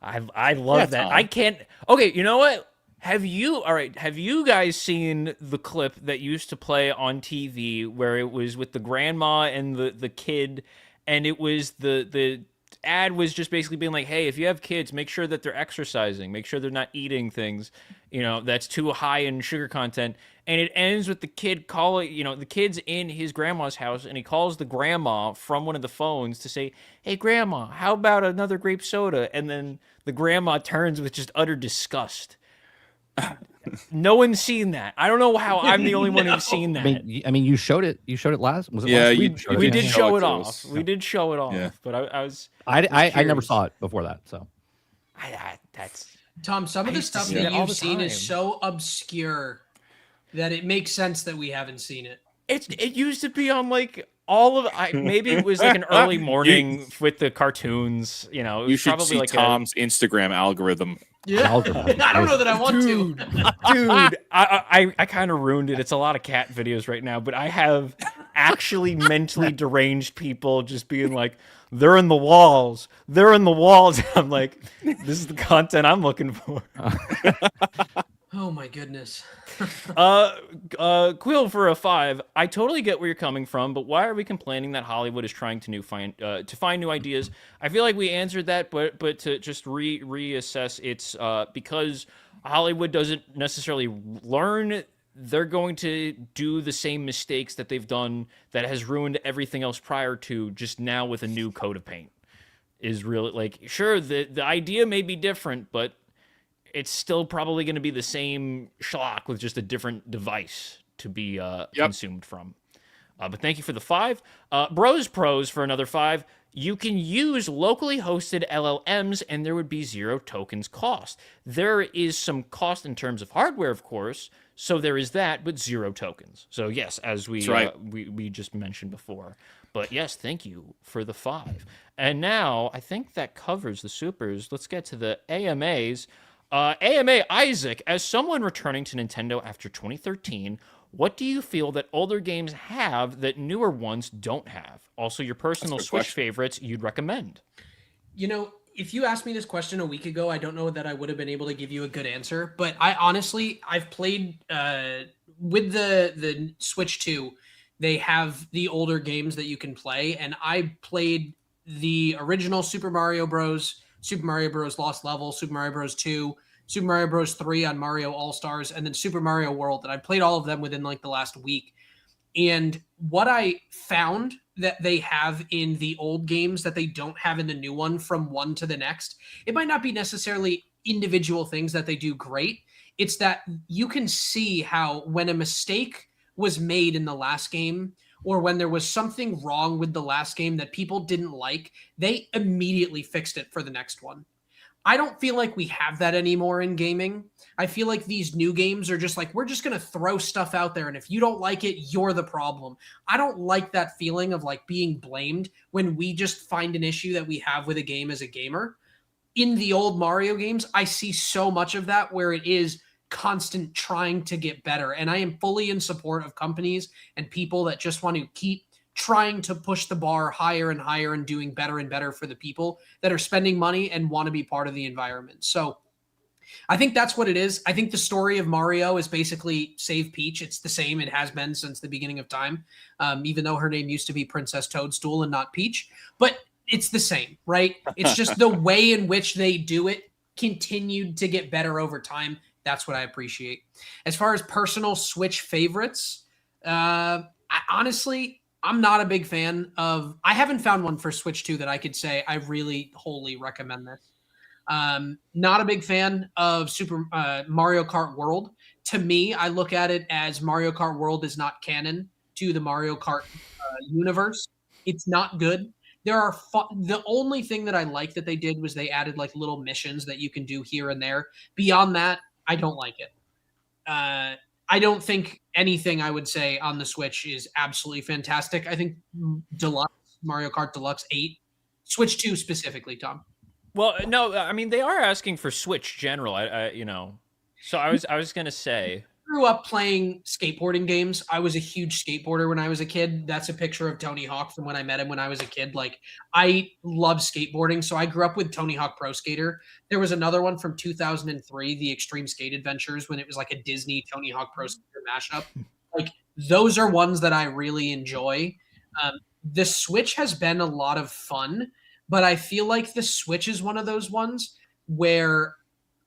I love that. Tom. I can't. Okay, you know what? Have you guys seen the clip that used to play on TV where it was with the grandma and the kid, and it was the ad was just basically being like, hey, if you have kids, make sure that they're exercising, make sure they're not eating things, you know, that's too high in sugar content. And it ends with the kid calling, you know, the kid's in his grandma's house, and he calls the grandma from one of the phones to say, hey, grandma, how about another grape soda? And then the grandma turns with just utter disgust. No one's seen that. I don't know how I'm the only one who's seen that. I mean, you showed it. You showed it last. Was it Yeah, last you week? showed We it. did Yeah. show it to off. us. We did show it off. Yeah. But I never curious. saw it before that. So that's Tom, some of the used to stuff see that that all you've the seen is time. so obscure that it makes sense that we haven't seen it. it used to be on like all of maybe it was like an early morning with the cartoons, you know. It was You should probably see like Tom's Instagram algorithm. Yeah. Algorithm. I don't know that I want Dude, I kind of ruined it. It's a lot of cat videos right now, but I have actually mentally deranged people just being like, they're in the walls. They're in the walls. I'm like, this is the content I'm looking for. Oh my goodness. Quill for a 5. I totally get where you're coming from, but why are we complaining that Hollywood is trying to find new ideas? I feel like we answered that, but to just reassess, it's because Hollywood doesn't necessarily learn they're going to do the same mistakes that they've done that has ruined everything else prior to, just now with a new coat of paint. Is really like, sure, the idea may be different, but it's still probably going to be the same schlock with just a different device to be consumed from. But thank you for the 5. Bros Pros for another 5. You can use locally hosted LLMs and there would be 0 tokens cost. There is some cost in terms of hardware, of course, so there is that, but 0 tokens. So yes, as we we just mentioned before. But yes, thank you for the 5. And now I think that covers the supers. Let's get to the AMAs. AMA Isaac, as someone returning to Nintendo after 2013, what do you feel that older games have that newer ones don't have? Also, your personal Switch favorites you'd recommend. You know, if you asked me this question a week ago, I don't know that I would have been able to give you a good answer. But I've played with the Switch 2. They have the older games that you can play, and I played the original Super Mario Bros., Super Mario Bros. Lost Level, Super Mario Bros. 2, Super Mario Bros. 3 on Mario All-Stars, and then Super Mario World. And I played all of them within like the last week. And what I found that they have in the old games that they don't have in the new one from one to the next, it might not be necessarily individual things that they do great. It's that you can see how when a mistake was made in the last game, or when there was something wrong with the last game that people didn't like, they immediately fixed it for the next one. I don't feel like we have that anymore in gaming. I feel like these new games are just like, we're just going to throw stuff out there, and if you don't like it, you're the problem. I don't like that feeling of like being blamed when we just find an issue that we have with a game as a gamer. In the old Mario games, I see so much of that where it is constant trying to get better. And I am fully in support of companies and people that just want to keep trying to push the bar higher and higher and doing better and better for the people that are spending money and want to be part of the environment. So I think that's what it is. I think the story of Mario is basically Save Peach. It's the same. It has been since the beginning of time, even though her name used to be Princess Toadstool and not Peach. But it's the same, right? It's just the way in which they do it continued to get better over time. That's what I appreciate. As far as personal Switch favorites, honestly, I'm not a big fan of... I haven't found one for Switch 2 that I could say I really wholly recommend this. Not a big fan of Super Mario Kart World. To me, I look at it as Mario Kart World is not canon to the Mario Kart universe. It's not good. There are the only thing that I like that they did was they added like little missions that you can do here and there. Beyond that, I don't like it. I don't think anything I would say on the Switch is absolutely fantastic. I think Deluxe, Mario Kart Deluxe 8, Switch 2 specifically, Tom. Well, no, I mean, they are asking for Switch general, So I was going to say... Grew up playing skateboarding games. I was a huge skateboarder when I was a kid. That's a picture of Tony Hawk from when I met him when I was a kid. Like, I love skateboarding, so I grew up with Tony Hawk Pro Skater. There was another one from 2003, the Extreme Skate Adventures, when it was like a Disney Tony Hawk Pro Skater mashup. Like, those are ones that I really enjoy. The Switch has been a lot of fun, but I feel like the Switch is one of those ones where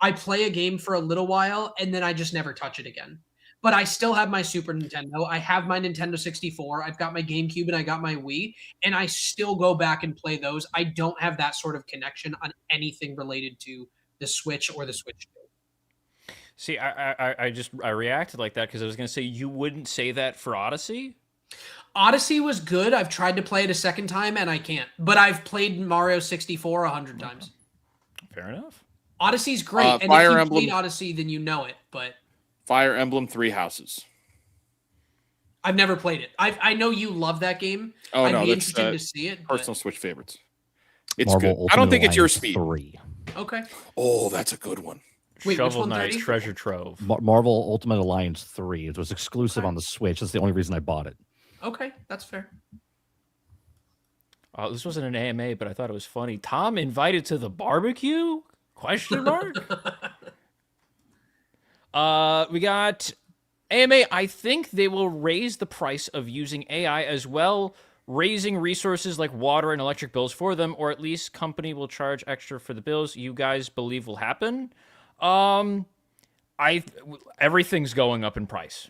I play a game for a little while and then I just never touch it again. But I still have my Super Nintendo. I have my Nintendo 64. I've got my GameCube and I got my Wii, and I still go back and play those. I don't have that sort of connection on anything related to the Switch or the Switch 2. See, I reacted like that because I was going to say you wouldn't say that for Odyssey. Odyssey was good. I've tried to play it a second time and I can't. But I've played Mario 64 100 times. Fair enough. Odyssey's great, and if you played Odyssey, then you know it. But Fire Emblem Three Houses. I've never played it. I know you love that game. Oh, I'd no, be that's interested to see it. Personal Switch favorites. It's Marvel good. Ultimate I don't think it's your Alliance speed. 3. Okay. Oh, that's a good one. Wait, Shovel which one, Knight's 30? Treasure Trove. Marvel Ultimate Alliance 3. It was exclusive on the Switch. That's the only reason I bought it. Okay, that's fair. This wasn't an AMA, but I thought it was funny. Tom invited to the barbecue? Question mark? We got AMA. I think they will raise the price of using AI as well, raising resources like water and electric bills for them, or at least company will charge extra for the bills. You guys believe will happen? Everything's going up in price.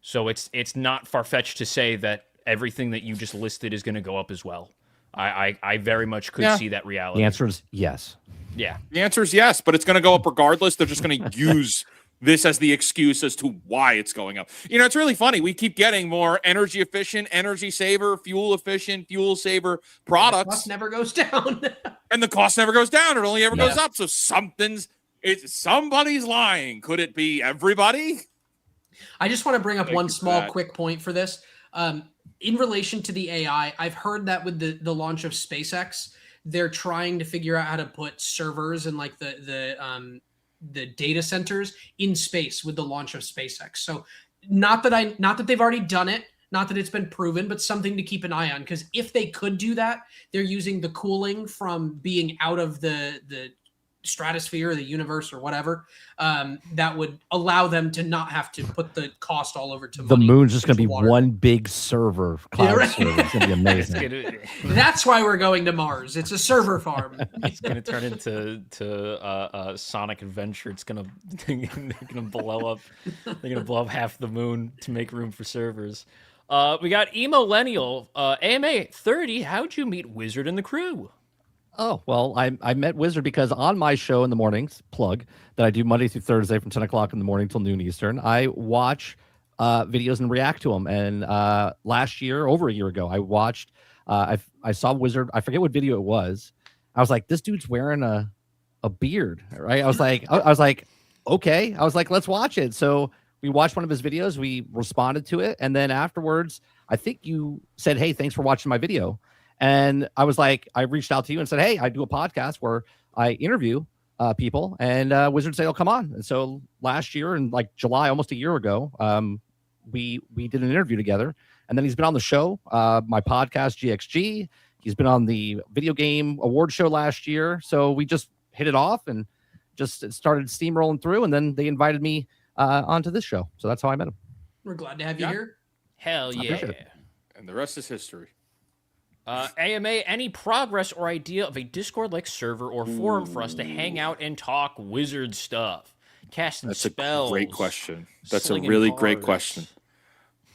So it's not far-fetched to say that everything that you just listed is going to go up as well. I very much could see that reality. The answer is yes. Yeah. The answer is yes, but it's going to go up regardless. They're just going to use this as the excuse as to why it's going up. You know, it's really funny. We keep getting more energy efficient, energy saver, fuel efficient, fuel saver products. The cost never goes down. And the cost never goes down. It only ever goes up. So somebody's lying. Could it be everybody? I just want to bring up one small quick point for this. In relation to the AI, I've heard that with the launch of SpaceX, they're trying to figure out how to put servers and like the data centers in space with the launch of SpaceX. So not that they've already done it, not that it's been proven, but something to keep an eye on. Because if they could do that, they're using the cooling from being out of the stratosphere, the universe, or whatever, that would allow them to not have to put the cost all over to the moon's just going to be one big server, cloud server. It's going to be amazing. That's why we're going to Mars. It's a server farm. It's going to turn into Sonic Adventure. It's going to blow up. They're going to blow up half the moon to make room for servers. We got Emollennial, AMA 30. How'd you meet Wizard and the crew? Oh, well, I met Wizard because on my show in the mornings, plug, that I do Monday through Thursday from 10 o'clock in the morning till noon Eastern, I watch videos and react to them. And last year, over a year ago, I watched, I saw Wizard. I forget what video it was. I was like, this dude's wearing a beard, right? I was like, okay. I was like, let's watch it. So we watched one of his videos. We responded to it. And then afterwards, I think you said, hey, thanks for watching my video. And I was like, I reached out to you and said, hey, I do a podcast where I interview people, and Wizard said, "Oh, come on." And so last year in like July, almost a year ago, we did an interview together. And then he's been on the show, my podcast, GXG. He's been on the video game award show last year. So we just hit it off and just started steamrolling through. And then they invited me onto this show. So that's how I met him. We're glad to have you here. Hell yeah. And the rest is history. AMA, any progress or idea of a Discord-like server or forum for us to hang out and talk wizard stuff? Casting spells. A great question. That's a really great question.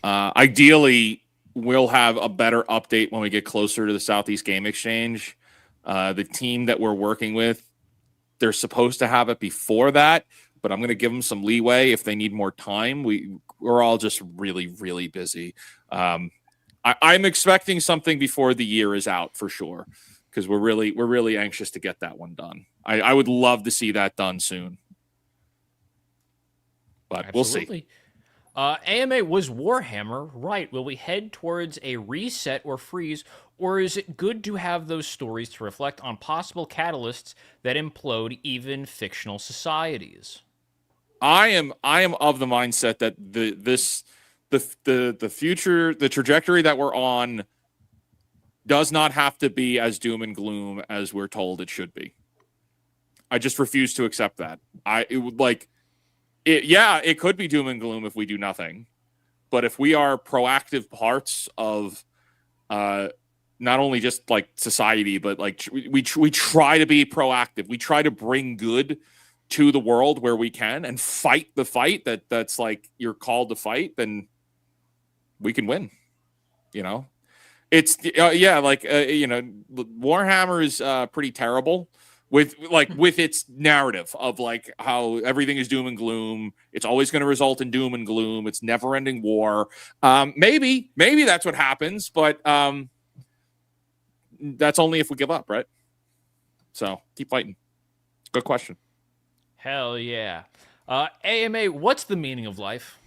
Ideally, we'll have a better update when we get closer to the Southeast Game Exchange. The team that we're working with, they're supposed to have it before that, but I'm going to give them some leeway if they need more time. We're all just really, really busy. I'm expecting something before the year is out for sure, because we're really anxious to get that one done. I would love to see that done soon, but Absolutely. We'll see. AMA, was Warhammer right? Will we head towards a reset or freeze, or is it good to have those stories to reflect on possible catalysts that implode even fictional societies? I am of the mindset that the future, the trajectory that we're on does not have to be as doom and gloom as we're told it should be. I just refuse to accept that. It could be doom and gloom if we do nothing. But if we are proactive parts of not only just like society, but like we try to be proactive. We try to bring good to the world where we can and fight the fight that's like you're called to fight, then we can win. You know, it's Warhammer is pretty terrible with its narrative of like how everything is doom and gloom. It's always going to result in doom and gloom. It's never ending war. Maybe that's what happens, but that's only if we give up, right? So keep fighting. Good question. Hell yeah. AMA, what's the meaning of life?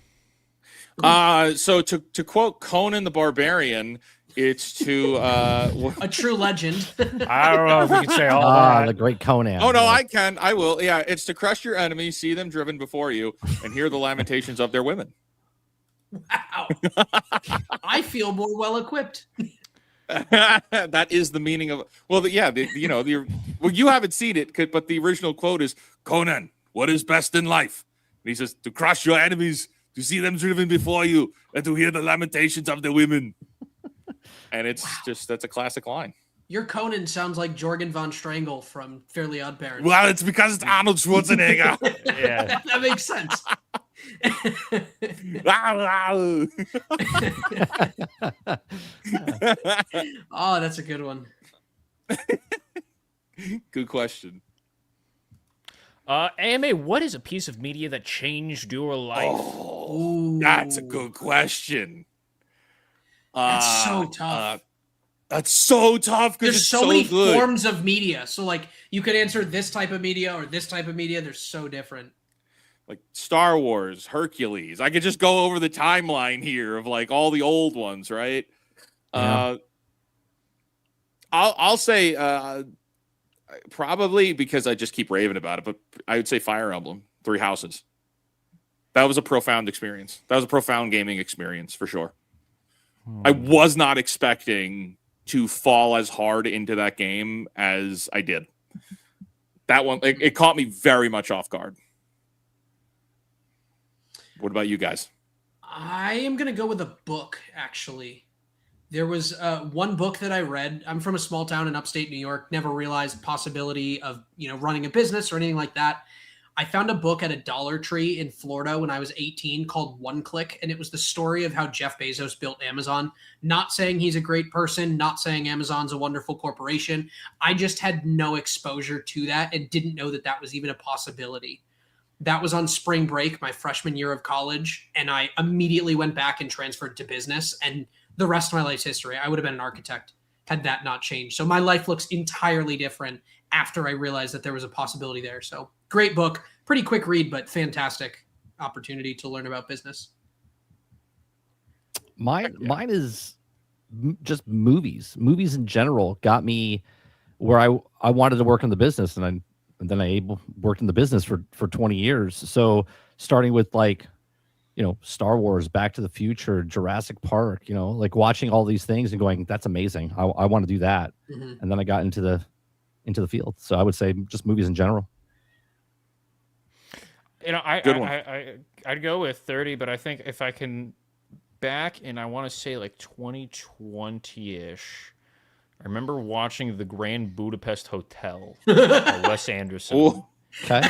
So to quote Conan the Barbarian, it's to a true legend. I don't know if we can say all that. The great Conan. Oh no, I can. I will. Yeah, it's to crush your enemies, see them driven before you, and hear the lamentations of their women. Wow. I feel more well equipped. That is the meaning of you haven't seen it, but the original quote is, Conan, what is best in life? And he says, to crush your enemies, to see them driven before you, and to hear the lamentations of the women. And it's that's a classic line. Your Conan sounds like Jorgen von Strangle from Fairly Odd Parents. Well, it's because it's Arnold Schwarzenegger. Yeah, that makes sense. Oh, that's a good one. Good question. AMA, what is a piece of media that changed your life? Oh, that's a good question. That's so tough. That's so tough because There's it's so many good. forms of media. So like you could answer this type of media or this type of media. They're so different. Like Star Wars, Hercules. I could just go over the timeline here of like all the old ones, right? Yeah. I'll say probably because I just keep raving about it, but I would say Fire Emblem, Three Houses. That was a profound experience. That was a profound gaming experience for sure. I was not expecting to fall as hard into that game as I did. That one, it caught me very much off guard. What about you guys? I am going to go with a book, actually. There was one book that I read. I'm from a small town in upstate New York, never realized possibility of, running a business or anything like that. I found a book at a Dollar Tree in Florida when I was 18 called One Click, and it was the story of how Jeff Bezos built Amazon. Not saying he's a great person, not saying Amazon's a wonderful corporation. I just had no exposure to that and didn't know that that was even a possibility. That was on spring break, my freshman year of college, and I immediately went back and transferred to business, and the rest of my life's history. I would have been an architect had that not changed. So my life looks entirely different after I realized that there was a possibility there. So great book, pretty quick read, but fantastic opportunity to learn about business. Mine is just movies. Movies in general got me where I wanted to work in the business, and then I worked in the business for 20 years. So starting with like, Star Wars, Back to the Future, Jurassic Park, like watching all these things and going, that's amazing. I want to do that. Mm-hmm. And then I got into the field. So I would say just movies in general. I'd go with 30, but I think if I can back in, I want to say like 2020-ish. I remember watching The Grand Budapest Hotel by Wes Anderson. Ooh. Okay.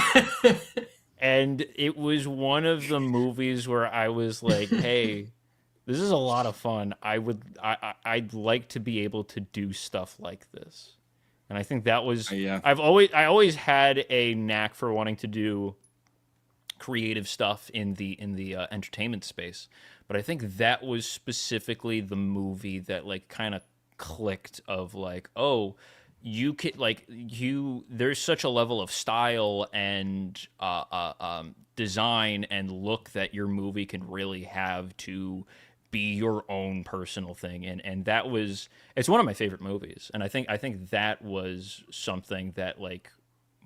And it was one of the movies where I was like, hey, this is a lot of fun. I'd like to be able to do stuff like this. And I think that was I always had a knack for wanting to do creative stuff in the entertainment space. But I think that was specifically the movie that like kind of clicked of like, oh, you could there's such a level of style and design and look that your movie can really have to be your own personal thing, and it's one of my favorite movies, and I think that was something that like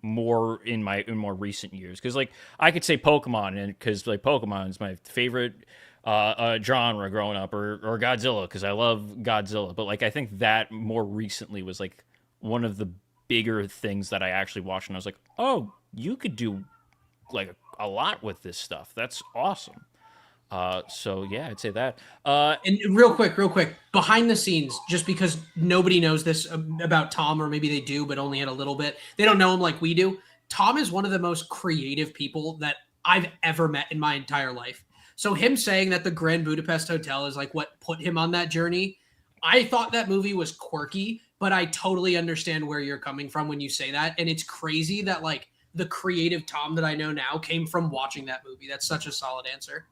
more in more recent years, because like I could say Pokemon, and because like Pokemon is my favorite genre growing up, or Godzilla because I love Godzilla, but like I think that more recently was like one of the bigger things that I actually watched, and I was like, oh, you could do like a lot with this stuff. That's awesome. So yeah, I'd say that. And real quick, behind the scenes, just because nobody knows this about Tom, or maybe they do, but only at a little bit. They don't know him like we do. Tom is one of the most creative people that I've ever met in my entire life. So him saying that the Grand Budapest Hotel is like what put him on that journey, I thought that movie was quirky, but I totally understand where you're coming from when you say that. And it's crazy that like the creative Tom that I know now came from watching that movie. That's such a solid answer.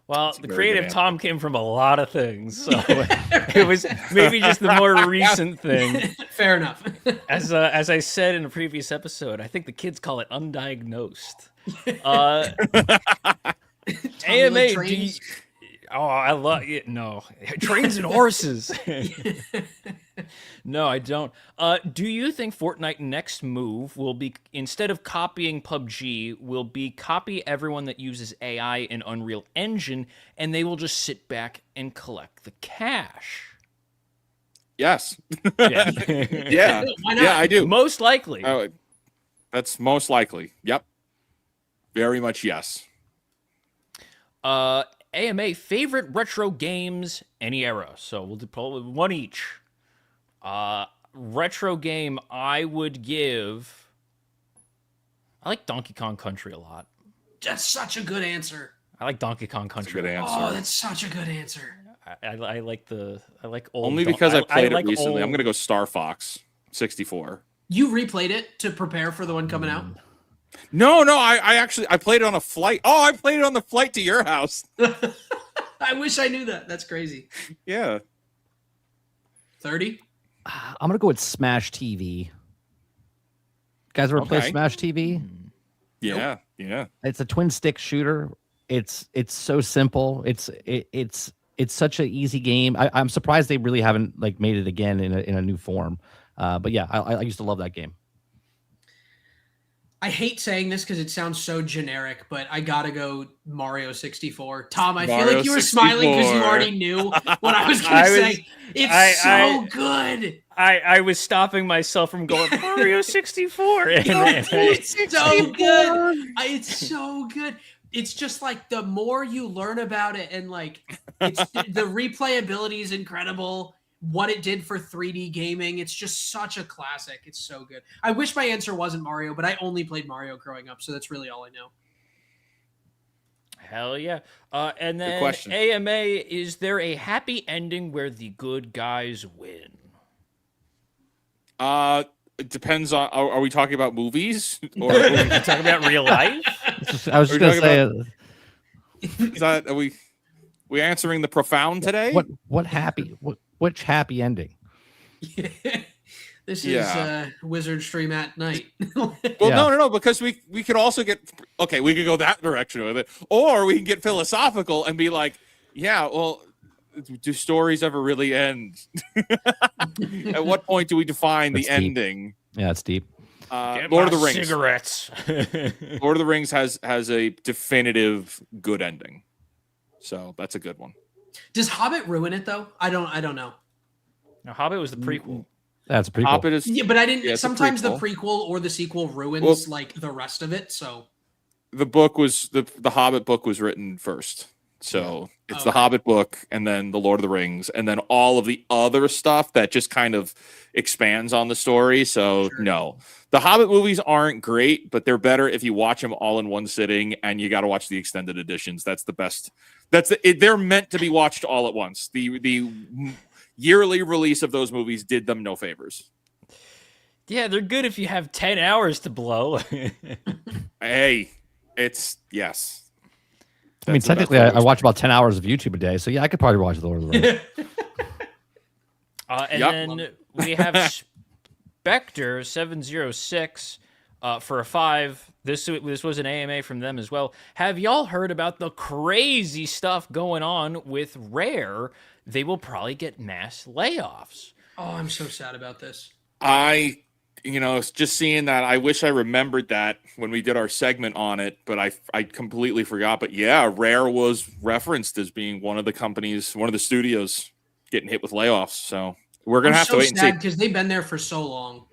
Well, the creative Tom came from a lot of things, so it was maybe just the more recent thing. Fair enough. As I said in a previous episode, I think the kids call it undiagnosed. AMA, I love it. No, trains and horses. No, I don't. Do you think Fortnite's next move will be, instead of copying PUBG, will be copy everyone that uses AI in Unreal Engine, and they will just sit back and collect the cash? Yes. Yeah. Yeah. Why not? Yeah, I do. Most likely. That's most likely. Yep. Very much yes. AMA, favorite retro games, any era. So we'll do probably one each. Retro game, I would give... I like Donkey Kong Country a lot. That's such a good answer. I like Donkey Kong That's a Country. good answer. Oh, that's such a good answer. I like old. Only because I played like it recently. I'm old- gonna go Star Fox 64. You replayed it to prepare for the one coming out? No, I actually played it on a flight. Oh, I played it on the flight to your house. I wish I knew that. That's crazy. Yeah. 30? I'm gonna go with Smash TV. You guys ever play Okay. Smash TV? Yeah. Yeah. It's a twin stick shooter. It's so simple. It's such an easy game. I'm surprised they really haven't like made it again in a new form. But yeah, I used to love that game. I hate saying this because it sounds so generic, but I gotta go Mario 64. Tom, I feel Mario like you were smiling because you 64. already knew what I was gonna I was- say. It's so good. I was stopping myself from going Mario 64. It's so good. It's so good. It's just like the more you learn about it, and like it's the replayability is incredible. What it did for 3D gaming, it's just such a classic. It's so good. I wish my answer wasn't Mario, but I only played Mario growing up, so that's really all I know. Hell yeah. And then question. AMA, is there a happy ending where the good guys win? It depends on. Are we talking about movies or Are we talking about real life? I was Are just we gonna say, is that? Are we answering the profound today? which happy ending? This Yeah. is Wizard Stream at night. Well, Yeah. no, because we could also get okay. We could go that direction with it, or we can get philosophical and be like, yeah, well, do stories ever really end? At what point do we define That's the deep. ending? Yeah, it's deep. Get Lord of my the Rings. Cigarettes. Lord of the Rings has a definitive good ending, so that's a good one. Does Hobbit ruin it though? I don't know. Now, Hobbit was the prequel. That's pretty Hobbit cool. is Yeah, but I didn't. Yeah, it's a sometimes the prequel. prequel or the sequel ruins Well- like the rest of it. So the book was the Hobbit book was written first. So it's the Okay. Hobbit book and then the Lord of the Rings and then all of the other stuff that just kind of expands on the story. So Sure. no, the Hobbit movies aren't great, but they're better if you watch them all in one sitting and you got to watch the extended editions. That's the best. They're meant to be watched all at once. The yearly release of those movies did them no favors. Yeah, they're good if you have 10 hours to blow. Hey, it's yes. I mean, That's the best technically, way I to explain watch about 10 hours of YouTube a day, so yeah, I could probably watch The Lord of the Rings. And Yep. then we have Spectre 706 for a 5. This was an AMA from them as well. Have y'all heard about the crazy stuff going on with Rare? They will probably get mass layoffs. oh, I'm so sad about this. it's just seeing that. I wish I remembered that when we did our segment on it, but I completely forgot. But yeah, Rare was referenced as being one of the companies, one of the studios getting hit with layoffs. So we're gonna I'm have so to wait and sad see. because they've been there for so long.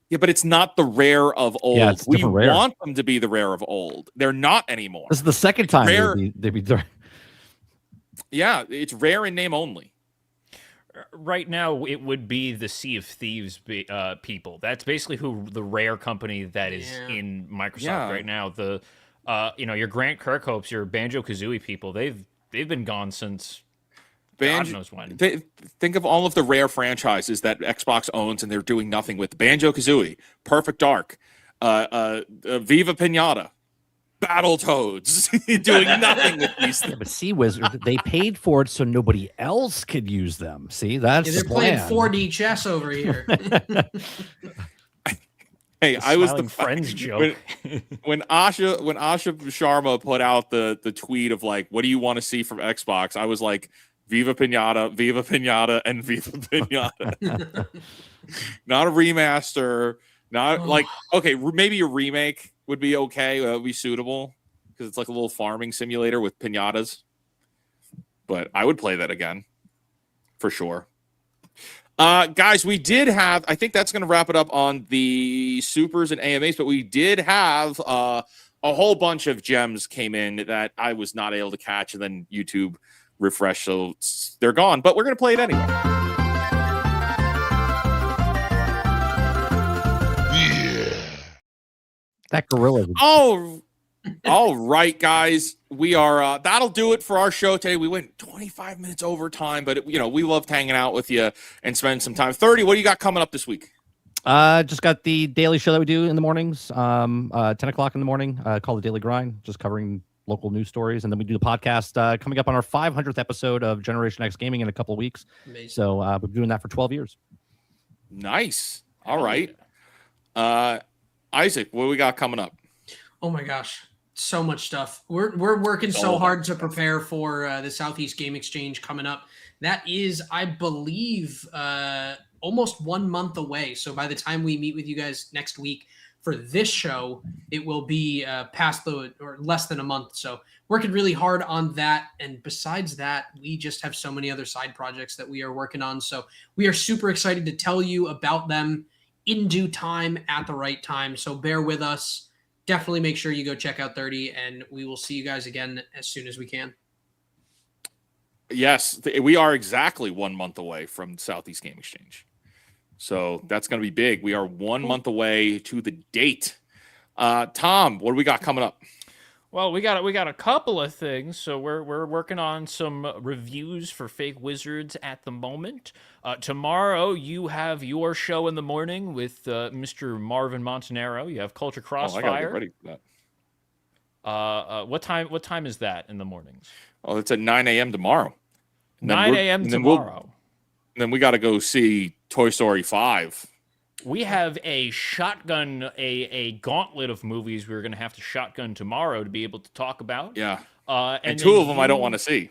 Yeah, but it's not the Rare of old. Yeah, it's We different Rare. want them to be the Rare of old. They're not anymore. This is the second time Rare- they'd be doing. Yeah, it's Rare in name only. Right now, it would be the Sea of Thieves people. That's basically who the Rare company that is Yeah. in Microsoft Yeah. right now. The your Grant Kirkhopes, your Banjo Kazooie people. They've been gone since God knows when. Think of all of the Rare franchises that Xbox owns and they're doing nothing with. Banjo-Kazooie, Perfect Dark, Viva Pinata, Battletoads, doing nothing with these Yeah, things. but Sea Wizard, they paid for it so nobody else could use them. See, that's Yeah, they're the playing plan. 4D chess over here. Hey, The I was Smiling the Friends joke. when Asha Sharma put out the tweet of like, what do you want to see from Xbox? I was like, Viva Pinata, and Viva Pinata. Not a remaster. Not like okay, maybe a remake would be okay. That would be suitable because it's like a little farming simulator with pinatas. But I would play that again for sure. Guys, we did have. I think that's going to wrap it up on the supers and AMAs. But we did have a whole bunch of gems came in that I was not able to catch, and then YouTube refreshed, so they're gone. But we're going to play it anyway. That gorilla. Oh, All right, guys, we are. That'll do it for our show today. We went 25 minutes over time, but we loved hanging out with you and spending some time. 30. What do you got coming up this week? Just got the daily show that we do in the mornings, 10 o'clock in the morning, called The Daily Grind, just covering local news stories. And then we do the podcast coming up on our 500th episode of Generation X Gaming in a couple of weeks. Amazing. So we've been doing that for 12 years. Nice. All right. Isaac, what do we got coming up? Oh my gosh, so much stuff. We're working so hard to prepare for the Southeast Game Exchange coming up. That is, I believe, almost 1 month away. So by the time we meet with you guys next week for this show, it will be past or less than a month. So working really hard on that. And besides that, we just have so many other side projects that we are working on. So we are super excited to tell you about them in due time at the right time. So bear with us. Definitely make sure you go check out 30, and we will see you guys again as soon as we can. Yes, we are exactly 1 month away from Southeast Game Exchange. So that's going to be big. We are 1 month away to the date. Tom, what do we got coming up? Well, we got a couple of things. So we're working on some reviews for Fake Wizards at the moment. Tomorrow you have your show in the morning with Mr. Marvin Montanaro. You have Culture Crossfire. I gotta get ready for that. What time is that in the mornings? Oh, it's at 9 a.m. tomorrow. 9 a.m. tomorrow. Then we got to go see Toy Story 5. We have a shotgun, a gauntlet of movies we're going to have to shotgun tomorrow to be able to talk about. Yeah. And two of them I don't want to see.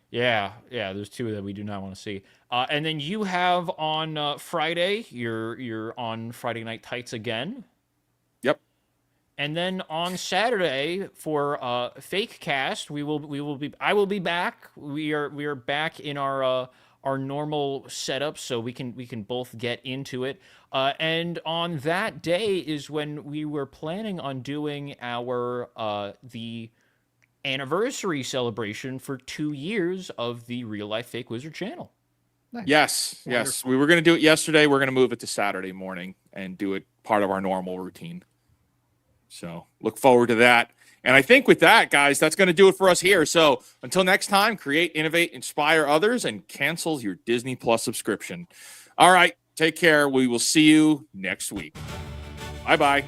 Yeah, there's two that we do not want to see. And then you have on Friday, you're on Friday Night Tights again. Yep. And then on Saturday for FakeCast, I will be back. We are back in our normal setup, so we can both get into it. And on that day is when we were planning on doing our the anniversary celebration for 2 years of the Real Life Fake Wizard channel. Nice. Yes. We were going to do it yesterday. We're going to move it to Saturday morning and do it part of our normal routine. So look forward to that. And I think with that, guys, that's going to do it for us here. So until next time, create, innovate, inspire others, and cancel your Disney Plus subscription. All right. Take care. We will see you next week. Bye-bye.